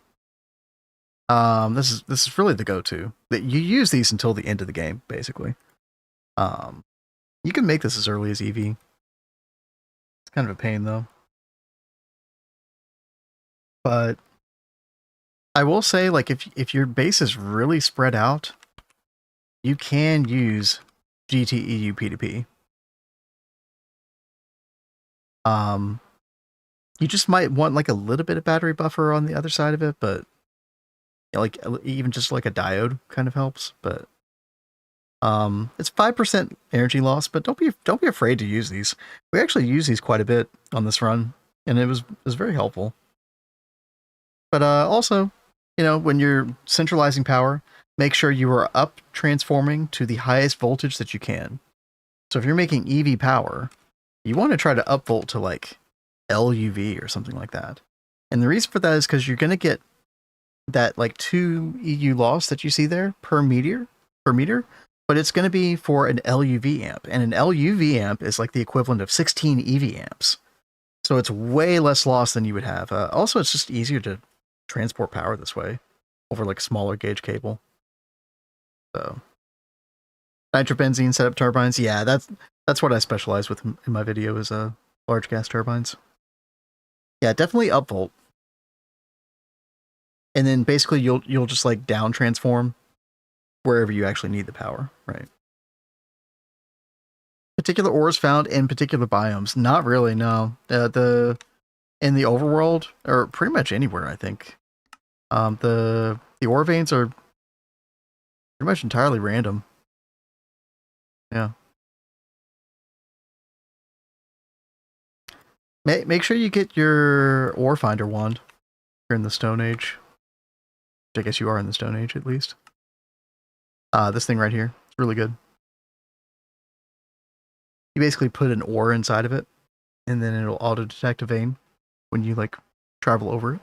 This is really the go-to. That you use these until the end of the game, basically. You can make this as early as EV. It's kind of a pain, though. But I will say, like, if your base is really spread out, you can use GTEU P2P. You just might want like a little bit of battery buffer on the other side of it, but you know, like even just like a diode kind of helps. But it's 5% energy loss, but don't be afraid to use these. We actually use these quite a bit on this run, and it was very helpful. But also, you know, when you're centralizing power, make sure you are up transforming to the highest voltage that you can. So if you're making EV power, you want to try to upvolt to like LUV or something like that. And the reason for that is because you're going to get that like 2 EU loss that you see there per meter, but it's going to be for an LUV amp. And an LUV amp is like the equivalent of 16 EV amps. So it's way less loss than you would have. Also, it's just easier to transport power this way over like smaller gauge cable. So nitrobenzene setup turbines, yeah, that's what I specialize with in my video is large gas turbines. Yeah, definitely upvolt. And then basically you'll just like down transform wherever you actually need the power, right? Particular ores found in particular biomes? Not really, no. In the overworld, or pretty much anywhere, I think. The ore veins are pretty much entirely random. Yeah. Make sure you get your ore finder wand. You're in the Stone Age. I guess you are in the Stone Age at least. This thing right here, it's really good. You basically put an ore inside of it, and then it'll auto detect a vein when you like travel over it.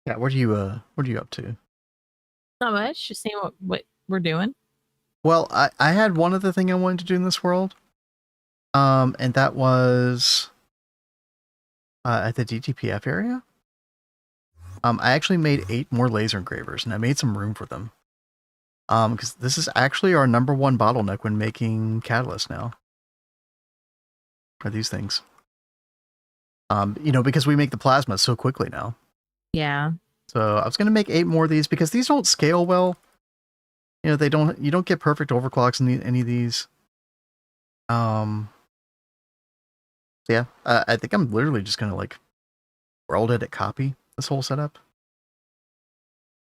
Yeah, what are you up to? Not much. Just seeing what we're doing. Well, I had one other thing I wanted to do in this world. And that was at the DTPF area. I actually made 8 more laser engravers, and I made some room for them. Because this is actually our #1 bottleneck when making catalyst now. Are these things? You know, because we make the plasma so quickly now. Yeah. So I was gonna make 8 more of these because these don't scale well. You know, you don't get perfect overclocks in any of these. Yeah, I think I'm literally just gonna like world edit copy this whole setup.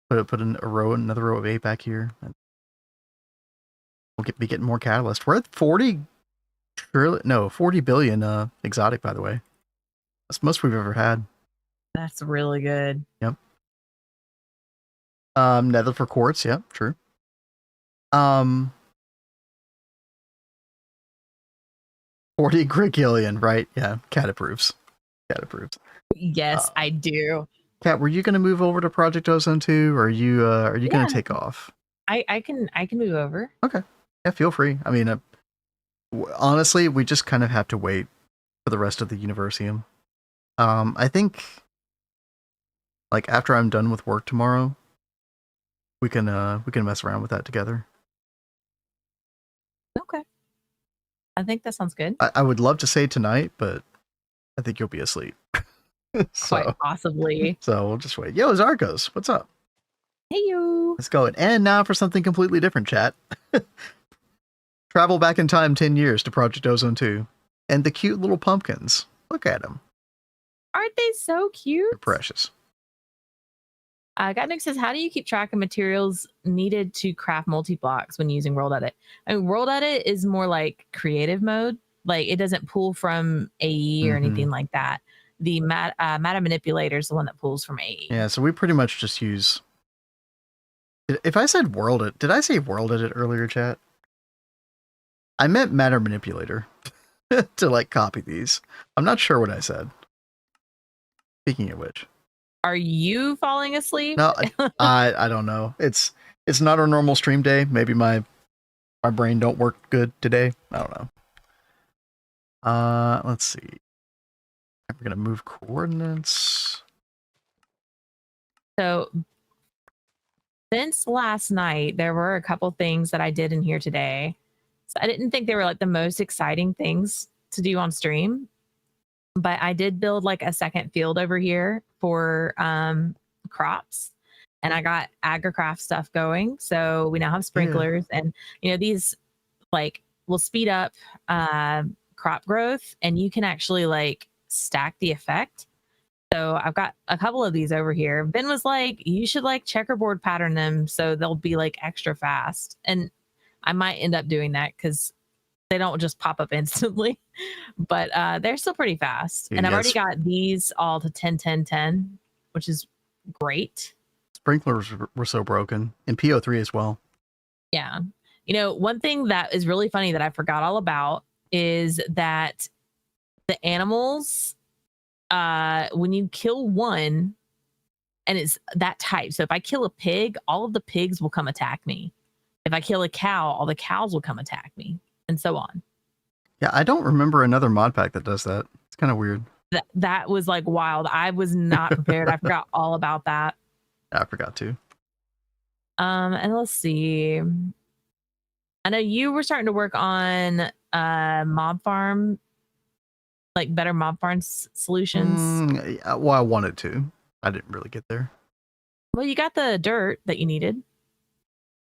Put in another row of 8 back here. And we'll be getting more catalyst. We're at 40 billion exotic, by the way. That's the most we've ever had. That's really good. Yep. Nether for quartz, yeah, true. 40 Grigillion, right? Yeah, Cat approves. Yes, I do. Kat, were you going to move over to Project Ozone 2, or are you going to take off? I can move over. Okay. Yeah, feel free. I mean, honestly, we just kind of have to wait for the rest of the Universium. I think, like, after I'm done with work tomorrow, we can mess around with that together. Okay. I think that sounds good. I would love to say tonight, but I think you'll be asleep. Quite possibly. So we'll just wait. Yo, Zarkos, what's up? Hey, you. Let's go. And now for something completely different, chat. Travel back in time 10 years to Project Ozone 2. And the cute little pumpkins. Look at them. Aren't they so cute? They're precious. Gottnick says, how do you keep track of materials needed to craft multi-blocks when using World Edit? I mean, World Edit is more like creative mode. Like, it doesn't pull from AE or anything like that. The Mata Manipulator is the one that pulls from AE. Yeah, so we pretty much just use If I said world it, did I say world edit earlier, chat? I meant matter manipulator to like copy these. I'm not sure what I said. Speaking of which, Are you falling asleep? no, I don't know. It's not a normal stream day. Maybe my brain don't work good today. I don't know. Let's see. We're gonna move coordinates. So since last night, there were a couple things that I did in here today. So I didn't think they were like the most exciting things to do on stream, but I did build like a second field over here for crops, and I got agricraft stuff going. So we now have sprinklers, and these like will speed up crop growth, and you can actually like stack the effect. So I've got a couple of these over here. Ben was like, you should like checkerboard pattern them so they'll be like extra fast. And I might end up doing that because they don't just pop up instantly, but they're still pretty fast. And I've already got these all to 10, 10, 10, which is great. Sprinklers were so broken, and PO3 as well. Yeah. One thing that is really funny that I forgot all about is that the animals, when you kill one, and it's that type. So if I kill a pig, all of the pigs will come attack me. If I kill a cow, all the cows will come attack me, and so on. Yeah, I don't remember another mod pack that does that. It's kind of weird. That was like wild. I was not prepared. I forgot all about that. I forgot to. And let's see. I know you were starting to work on mob farm, like better mob farm solutions. Well, I wanted to. I didn't really get there. Well, you got the dirt that you needed.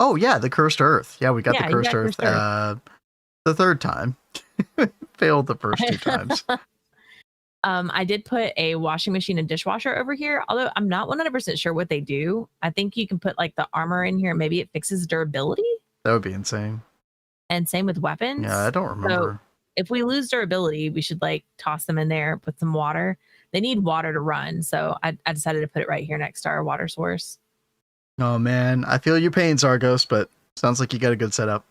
Oh yeah, the cursed earth. Yeah, we got the cursed earth. The third time. Failed the first two times. I did put a washing machine and dishwasher over here, although I'm not 100% sure what they do. I think you can put like the armor in here. Maybe it fixes durability. That would be insane. And same with weapons. Yeah, I don't remember. So if we lose durability, we should like toss them in there, put some water. They need water to run. So I decided to put it right here next to our water source. Oh man, I feel your pain, Zargos, but sounds like you got a good setup.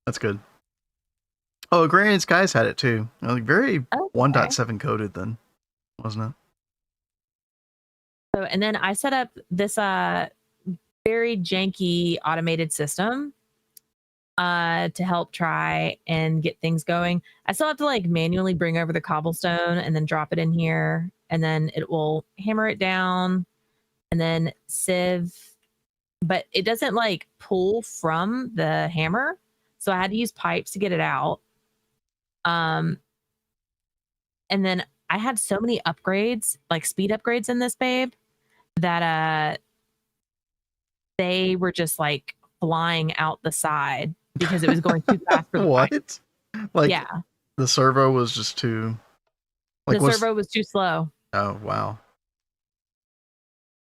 That's good. Oh, Agrarian Skies had it too. Like very 1.7 coded then, wasn't it? So, and then I set up this very janky automated system to help try and get things going. I still have to like manually bring over the cobblestone and then drop it in here, and then it will hammer it down and then sieve, but it doesn't like pull from the hammer. So I had to use pipes to get it out. And then I had so many upgrades, like speed upgrades in this babe, that they were just like flying out the side because it was going too fast for the what? pipe. Like, yeah, the servo was just too. Like, the servo was too slow. Oh wow.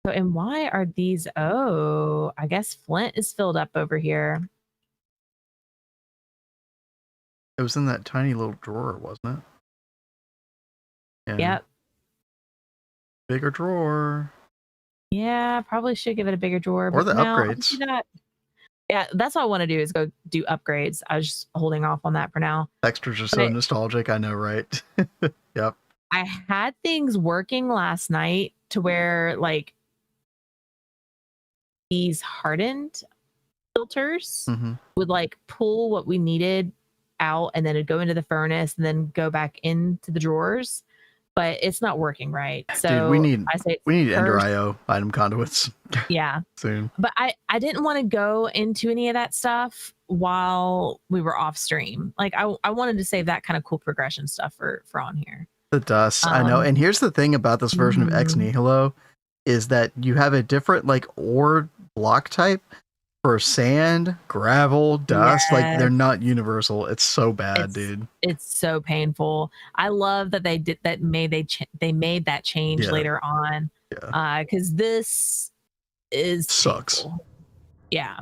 So, and why are these? Oh, I guess Flint is filled up over here. It was in that tiny little drawer, wasn't it? Yeah. Yep. Bigger drawer. Yeah, probably should give it a bigger drawer. Or the upgrades. Yeah, that's what I want to do is go do upgrades. I was just holding off on that for now. Textures are so nostalgic. I know, right? Yep. I had things working last night to where like these hardened filters would like pull what we needed out, and then it'd go into the furnace and then go back into the drawers. But it's not working right. So dude, we need Ender first, IO item conduits. Yeah. Soon. But I didn't want to go into any of that stuff while we were off stream. Like I wanted to save that kind of cool progression stuff for on here. The dust, I know. And here's the thing about this version of Ex Nihilo is that you have a different like ore block type for sand, gravel, dust. Yes. Like they're not universal. It's so bad, dude. It's so painful. I love that they did that. They made that change later on. Yeah. Because this is sucks. Painful. Yeah.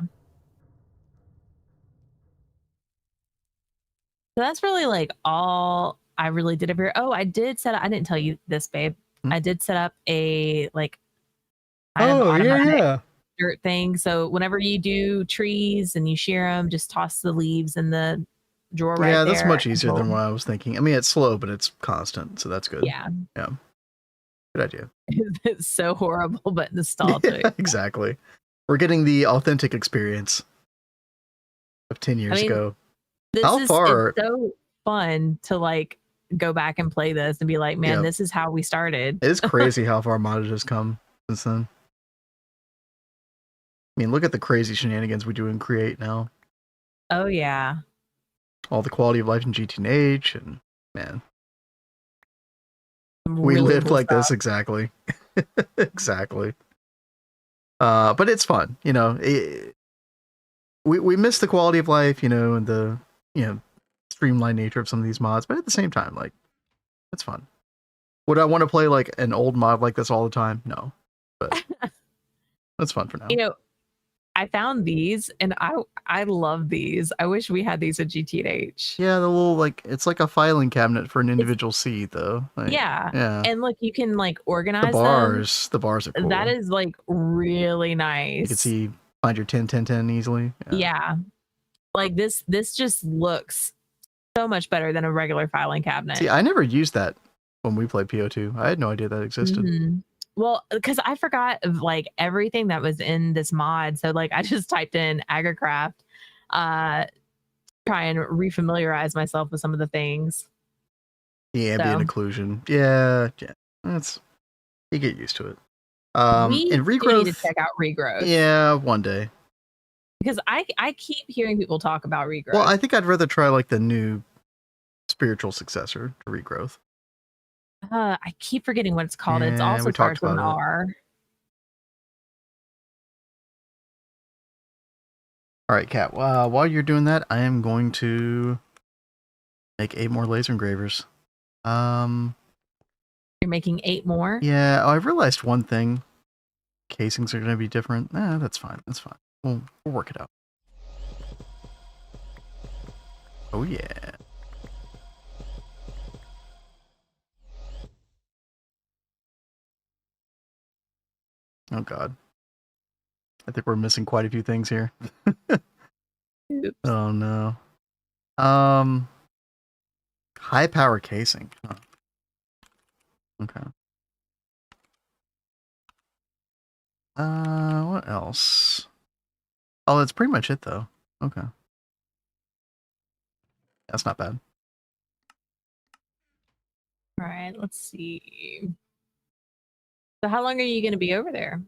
So that's really like all I really did over here. Oh, I did set up. I didn't tell you this, babe. I did set up a like. Oh yeah. dirt thing. So whenever you do trees and you shear them, just toss the leaves in the drawer right there. Yeah, that's much easier than what I was thinking. I mean, it's slow, but it's constant, so that's good. Yeah. Yeah. Good idea. It's so horrible, but nostalgic. Yeah, exactly. We're getting the authentic experience of 10 years ago. This How is far? It's so fun to like go back and play this and be like, man, this is how we started. It is crazy how far modded has come since then. I mean, look at the crazy shenanigans we do in Create now. Oh, yeah. All the quality of life in GTNH, and man. Really we lived cool like stuff. this, exactly. Exactly. But it's fun, you know. We miss the quality of life, you know, and the, you know, streamlined nature of some of these mods, but at the same time, like, it's fun. Would I want to play like an old mod like this all the time? No, but that's fun for now. You know, I found these and I love these. I wish we had these at GTNH. Yeah, the little, like, it's like a filing cabinet for an individual seat, though. Like, yeah. And look, you can like organize the bars. The bars are cool. That is like really nice. You can see, find your 10, 10, 10 easily. Yeah. Like this just looks so much better than a regular filing cabinet. See, I never used that when we played PO2. I had no idea that existed. Mm-hmm. Well, because I forgot of like everything that was in this mod. So like I just typed in Agricraft, try and refamiliarize myself with some of the things. The ambient occlusion. Yeah. That's, you get used to it. And regrowth. Need to check out regrowth. Yeah, one day. Because I keep hearing people talk about regrowth. Well, I think I'd rather try like the new spiritual successor to regrowth. I keep forgetting what it's called. It's also starts with an R. All right, Kat. While you're doing that, I am going to make 8 more laser engravers. You're making 8 more? Yeah, I realized one thing. Casings are going to be different. That's fine. That's fine. We'll work it out. Oh, yeah. Oh, God. I think we're missing quite a few things here. Oops. Oh, no. High power casing. Huh. Okay. What else? Oh, that's pretty much it, though. Okay. That's not bad. All right, let's see. So how long are you going to be over there?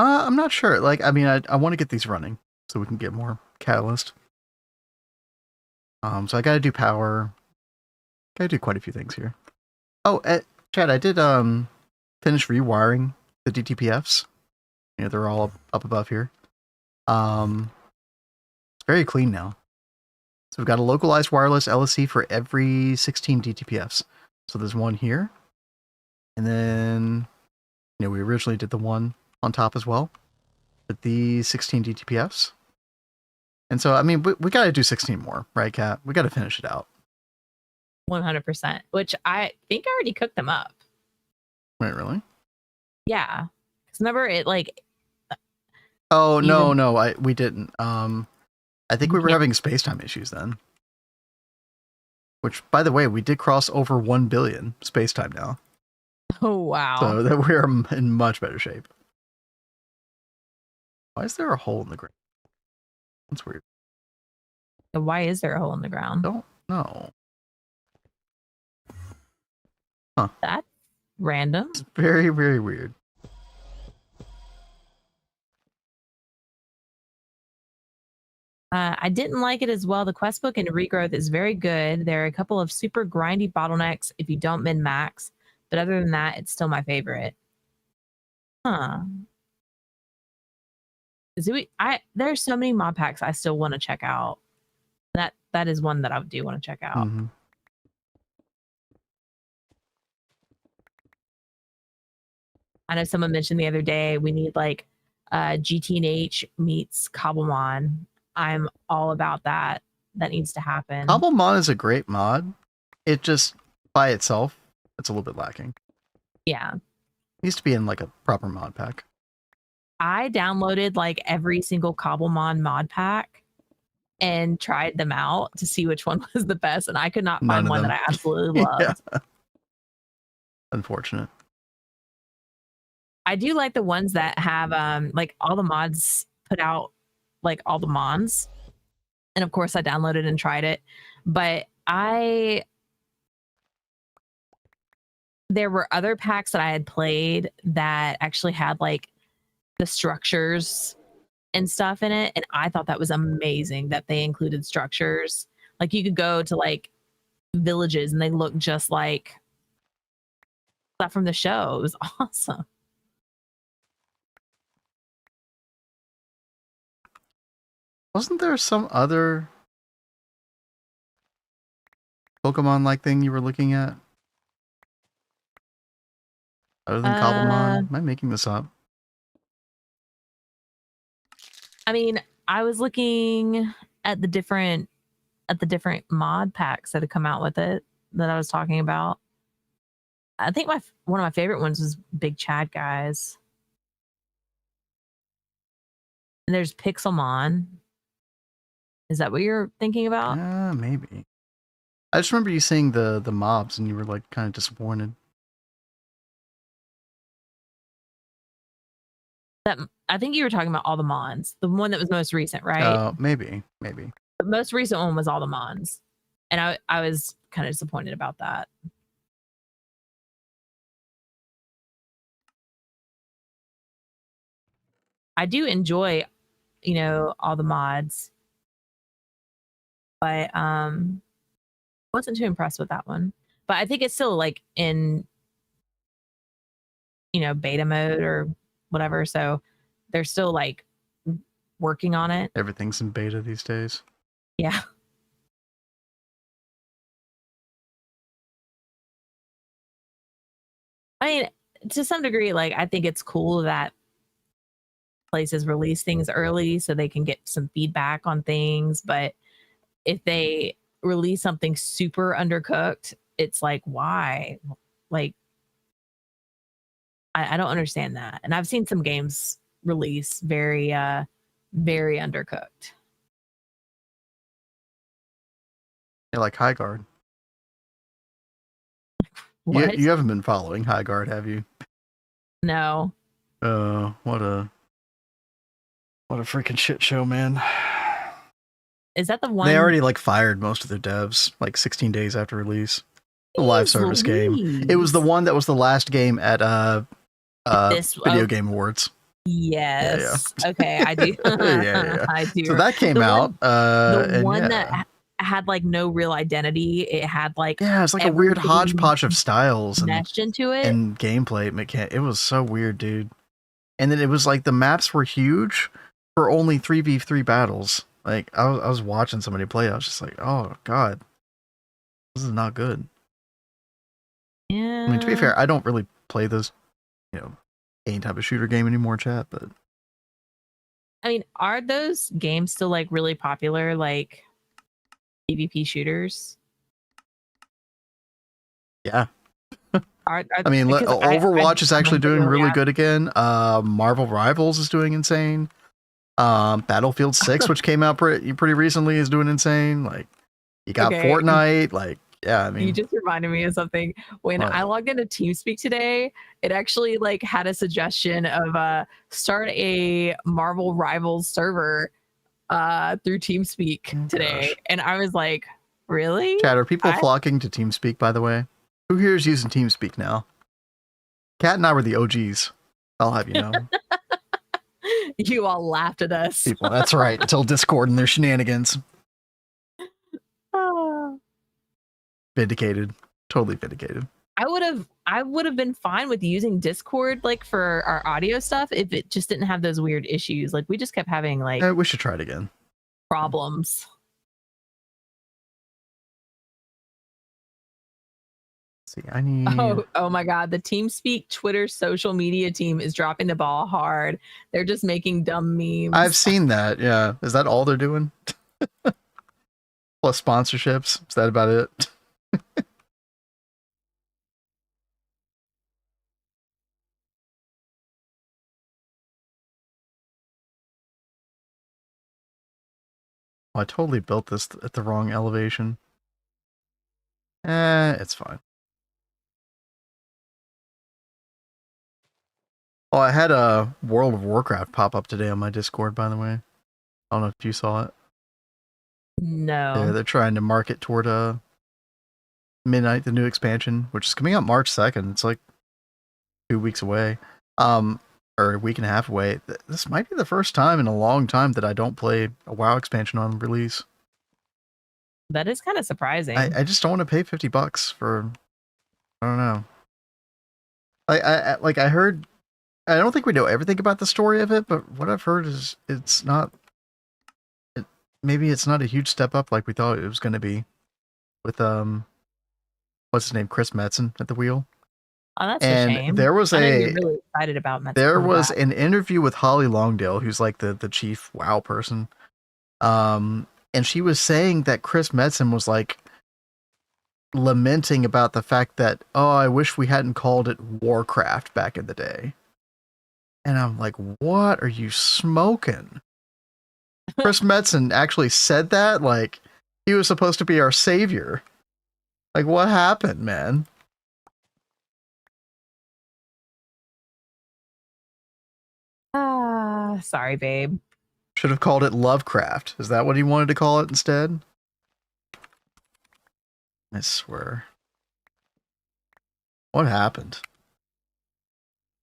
I'm not sure. Like, I mean, I want to get these running so we can get more catalyst. So I got to do power. Got to do quite a few things here. Oh, Chad, I did finish rewiring the DTPFs. You know, they're all up above here. It's very clean now. So we've got a localized wireless LSC for every 16 DTPFs. So there's one here. And then, you know, we originally did the one on top as well with the 16 DTPFs. And so, I mean, we got to do 16 more, right, Kat? We got to finish it out. 100%, which I think I already cooked them up. Wait, really? Yeah. Because remember, it like... Oh, no, we didn't. I think we were having space-time issues then. Which, by the way, we did cross over 1 billion space-time now. Oh, wow. So that we're in much better shape. Why is there a hole in the ground? That's weird. Why is there a hole in the ground? Don't know. Huh. That's random. It's very, very weird. I didn't like it as well. The quest book and regrowth is very good. There are a couple of super grindy bottlenecks if you don't min-max. But other than that, it's still my favorite. Huh. There's so many mod packs I still want to check out. That is one that I do want to check out. Mm-hmm. I know someone mentioned the other day we need like GTNH meets Cobblemon. I'm all about that. That needs to happen. Cobblemon is a great mod. It just, by itself, it's a little bit lacking. Yeah. It needs to be in like a proper mod pack. I downloaded like every single Cobblemon mod pack and tried them out to see which one was the best, and I could not None find of one them. that I absolutely loved. Yeah. Unfortunate. I do like the ones that have like all the mods put out like all the mons. And of course I downloaded and tried it. But there were other packs that I had played that actually had like the structures and stuff in it. And I thought that was amazing that they included structures. Like you could go to like villages and they look just like stuff from the show. It was awesome. Wasn't there some other Pokemon-like thing you were looking at? Other than Cobblemon? Am I making this up? I mean, I was looking at the different mod packs that had come out with it that I was talking about. I think one of my favorite ones was Big Chad Guys. And there's Pixelmon. Is that what you're thinking about? Maybe. I just remember you saying the mobs and you were like kind of disappointed. I think you were talking about all the Mons, the one that was most recent, right? Oh, maybe. The most recent one was all the Mons, and I was kind of disappointed about that. I do enjoy, all the mods, but wasn't too impressed with that one. But I think it's still like in beta mode or whatever, so they're still like working on it. Everything's in beta these days. Yeah. I mean, to some degree, like I think it's cool that places release things early so they can get some feedback on things, but if they release something super undercooked, it's like, why? Like, I don't understand that. And I've seen some games release very undercooked. Yeah, like High Guard. What? You haven't been following High Guard, have you? No. What a freaking shit show, man. Is that the one? They already like fired most of their devs like 16 days after release. The live service game. It was the one that was the last game at Video Game Awards. Yes. Yeah. Okay, I do. Yeah. I do. So that came out. The one that had like no real identity. It had like it's like a weird hodgepodge of styles meshed into it and gameplay. It was so weird, dude. And then it was like the maps were huge for only 3v3 battles. Like I was watching somebody play. I was just like, oh god, this is not good. Yeah. I mean, to be fair, I don't really play those, any type of shooter game anymore, chat. But I mean, are those games still like really popular, like PvP shooters? Yeah. I mean, Overwatch is actually doing really good again. Marvel Rivals is doing insane. Battlefield 6, which came out pretty recently, is doing insane. Like, you got Fortnite. Like, yeah, I mean, you just reminded me of something. When I logged into TeamSpeak today, it actually like had a suggestion of start a Marvel Rivals server through TeamSpeak today. Gosh. And I was like, really? Chat, are people flocking to TeamSpeak, by the way? Who here is using TeamSpeak now? Kat and I were the OGs. I'll have you know. You all laughed at us. People, that's right. Until Discord and their shenanigans. Vindicated. Totally vindicated. I would have been fine with using Discord like for our audio stuff if it just didn't have those weird issues. Like we just kept having like we should try it again. Problems. See, I need oh my god, the TeamSpeak Twitter social media team is dropping the ball hard. They're just making dumb memes. I've seen that. Yeah. Is that all they're doing? Plus sponsorships? Is that about it? Oh, I totally built this at the wrong elevation. It's fine. Oh, I had a World of Warcraft pop up today on my Discord, by the way. I don't know if you saw it. No. They're trying to market toward Midnight, the new expansion, which is coming out March 2nd. It's like 2 weeks away. Or a week and a half away. This might be the first time in a long time that I don't play a WoW expansion on release. That is kind of surprising. I just don't want to pay $50 for, I don't know. I heard, I don't think we know everything about the story of it, but what I've heard is maybe it's not a huge step up like we thought it was going to be with, what's his name? Chris Metzen at the wheel. Oh, that's a shame. There was I know you're really excited about Metzen. There was an interview with Holly Longdale, who's like the chief WoW person. And she was saying that Chris Metzen was like lamenting about the fact that, oh, I wish we hadn't called it Warcraft back in the day. And I'm like, what are you smoking? Chris Metzen actually said that? Like, he was supposed to be our savior. Like, what happened, man? Sorry, babe. Should have called it Lovecraft. Is that what he wanted to call it instead? I swear. What happened?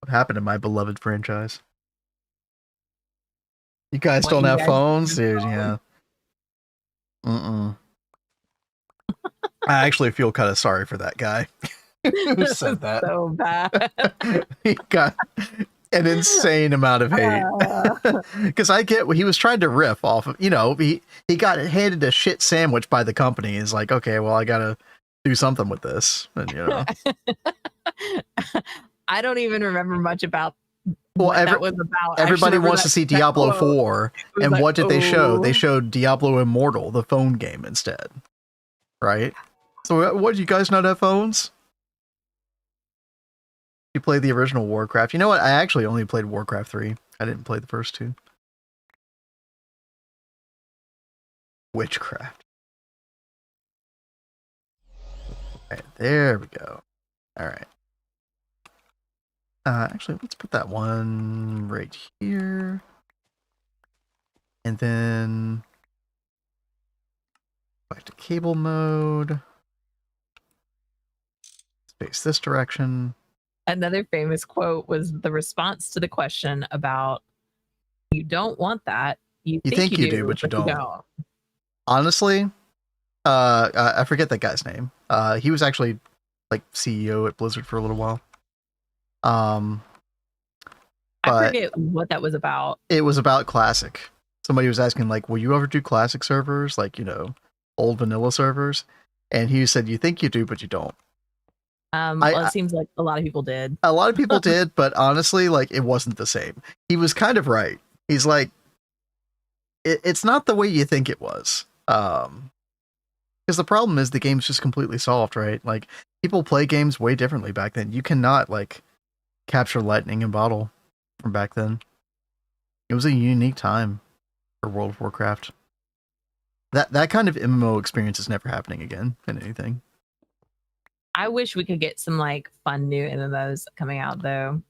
What happened to my beloved franchise? You guys don't have phones? Dude, yeah. I actually feel kind of sorry for that guy who said that. So bad. He got an insane amount of hate. Because I get what he was trying to riff off of, you know, he got handed a shit sandwich by the company. He's like, okay, well, I gotta do something with this. And, you know. I don't even remember much about that was about. Everybody wants to see Diablo 4. And like, what did they show? They showed Diablo Immortal, the phone game, instead. Right? So what, do you guys not have phones? You played the original Warcraft. You know what? I actually only played Warcraft 3. I didn't play the first two. Witchcraft. Alright, there we go. Alright. Actually, let's put that one right here. And then back to cable mode. Face this direction. Another famous quote was the response to the question about you don't want that. You think you do, but you don't. Honestly, I forget that guy's name. He was actually like CEO at Blizzard for a little while. I forget what that was about. It was about Classic. Somebody was asking, like, will you ever do Classic servers? Like, you know, old vanilla servers? And he said, you think you do, but you don't. Well, it seems like a lot of people did. A lot of people did, but honestly, like, it wasn't the same. He was kind of right. He's like, it's not the way you think it was. Because the problem is the game's just completely solved, right? Like, people play games way differently back then. You cannot, like, capture lightning in bottle from back then. It was a unique time for World of Warcraft. That kind of MMO experience is never happening again in anything. I wish we could get some like fun new MMOs coming out though.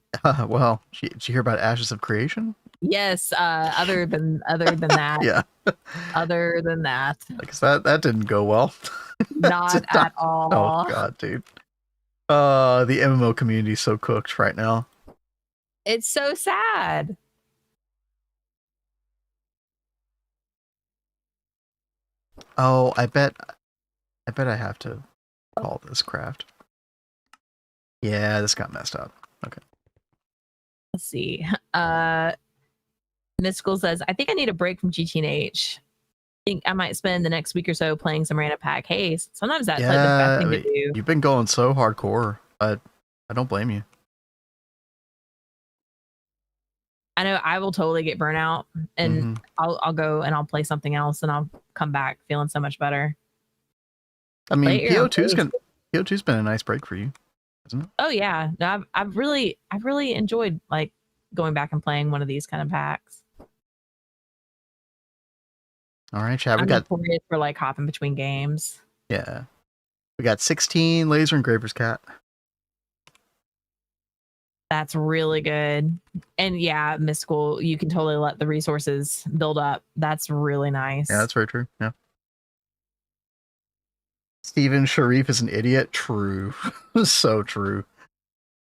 Well, did you hear about Ashes of Creation? Yes. Other than that. Yeah. Other than that. Because that didn't go well. Not at all. Oh god, dude. The MMO community is so cooked right now. It's so sad. Oh, I bet I have to call this craft. Yeah, this got messed up. Okay. Let's see. Mystical says, I think I need a break from GTNH. I think I might spend the next week or so playing some random pack. Hey, sometimes that's like the best thing to do. You've been going so hardcore. I don't blame you. I know I will totally get burnout, and I'll go and I'll play something else, and I'll come back feeling so much better. I mean, PO2's been a nice break for you, isn't it? Oh yeah, no, I've really enjoyed like going back and playing one of these kind of packs. All right, chat. We I'm got notorious for like hopping between games. yeah. We got 16 laser engravers, cat. That's really good. And yeah, mystical, you can totally let the resources build up. That's really nice. Yeah, that's very true. Yeah. Steven Sharif is an idiot. True. So true.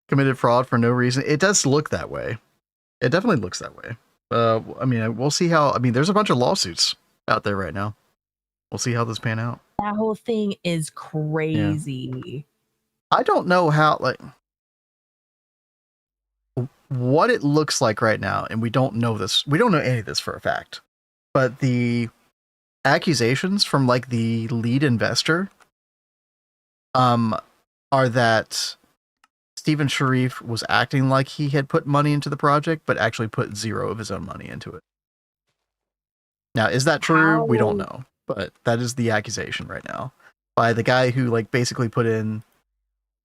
Committed fraud for no reason. It does look that way. It definitely looks that way. I mean, we'll see how. I mean, there's a bunch of lawsuits out there right now. We'll see how this pan out. That whole thing is crazy. I don't know how, like, what it looks like right now, and we don't know this. We don't know any of this for a fact. But the accusations from like the lead investor, are that Steven Sharif was acting like he had put money into the project, but actually put 0 of his own money into it. Now, is that true? We don't know, but that is the accusation right now by the guy who like basically put in.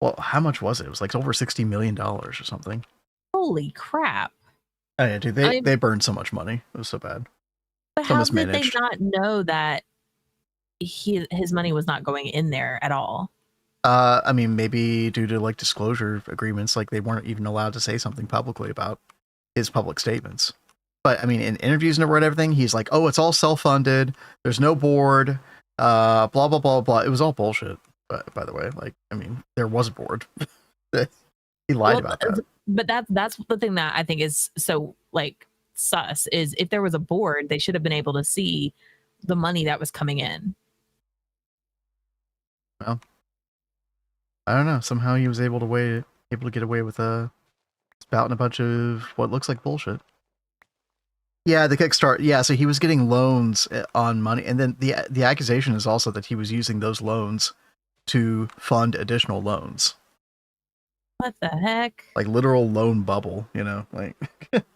Well, how much was it? It was like over $60 million or something. Holy crap! Oh yeah, dude, they burned so much money. It was so bad. But So how did they mismanaged. not know that his money was not going in there at all? I mean, maybe due to like disclosure agreements, like they weren't even allowed to say something publicly about his public statements. But I mean, in interviews and everything, he's like, "Oh, it's all self-funded. There's no board. Blah blah blah blah." It was all bullshit. But by the way, like, I mean, there was a board. He lied about that. But that's the thing that I think is so like sus is if there was a board, they should have been able to see the money that was coming in. Well, I don't know. Somehow he was able to get away with spouting a bunch of what looks like bullshit. Yeah, the Kickstart. Yeah, so he was getting loans on money, and then the accusation is also that he was using those loans to fund additional loans. What the heck? Like literal loan bubble, you know, like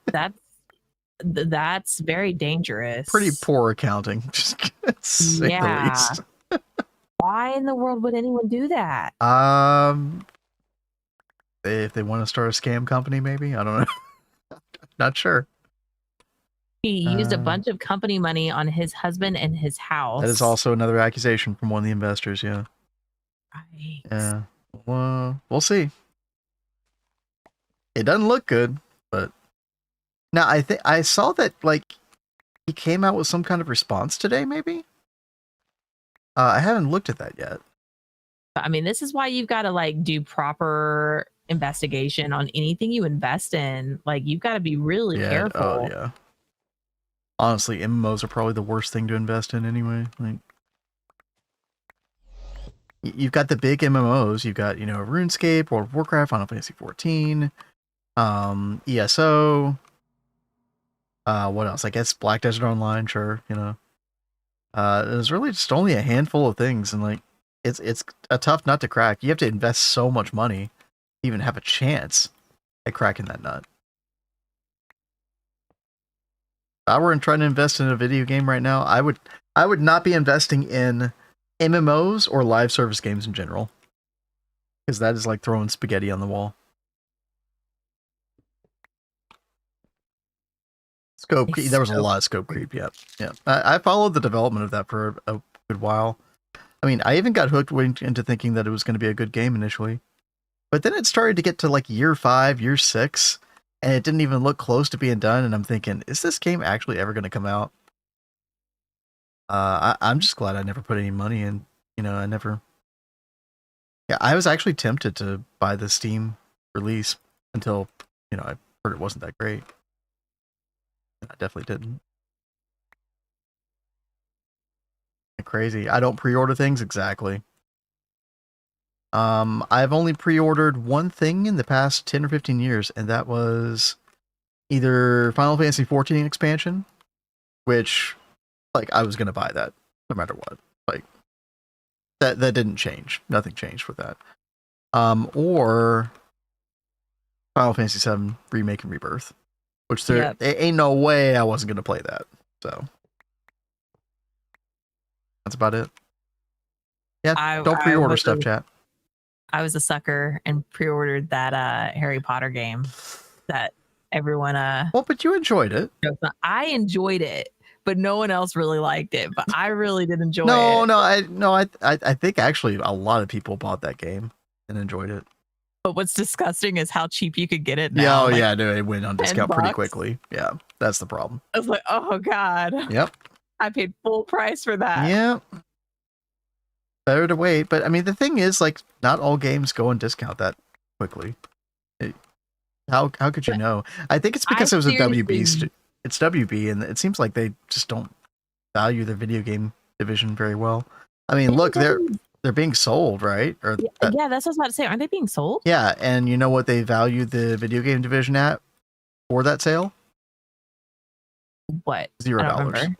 that's very dangerous. Pretty poor accounting, just to say the least. Why in the world would anyone do that? If they want to start a scam company, maybe. I don't know. Not sure. He used a bunch of company money on his husband and his house. That is also another accusation from one of the investors. Yeah. Right. Yeah. Well, we'll see. It doesn't look good, but now I think I saw that like he came out with some kind of response today. Maybe. I haven't looked at that yet. I mean, this is why you've got to like do proper investigation on anything you invest in. Like, you've got to be really careful. Oh yeah. Honestly, MMOs are probably the worst thing to invest in anyway. Like, you've got the big MMOs. You've got, you know, RuneScape, World of Warcraft, Final Fantasy 14, ESO. What else? I guess Black Desert Online. Sure, you know. There's really just only a handful of things, and like, it's a tough nut to crack. You have to invest so much money to even have a chance at cracking that nut. If I were trying to invest in a video game right now, I would not be investing in MMOs or live service games in general, because that is like throwing spaghetti on the wall. Scope creep. There was a lot of scope creep. Yeah. I followed the development of that for a good while. I mean, I even got hooked into thinking that it was going to be a good game initially, but then it started to get to like year 5, year 6, and it didn't even look close to being done. And I'm thinking, is this game actually ever going to come out? I'm just glad I never put any money in. You know, I never. Yeah, I was actually tempted to buy the Steam release until, you know, I heard it wasn't that great. I definitely didn't. Crazy. I don't pre-order things exactly. I've only pre-ordered one thing in the past 10 or 15 years, and that was either Final Fantasy 14 expansion, which, like, I was gonna buy that no matter what. Like, that didn't change. Nothing changed with that. Or Final Fantasy 7 Remake and Rebirth, which there ain't no way I wasn't gonna play that. So that's about it. Yeah, don't pre-order stuff, chat. I was a sucker and pre-ordered that Harry Potter game that everyone well, but you enjoyed it. I enjoyed it, but no one else really liked it. But I really did enjoy No, it. I think actually a lot of people bought that game and enjoyed it. But what's disgusting is how cheap you could get it Yeah, now. oh like, yeah, dude, it went on discount pretty $10. quickly. Yeah, that's the problem. I was like, oh God. Yep. I paid full price for that. Yeah. Better to wait, but I mean the thing is, like, not all games go on discount that quickly. How could you know? I think it's because it was a WB. It's WB, and it seems like they just don't value the video game division very well. I mean, look, they're being sold, right? Or yeah, that's what I was about to say. Aren't they being sold? Yeah, and you know what they value the video game division at for that sale? What? $0.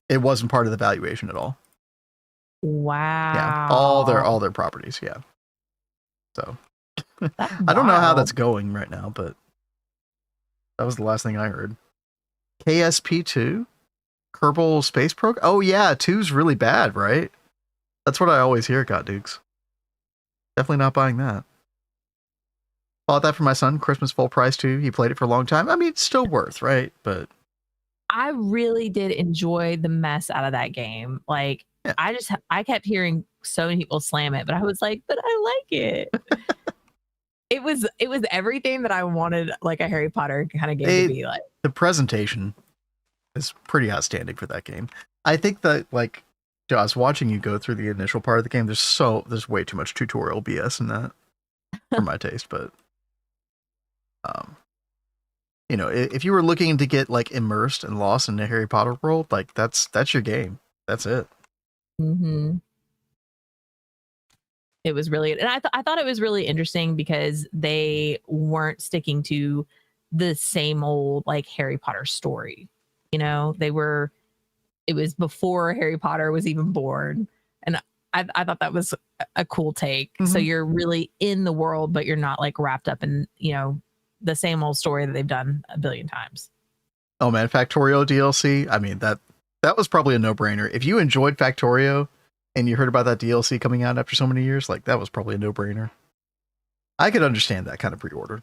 It wasn't part of the valuation at all. Wow. Yeah, all their properties. Yeah. So I don't know how that's going right now, but that was the last thing I heard. KSP2, Kerbal Space Program. Oh yeah, 2's really bad, right? That's what I always hear, God Dukes. Definitely not buying that. Bought that for my son, Christmas full price too. He played it for a long time. I mean, it's still worth, right? But I really did enjoy the mess out of that game. Like, yeah. I kept hearing so many people slam it, but I was like, but I like it. It was everything that I wanted, like a Harry Potter kind of game to be like. The presentation is pretty outstanding for that game. I think that, like, I was watching you go through the initial part of the game. There's way too much tutorial BS in that for my taste, but you know, if you were looking to get like immersed and lost in the Harry Potter world, like that's your game. That's it. Mm-hmm. It was really, and I thought it was really interesting because they weren't sticking to the same old like Harry Potter story. You know, it was before Harry Potter was even born, and I thought that was a cool take. Mm-hmm. So you're really in the world, but you're not like wrapped up in, you know, the same old story that they've done a billion times. Oh man, Factorio DLC. I mean, that was probably a no-brainer. If you enjoyed Factorio and you heard about that DLC coming out after so many years, like that was probably a no-brainer. I could understand that kind of pre-order.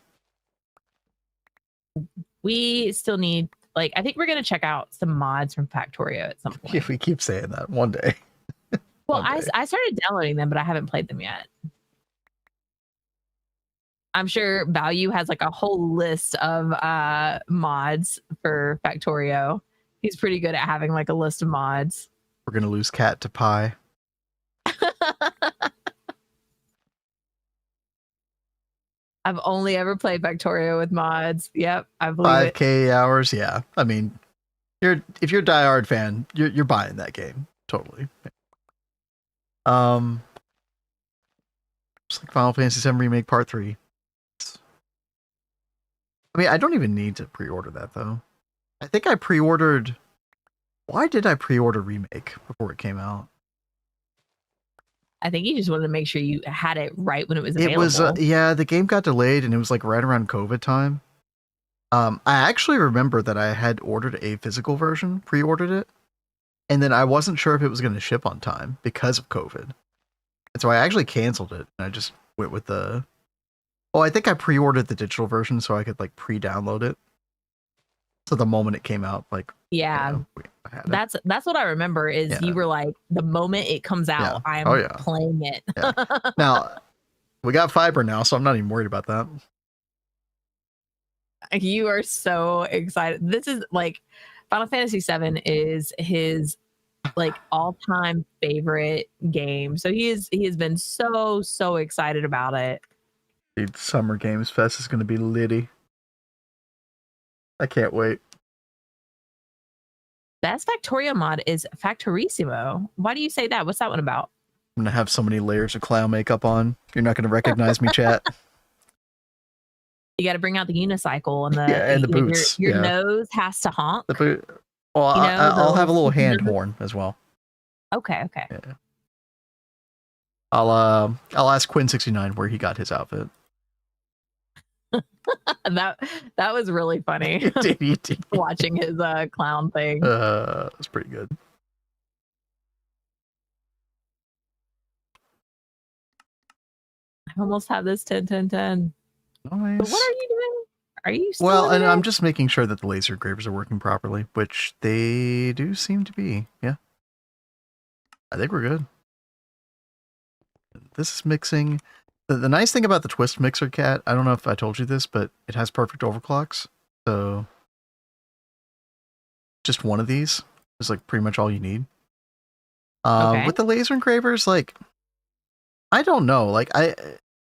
We still need, like, I think we're going to check out some mods from Factorio at some point. If we keep saying that one day. Well, I started downloading them, but I haven't played them yet. I'm sure Value has like a whole list of mods for Factorio. He's pretty good at having like a list of mods. We're going to lose Cat to Pi. I've only ever played Factorio with mods. Yep, I believe 5K hours, yeah. I mean, if you're a diehard fan, you're buying that game. Totally. Just like Final Fantasy VII Remake Part 3. I mean, I don't even need to pre-order that, though. I think I pre-ordered... Why did I pre-order Remake before it came out? I think you just wanted to make sure you had it right when it was available. It was, yeah, the game got delayed, and it was like right around COVID time. I actually remember that I had ordered a physical version, pre-ordered it, and then I wasn't sure if it was going to ship on time because of COVID. And so I actually canceled it, and I just went with the... Oh, I think I pre-ordered the digital version so I could like pre-download it. So the moment it came out, like, yeah, you know, that's what I remember is you were like, the moment it comes out, I'm playing it. Yeah. Now we got fiber now, so I'm not even worried about that. You are so excited. This is like Final Fantasy VII is his like all-time favorite game. So he has been so excited about it. Dude, Summer Games Fest is going to be litty. I can't wait. Best Factorio mod is Factorissimo. Why do you say that? What's that one about? I'm going to have so many layers of clown makeup on. You're not going to recognize me, chat. You got to bring out the unicycle and the boots. Your nose has to honk. The boot. Well, you know, I'll have a little hand horn as well. Okay. Yeah. I'll ask Quinn69 where he got his outfit. that was really funny. Watching his clown thing. That's pretty good. I almost have this 10-10-10. Nice. But what are you doing? Are you still Well, in and there? I'm just making sure that the laser engravers are working properly, which they do seem to be. Yeah. I think we're good. This is mixing. The nice thing about the twist mixer, Cat, I don't know if I told you this, but it has perfect overclocks. So just one of these is like pretty much all you need. Okay. With the laser engravers, like, I don't know. Like,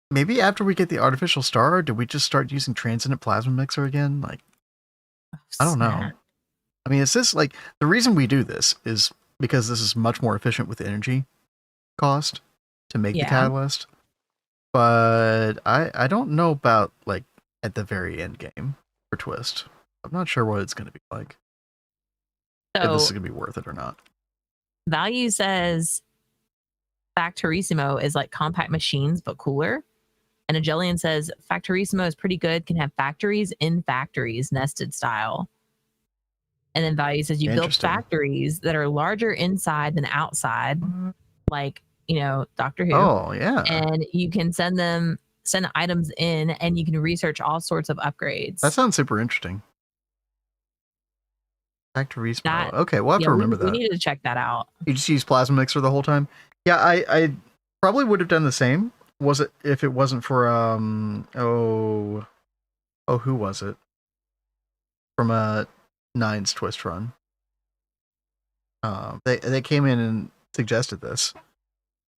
maybe after we get the artificial star, do we just start using transient plasma mixer again? Like, I don't know. Snap. I mean, it's this like the reason we do this is because this is much more efficient with energy cost to make the Yeah. catalyst. But I don't know about like at the very end game for twist. I'm not sure what it's going to be like. If this is So going to be worth it or not. Value says Factorissimo is like compact machines but cooler. And Agellion says Factorissimo is pretty good, can have factories in factories, nested style. And then Value says you build Interesting. factories that are larger inside than outside, like, you know, Doctor Who. Oh yeah. And you can send items in and you can research all sorts of upgrades. That sounds super interesting. Factories. That- Okay, we'll have to remember that. We needed to check that out. You just use plasma mixer the whole time. Yeah, I probably would have done the same. Was it if it wasn't for who was it? From a Nine's twist run. They came in and suggested this.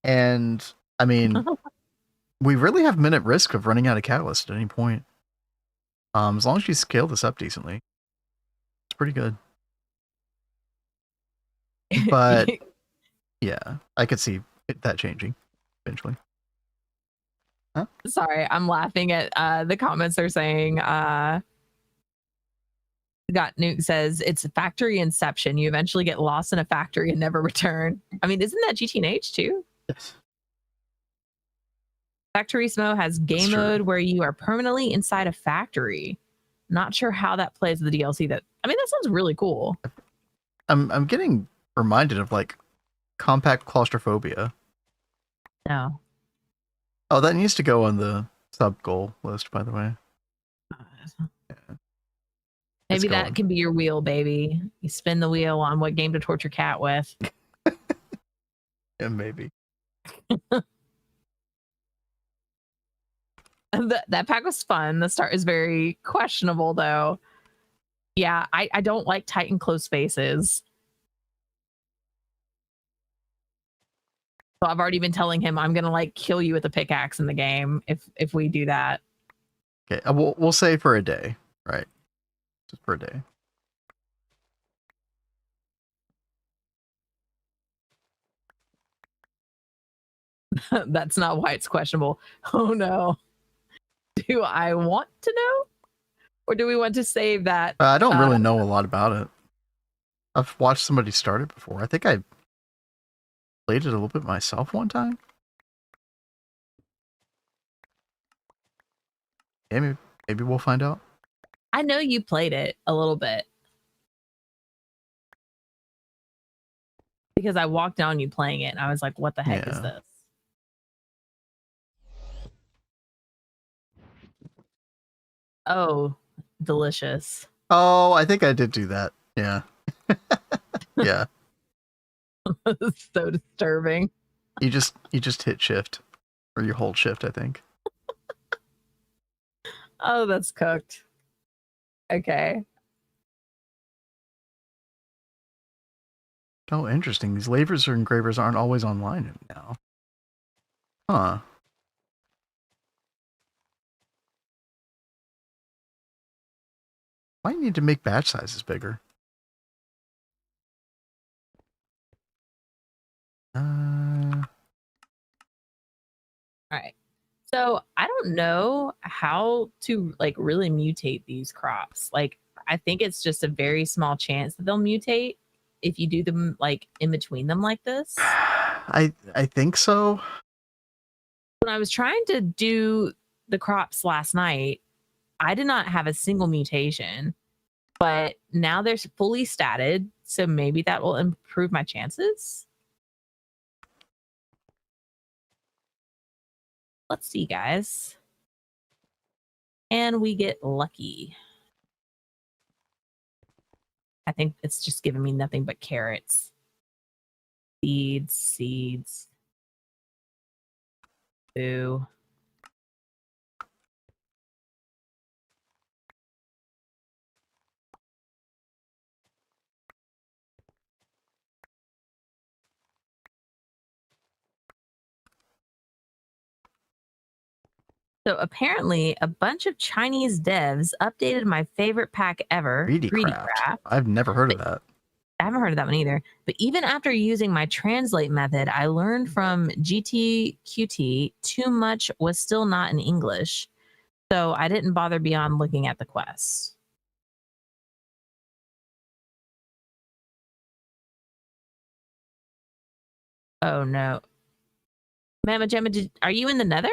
And I mean we really have minute risk of running out of catalyst at any point. As long as you scale this up decently. It's pretty good. But yeah, I could see that changing eventually. Huh? Sorry, I'm laughing at the comments they're saying. Got Nuke says it's factory inception. You eventually get lost in a factory and never return. I mean, isn't that GTNH too? Yes. Factorissimo has game mode where you are permanently inside a factory. Not sure how that plays with the DLC. That sounds really cool. I'm getting reminded of like compact claustrophobia. No. Oh, that needs to go on the sub goal list, by the way. Yeah. Maybe that can be your wheel, baby. You spin the wheel on what game to torture Cat with. Yeah, maybe. That pack was fun. The start is very questionable, though. Yeah, I don't like tight and close spaces. So I've already been telling him I'm gonna like kill you with a pickaxe in the game if we do that. Okay, we'll say for a day, right? Just for a day. That's not why it's questionable. Oh no. Do I want to know? Or do we want to save that? I don't really know a lot about it. I've watched somebody start it before. I think I played it a little bit myself one time. Yeah, maybe we'll find out. I know you played it a little bit. Because I walked on you playing it and I was like, what the heck is this? Oh, delicious. Oh, I think I did do that. Yeah. Yeah. So disturbing. You just hit shift. Or you hold shift, I think. Oh, that's cooked. Okay. Oh, interesting. These lasers or engravers aren't always online now. Huh. Might need to make batch sizes bigger. All right. So I don't know how to like really mutate these crops. Like I think it's just a very small chance that they'll mutate if you do them like in between them like this. I think so. When I was trying to do the crops last night, I did not have a single mutation, but now they're fully statted, so maybe that will improve my chances. Let's see, guys. And we get lucky. I think it's just giving me nothing but carrots. Seeds. Boo. So apparently, a bunch of Chinese devs updated my favorite pack ever, Greedy Craft. I've never heard of that. I haven't heard of that one either. But even after using my translate method, I learned from GTQT too much was still not in English. So I didn't bother beyond looking at the quests. Oh no. Mama Gemma, are you in the nether?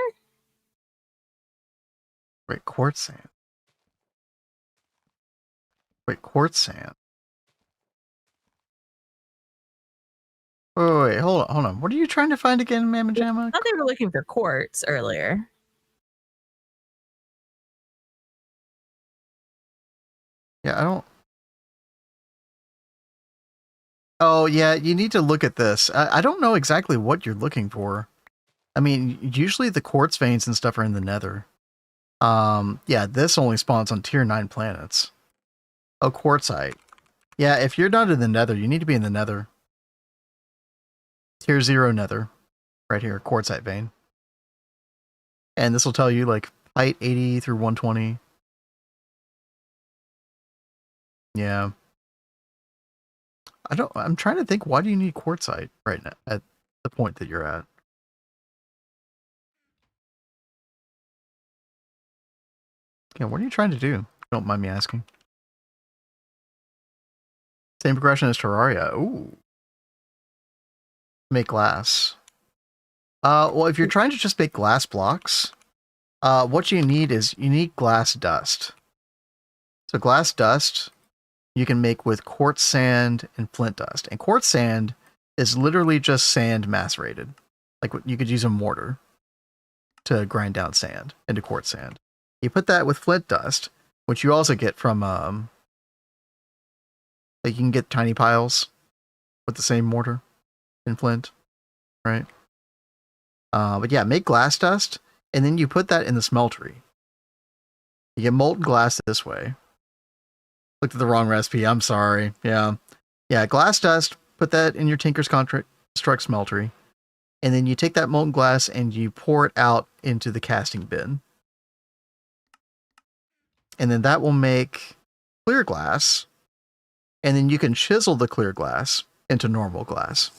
Wait, quartz sand. Wait, quartz sand. Wait, hold on. What are you trying to find again, Mama Jamma? I thought they were looking for quartz earlier. Yeah, I don't. Oh, yeah, you need to look at this. I don't know exactly what you're looking for. I mean, usually the quartz veins and stuff are in the nether. Yeah, this only spawns on tier 9 planets. Oh, quartzite. Yeah, if you're not in the nether, you need to be in the nether. Tier 0 nether. Right here, quartzite vein. And this will tell you, like, height 80 through 120. Yeah. I'm trying to think, why do you need quartzite right now at the point that you're at? Yeah, what are you trying to do? Don't mind me asking. Same progression as Terraria. Ooh. Make glass. Well, if you're trying to just make glass blocks, what you need is glass dust. So glass dust you can make with quartz sand and flint dust. And quartz sand is literally just sand macerated. Like you could use a mortar to grind down sand into quartz sand. You put that with flint dust, which you also get from like you can get tiny piles with the same mortar and flint, right? But yeah, make glass dust, and then you put that in the smeltery. You get molten glass this way. Looked at the wrong recipe. I'm sorry. Yeah, glass dust. Put that in your Tinker's Construct smeltery, and then you take that molten glass and you pour it out into the casting bin, and then that will make clear glass, and then you can chisel the clear glass into normal glass.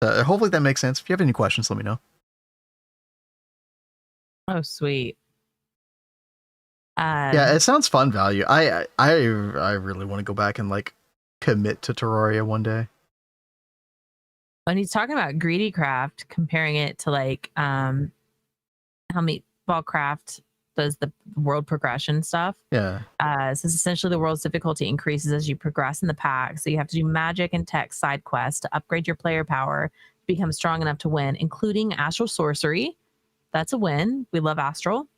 Hopefully that makes sense. If you have any questions, let me know. Oh, sweet. Yeah, it sounds fun value. I really want to go back and like commit to Terraria one day. When he's talking about Greedy Craft, comparing it to like how Meatball Craft does the world progression stuff. Yeah. Since essentially the world's difficulty increases as you progress in the pack, so you have to do magic and tech side quests to upgrade your player power to become strong enough to win, including astral sorcery. That's a win. We love astral.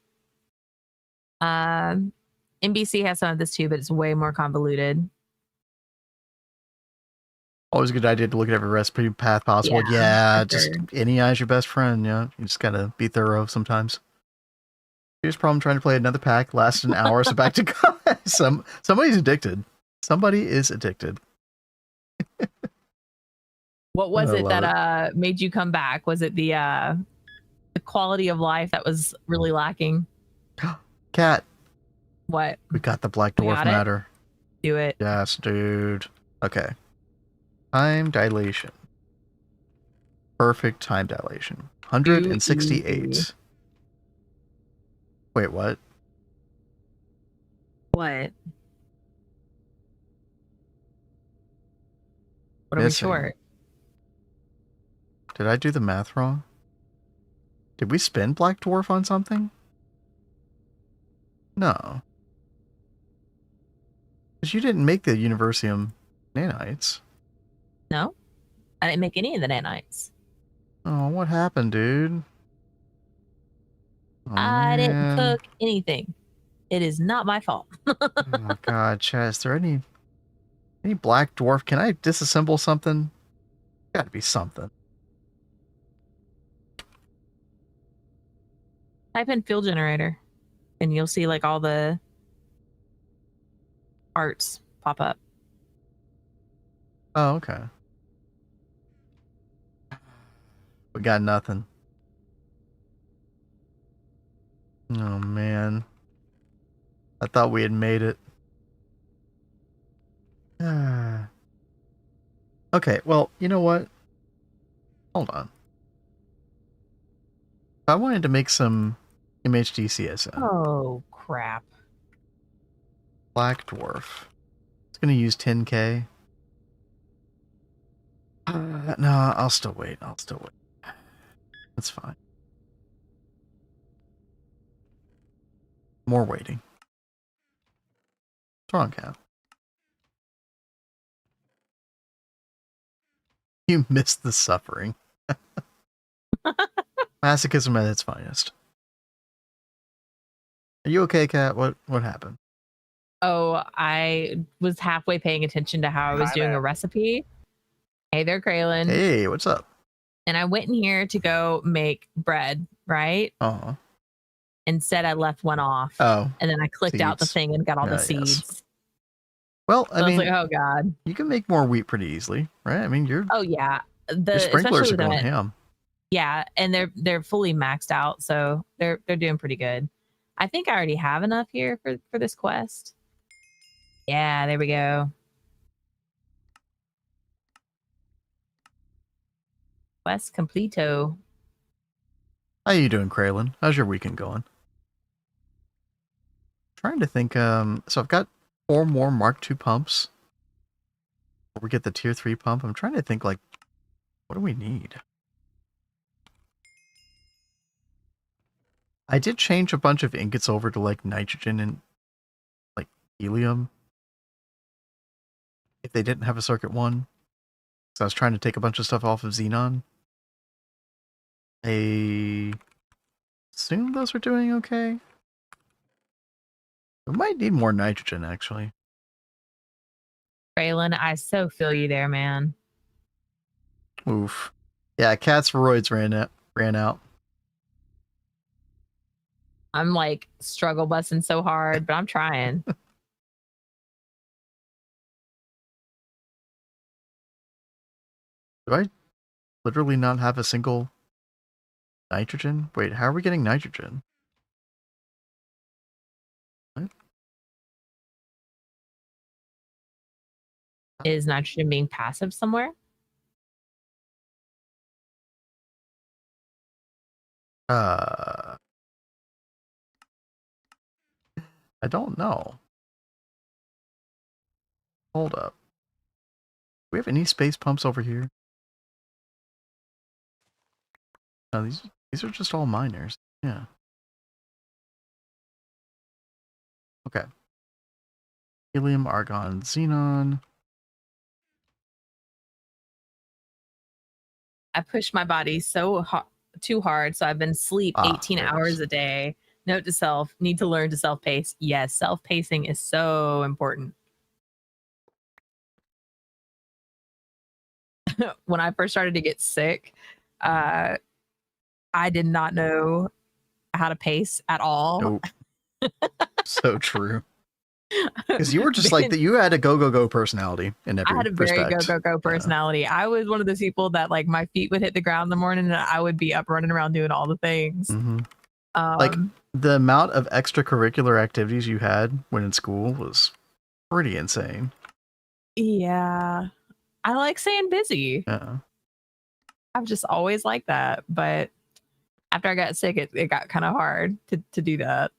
NBC has some of this too, but it's way more convoluted. Always a good idea to look at every recipe path possible. Yeah, just NEI is your best friend. Yeah, you just gotta be thorough sometimes. Here's a problem trying to play another pack. Lasts an hour, so back to go. Somebody's addicted. Somebody is addicted. What was it that made you come back? Was it the quality of life that was really lacking? Cat. What? We got the Black Dwarf matter. Do it. Yes, dude. Okay. Time dilation. Perfect time dilation. 168. Wait, what? What? What are we short? Did I do the math wrong? Did we spend Black Dwarf on something? No. Because you didn't make the Universium nanites. No. I didn't make any of the nanites. Oh, what happened, dude? I didn't man. cook anything. It is not my fault. Oh god, Chad, is there any black dwarf? Can I disassemble something? Gotta be something. Type in fuel generator and you'll see like all the arts pop up. Oh, okay. We got nothing. Oh man. I thought we had made it. Okay, well, you know what? Hold on. I wanted to make some MHD CSN. Oh crap. Black dwarf. It's gonna use 10k. No, I'll still wait. That's fine. More waiting. What's wrong, Cat? You missed the suffering. Masochism at its finest. Are you okay, Cat? What happened? Oh, I was halfway paying attention to how I was Hi doing there. a recipe. Hey there, Kraylin. Hey, what's up? And I went in here to go make bread, right? Oh. Instead, I left one off. Oh. And then I clicked out the Seeds. thing and got all the Yes. seeds. Well, So I was like, oh god. you can make more wheat pretty easily, right? I mean, your Oh yeah. sprinklers are especially going with that, ham. yeah, and they're fully maxed out, so they're doing pretty good. I think I already have enough here for this quest. Yeah, there we go. Quest completo. How you doing, Kraylin? How's your weekend going? Trying to think. So I've got 4 more Mark II pumps. We get the tier 3 pump. I'm trying to think, like, what do we need? I did change a bunch of ingots over to like nitrogen and like helium. If they didn't have a circuit one. So I was trying to take a bunch of stuff off of xenon. I assume those are doing okay. We might need more nitrogen, actually. Braylon, I so feel you there, man. Oof. Yeah, Cat's roids ran out. I'm like struggle busting so hard, but I'm trying. Do I literally not have a single nitrogen? Wait, how are we getting nitrogen? What? Is nitrogen being passive somewhere? I don't know. Hold up. Do we have any space pumps over here? No, these are just all miners. Yeah. Okay. Helium, argon, xenon. I push my body too hard, so I've been asleep 18 there it hours is. a day. Note to self, need to learn to self-pace. Yes, self-pacing is so important. When I first started to get sick, I did not know how to pace at all. Nope. So true. Because you were just like that. You had a go personality in every I had a very respect. go personality. Yeah. I was one of those people that like my feet would hit the ground in the morning and I would be up running around doing all the things. Mm-hmm. Like the amount of extracurricular activities you had when in school was pretty insane. Yeah. I like staying busy. Yeah. I've just always liked that. But after I got sick, it got kind of hard to do that.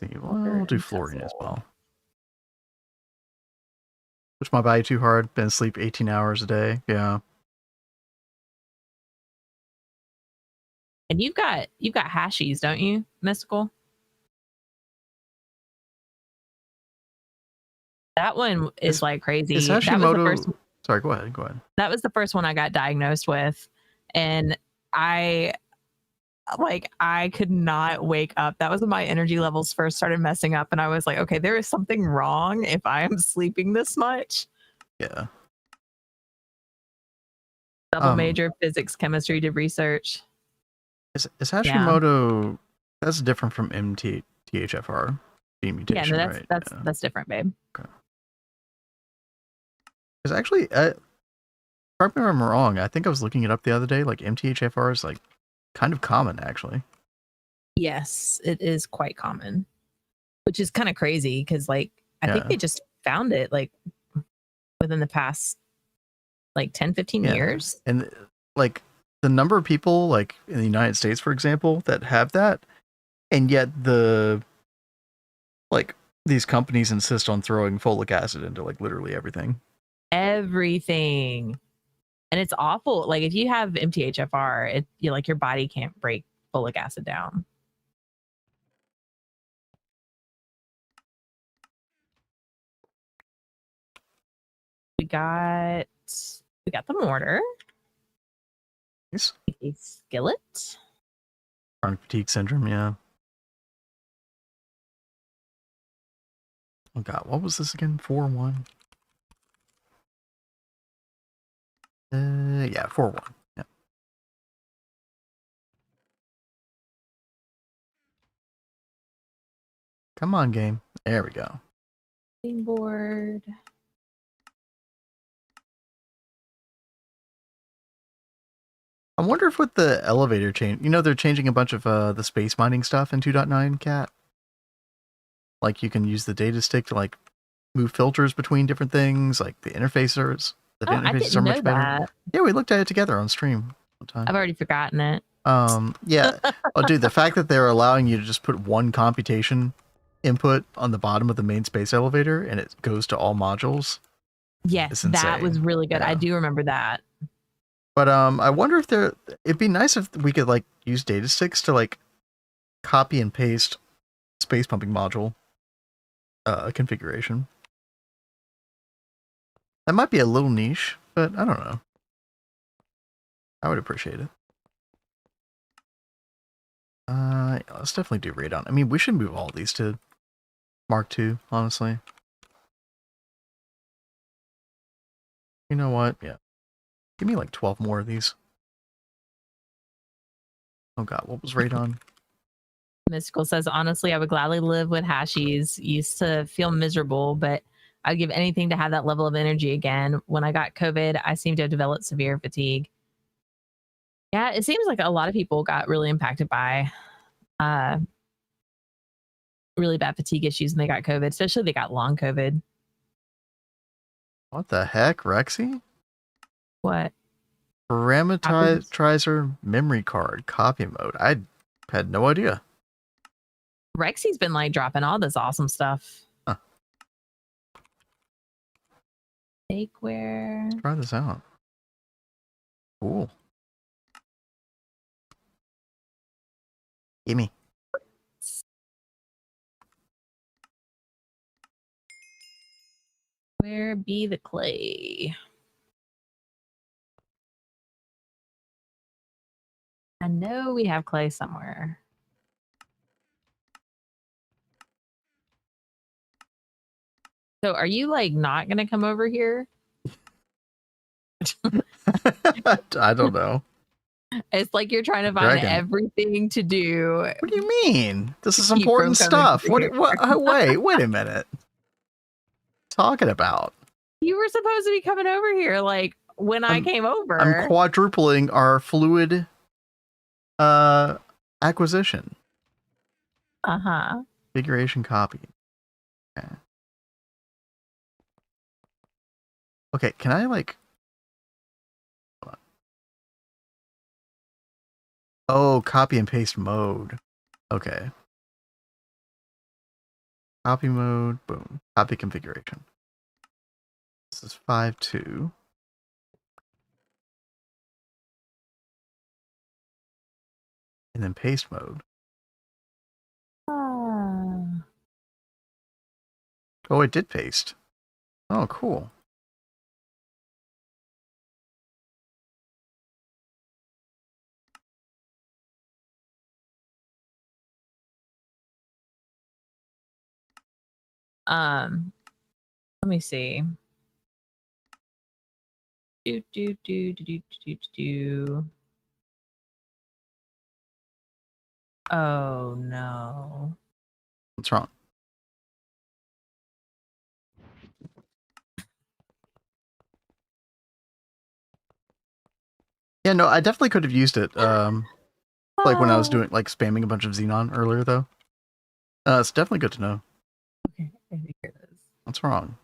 Let's see, well, we'll do fluorine as well. Push my body too hard, been asleep 18 hours a day. Yeah. And you've got hashies, don't you, Mystical? That one is like crazy. Is Hashimoto... Sorry, go ahead. That was the first one I got diagnosed with. and I could not wake up. That was when my energy levels first started messing up, and I was like, okay, there is something wrong if I am sleeping this much. Yeah. Double major physics, chemistry, did research. Is Hashimoto, that's different from MTHFR gene mutation, yeah, no, right? That's different, babe. Okay. Because actually, correct me if I'm wrong, I think I was looking it up the other day, like MTHFR is like kind of common, actually. Yes, it is quite common, which is kind of crazy because I think they just found it like within the past 10, 15 years. And like the number of people like in the United States, for example, that have that, and yet these companies insist on throwing folic acid into like literally everything. Everything. And it's awful. Like if you have MTHFR, your body can't break folic acid down. We got the mortar. Nice. A skillet. Chronic fatigue syndrome, yeah. Oh god, what was this again? 4-1. Yeah, 4-1. Yeah. Come on, game. There we go. Board. I wonder if with the elevator change, they're changing a bunch of the space mining stuff in 2.9 cat. Like you can use the data stick to like move filters between different things, like the interfaces. The interfaces are much better. Yeah, we looked at it together on stream one time. I've already forgotten it. Yeah. Oh, dude, the fact that they're allowing you to just put one computation input on the bottom of the main space elevator and it goes to all modules. Yes, that was really good. Yeah. I do remember that. But I wonder if it'd be nice if we could like use data sticks to like copy and paste space pumping module configuration. That might be a little niche, but I don't know. I would appreciate it. Let's definitely do radon. I mean, we should move all these to Mark II, honestly. You know what? Yeah. Give me like 12 more of these. Oh god, what was radon? Mystical says, honestly, I would gladly live with hashies. Used to feel miserable, but I'd give anything to have that level of energy again. When I got COVID, I seemed to have developed severe fatigue. Yeah, it seems like a lot of people got really impacted by really bad fatigue issues when they got COVID, especially if they got long COVID. What the heck, Rexy? What? Parameterizer memory card copy mode. I had no idea. Rexy's been like dropping all this awesome stuff. Huh. Bakeware. Let's try this out. Cool. Gimme. Where be the clay? I know we have clay somewhere. So are you like not going to come over here? I don't know. It's like you're trying to find everything to do. What do you mean? This is important stuff. What wait a minute. Talking about? You were supposed to be coming over here like when I came over. I'm quadrupling our fluid acquisition. Uh-huh. Configuration copy. Okay. Okay, can I like Oh, copy and paste mode. Okay. Copy mode, boom. Copy configuration. This is 5.2. And then paste mode. Oh, it did paste. Oh, cool. Let me see. Do. Oh no. What's wrong? Yeah, no, I definitely could have used it. Like when I was doing like spamming a bunch of Xenon earlier, though. It's definitely good to know. Okay, I think it is. What's wrong?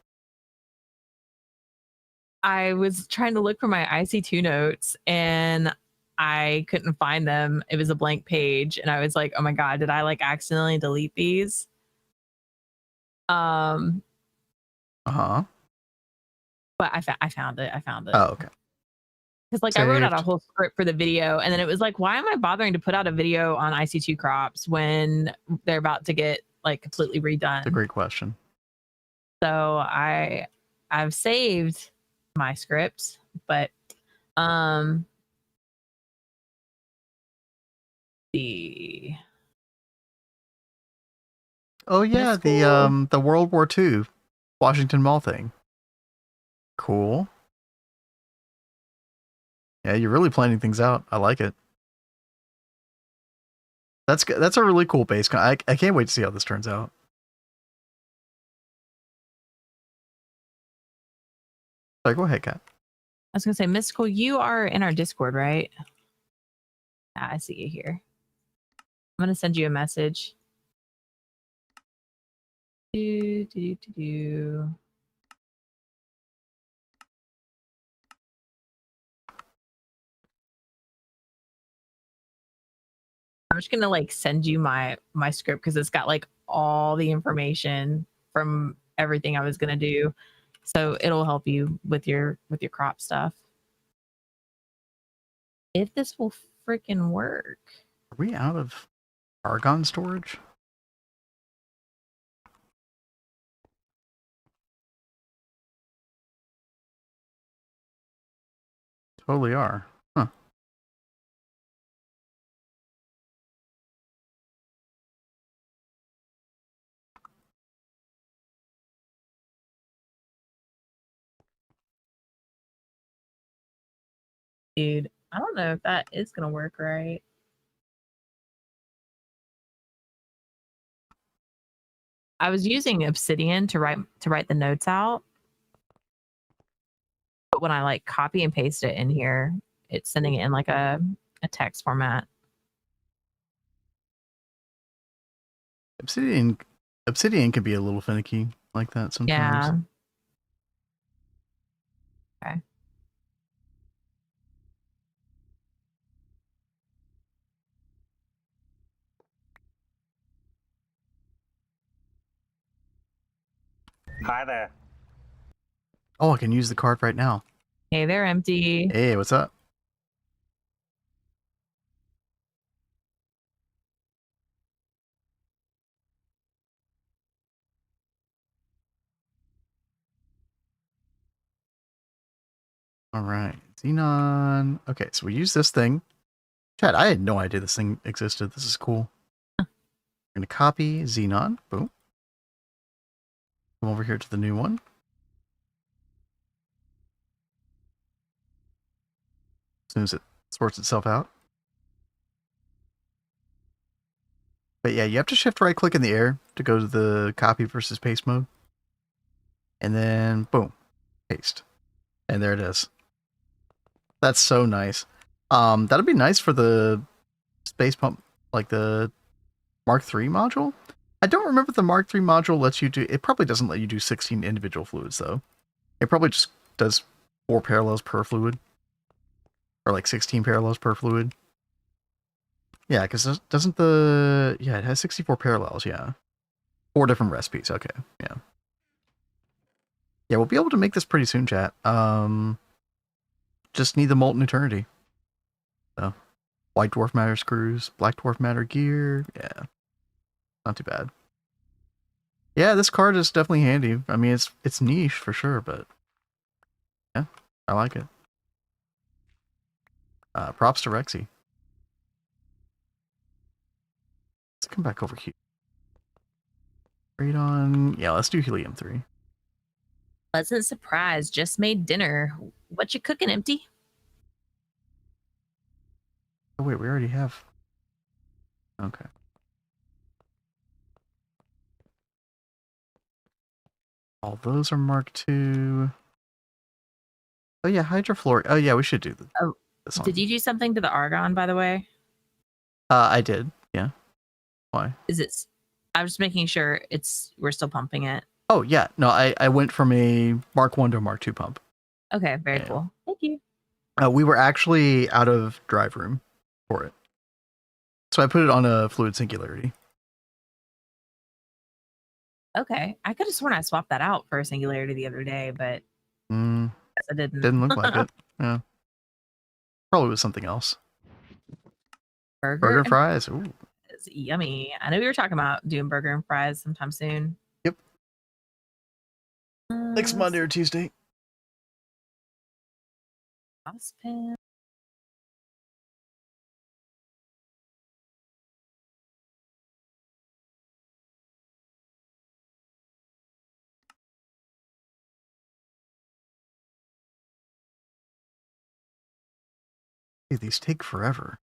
I was trying to look for my IC2 notes and I couldn't find them. It was a blank page, and I was like, "Oh my god, did I like accidentally delete these?" Uh huh. But I found it. I found it. Oh, okay. Because like I wrote out a Saved. whole script for the video, and then it was like, why am I bothering to put out a video on IC2 crops when they're about to get like completely redone? It's a great question. So I've saved my script, but the Oh yeah, the World War II Washington Mall thing. Cool. Yeah, you're really planning things out. I like it. That's a really cool base. I can't wait to see how this turns out. Sorry, go ahead, Kat. I was gonna say, Mystical, you are in our Discord, right? I see you here. I'm gonna send you a message. Do. I'm just gonna like send you my script because it's got like all the information from everything I was gonna do, so it'll help you with your crop stuff. If this will freaking work. Are we out of argon storage? Totally are. Huh. Dude, I don't know if that is gonna work right. I was using Obsidian to write the notes out, but when I like copy and paste it in here, it's sending it in like a text format. Obsidian can be a little finicky like that sometimes. Yeah. Okay. Hi there. Oh, I can use the card right now. Hey, they're empty. Hey, what's up? All right, Xenon. Okay, so we use this thing. Chad, I had no idea this thing existed. This is cool. We're gonna copy Xenon. Boom. Come over here to the new one. As soon as it sorts itself out. But yeah, you have to shift right click in the air to go to the copy versus paste mode. And then boom, paste. And there it is. That's so nice. That'd be nice for the space pump, like the Mark III module. I don't remember if the Mark III module lets you do. It probably doesn't let you do 16 individual fluids though. It probably just does 4 parallels per fluid, or like 16 parallels per fluid. Yeah, because doesn't the it has 64 parallels. Yeah, 4 different recipes. Okay, yeah. Yeah, we'll be able to make this pretty soon, chat. Just need the Molten Eternity. So, white dwarf matter screws, black dwarf matter gear. Yeah, not too bad. Yeah, this card is definitely handy. I mean, it's niche for sure, but yeah, I like it. Props to Rexy. Let's come back over here. Radon. Yeah, let's do helium-3. Pleasant surprise. Just made dinner. What you cooking, Empty? Oh wait, we already have. Okay. All those are Mark II. Oh yeah, hydrofluoric. Oh yeah, we should do Oh, this one. did you do something to the argon, by the way? I did. Yeah. Why? Is it? I was just making sure we're still pumping it. Oh yeah, no, I went from a Mark I to a Mark II pump. Okay, very Yeah. cool. Thank you. We were actually out of drive room for it, so I put it on a fluid singularity. Okay, I could have sworn I swapped that out for a singularity the other day, but I guess I didn't. Didn't look like it. Yeah, probably was something else. Burger and fries. Ooh. It's yummy. I know we were talking about doing burger and fries sometime soon. Yep. Next Monday or Tuesday. Saucepan. Dude, these take forever.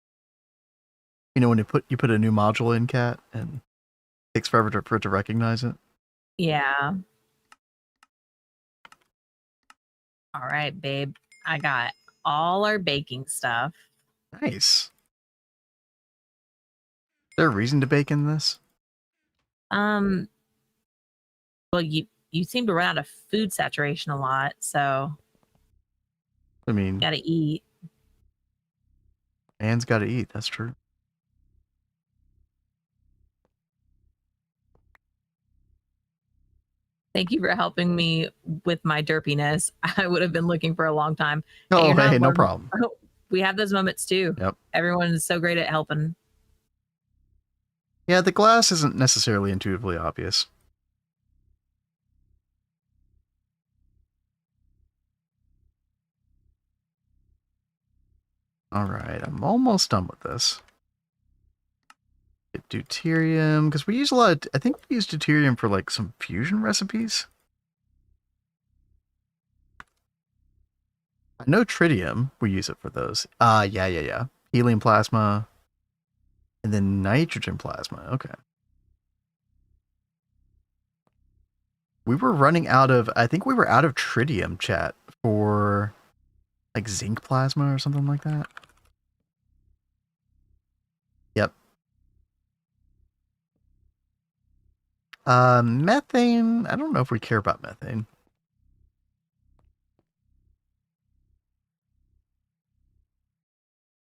You know when you put a new module in, Cat, and it takes forever for it to recognize it. Yeah. All right, babe. I got all our baking stuff. Nice. Is there a reason to bake in this? Well, you seem to run out of food saturation a lot, so I mean, gotta eat. man's got to eat. That's true. Thank you for helping me with my derpiness. I would have been looking for a long time. Oh, hey, no problem. We have those moments too. Yep. Everyone is so great at helping. Yeah, the glass isn't necessarily intuitively obvious. All right, I'm almost done with this. Get deuterium, because we use a lot of, I think we use deuterium for like some fusion recipes. I know tritium, we use it for those. Yeah. Helium plasma. And then nitrogen plasma. Okay. We were running out of, I think we were out of tritium, chat, for like zinc plasma or something like that. Yep. Methane, I don't know if we care about methane.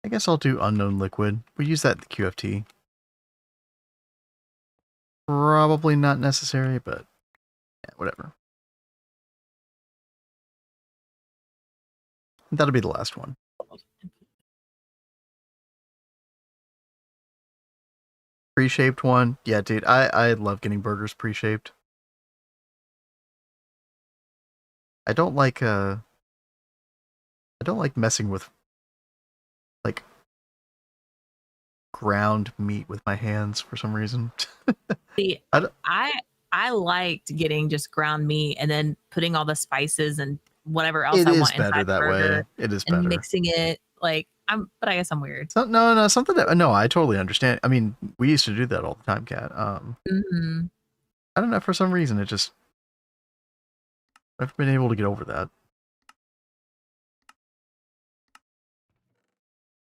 I guess I'll do unknown liquid. We use that in the QFT. Probably not necessary, but yeah, whatever. That'll be the last one. Pre-shaped one. Yeah, dude, I love getting burgers pre-shaped. I don't like messing with like ground meat with my hands for some reason. See, I liked getting just ground meat and then putting all the spices and whatever else It I is want better inside that the burger way. It is and better. mixing it. Like but I guess I'm weird. No, something that, no, I totally understand. I mean, we used to do that all the time, Kat. I don't know, for some reason it just, I've been able to get over that.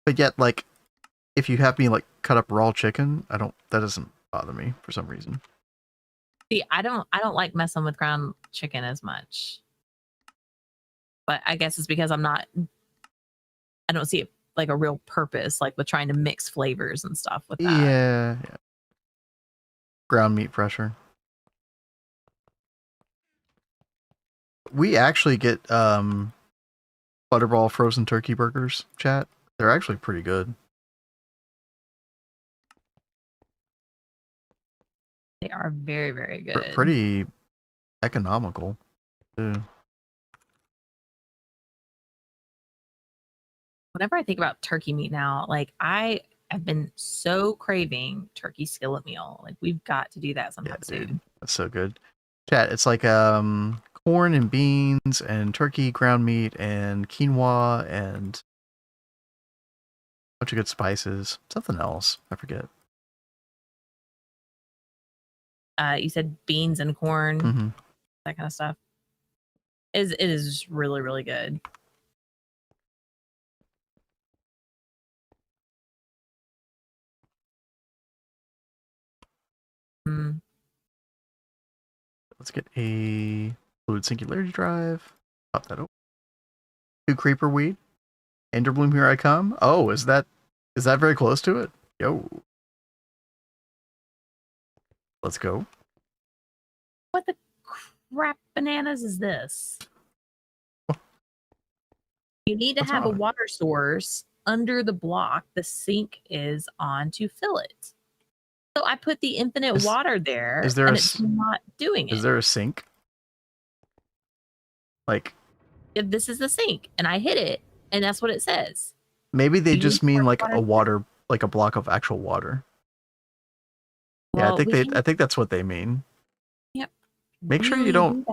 But yet, like, if you have me like cut up raw chicken, that doesn't bother me for some reason. See, I don't like messing with ground chicken as much. But I guess it's because I don't see it like a real purpose, like with trying to mix flavors and stuff with that. Yeah. Ground meat pressure. We actually get Butterball frozen turkey burgers, chat. They're actually pretty good. They are very, very good. Pretty economical, too. Whenever I think about turkey meat now, like I have been so craving turkey skillet meal. Like we've got to do that sometime soon. Dude, That's so good. Chat, it's like corn and beans and turkey, ground meat and quinoa and a bunch of good spices. Something else. I forget. You said beans and corn, Mm-hmm. that kind of stuff. It is really, really good. Mm. Let's get a fluid singularity drive. Pop that over. 2 creeper weed. Enderbloom, here I come. Oh, is that very close to it? Yo. Let's go. What the crap bananas is this? You need to have a water source under the block the sink is on to fill it. So I put the infinite water there, and it's not doing it. Is there a sink? Like, if this is the sink, and I hit it, and that's what it says. Maybe they just mean like a water, like a block of actual water. Well, yeah, I think that's what they mean. Yep. Make sure you don't.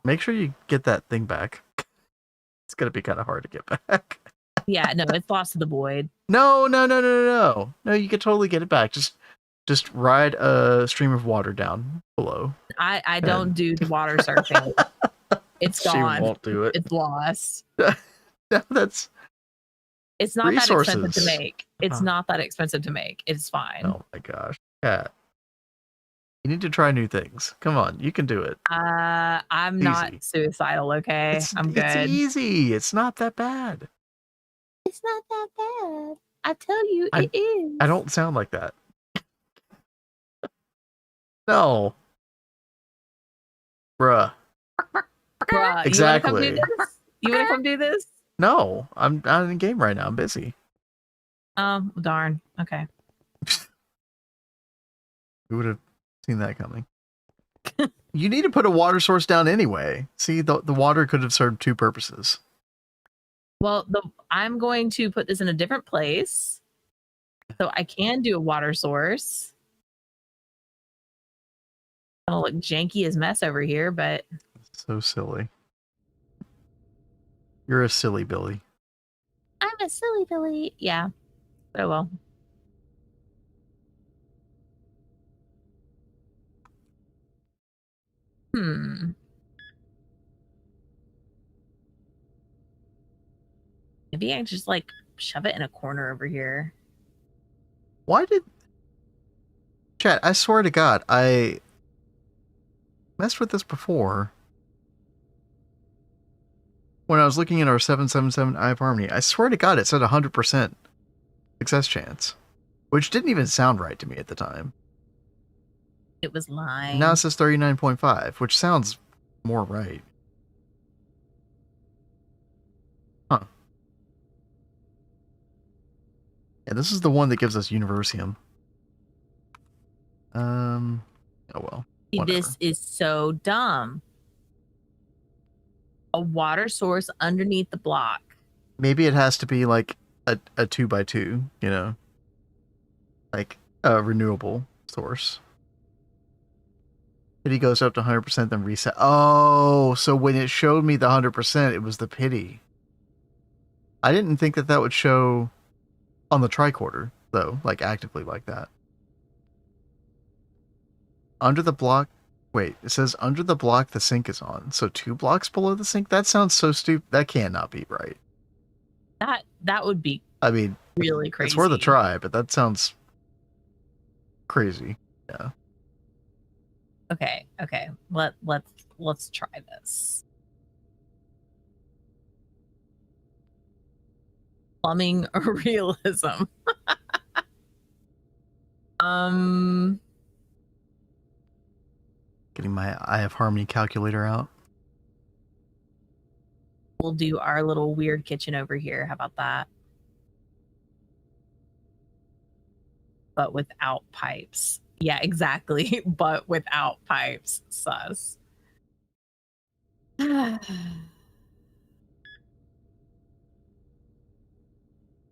Make sure you get that thing back. It's gonna be kind of hard to get back. Yeah, no, it's lost to the void. No, you can totally get it back. Just ride a stream of water down below. I don't do the water surfing. It's gone. She won't do it. It's lost. No, it's not resources. That expensive to make. It's not that expensive to make. It's fine. Oh my gosh. Yeah. You need to try new things. Come on, you can do it. I'm not suicidal, okay? I'm good. It's easy. It's not that bad. It's not that bad. I tell you, it is. I don't sound like that. No. Bruh. Exactly. You want to come do this? No, I'm not in the game right now. I'm busy. Oh, darn. Okay. Who would have seen that coming? You need to put a water source down anyway. See, the water could have served 2 purposes. Well, I'm going to put this in a different place, so I can do a water source. It'll look janky as mess over here, but so silly. You're a silly Billy. I'm a silly Billy. Yeah. Oh well. Maybe I can just like shove it in a corner over here. Why did chat? I swear to God, I messed with this before. When I was looking at our 777 Eye of Harmony, I swear to God, it said 100% success chance, which didn't even sound right to me at the time. It was lying. Now it says 39.5, which sounds more right. Huh. Yeah, this is the one that gives us Universium. Oh well. Whatever. This is so dumb. A water source underneath the block. Maybe it has to be like a 2x2, you know, like a renewable source. Pity goes up to 100%, then reset. Oh, so when it showed me the 100%, it was the pity. I didn't think that would show on the tricorder, though, like actively like that. Under the block. Wait, it says under the block the sink is on. So 2 blocks below the sink? That sounds so stupid. That cannot be right. That would be, I mean, really crazy. It's worth a try, but that sounds crazy. Yeah. Okay. Let's try this. Plumbing realism. Getting my Eye of Harmony calculator out. We'll do our little weird kitchen over here. How about that? But without pipes. Yeah, exactly. But without pipes. Sus. It'll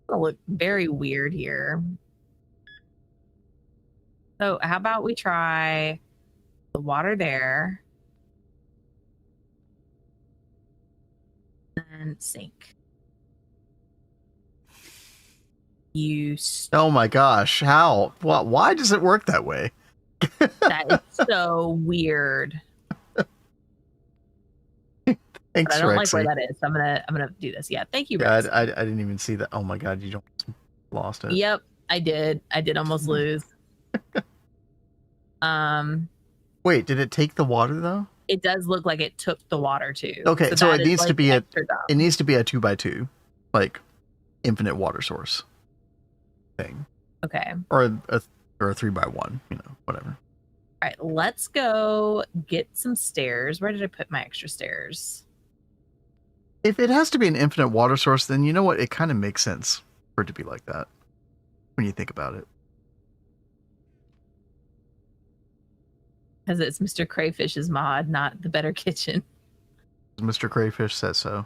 look very weird here. So how about we try the water there, and sink. Oh my gosh, how? Why does it work that way? That is so weird. Thanks, But I don't like where Rexy. that is. So I'm gonna do this. Yeah, thank you, Yeah, Rex. I didn't even see that. Oh my god, you lost it. Yep, I did. I did almost lose. Wait, did it take the water though? It does look like it took the water too. Okay, so it needs to be a dumb. it needs to be a 2x2, like infinite water source thing. Okay. Or a 3x1, whatever. All right, let's go get some stairs. Where did I put my extra stairs? If it has to be an infinite water source, then you know what? It kind of makes sense for it to be like that when you think about it. Because it's Mr. Crayfish's mod, not the Better Kitchen. Mr. Crayfish says so.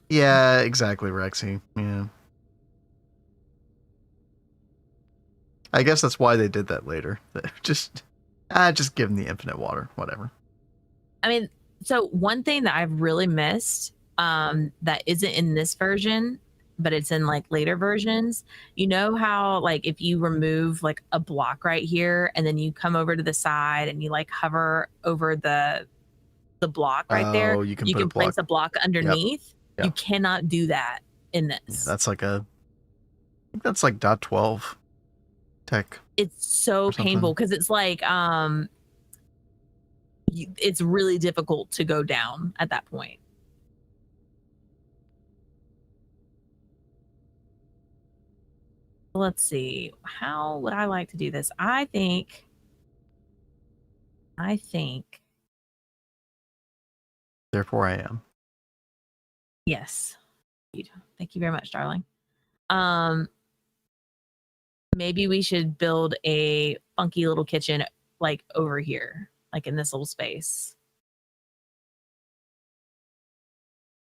Yeah, exactly, Rexy. Yeah. I guess that's why they did that later. Just give them the infinite water, whatever. I mean, so one thing that I've really missed that isn't in this version, but it's in like later versions. You know how like if you remove like a block right here and then you come over to the side and you like hover over the block right there, you can place a block underneath. Yep. You cannot do that in this. Yeah, that's like I think that's like .12 tech. It's so painful because it's like it's really difficult to go down at that point. Let's see. How would I like to do this? I think. Therefore, I am. Yes. Thank you very much, darling. Maybe we should build a funky little kitchen like over here, like in this little space.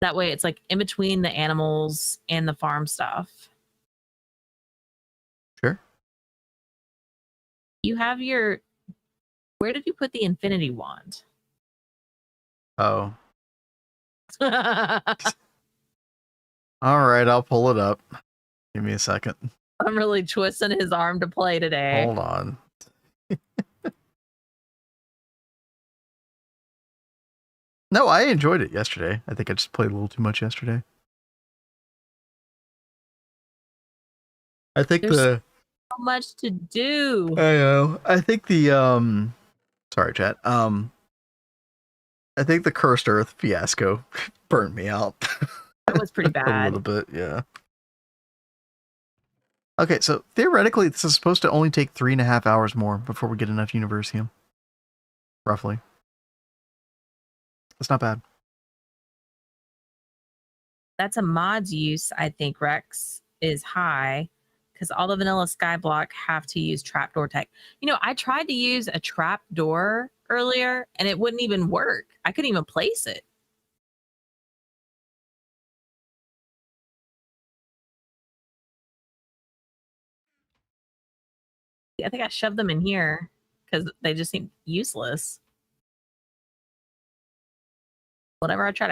That way it's like in between the animals and the farm stuff. Sure. You have your... Where did you put the infinity wand? Oh. All right, I'll pull it up. Give me a second. I'm really twisting his arm to play today. Hold on. No, I enjoyed it yesterday. I think I just played a little too much yesterday. I think There's so much to do. I know. I think the sorry, chat. I think the Cursed Earth fiasco burnt me out. That was pretty bad. A little bit, yeah. Okay, so theoretically, this is supposed to only take 3.5 hours more before we get enough Universium. Roughly. That's not bad. That's a mod's use, I think, Rex, is high because all the vanilla Skyblock have to use trapdoor tech. You know, I tried to use a trapdoor earlier and it wouldn't even work. I couldn't even place it. I think I shoved them in here because they just seem useless. Whenever I try to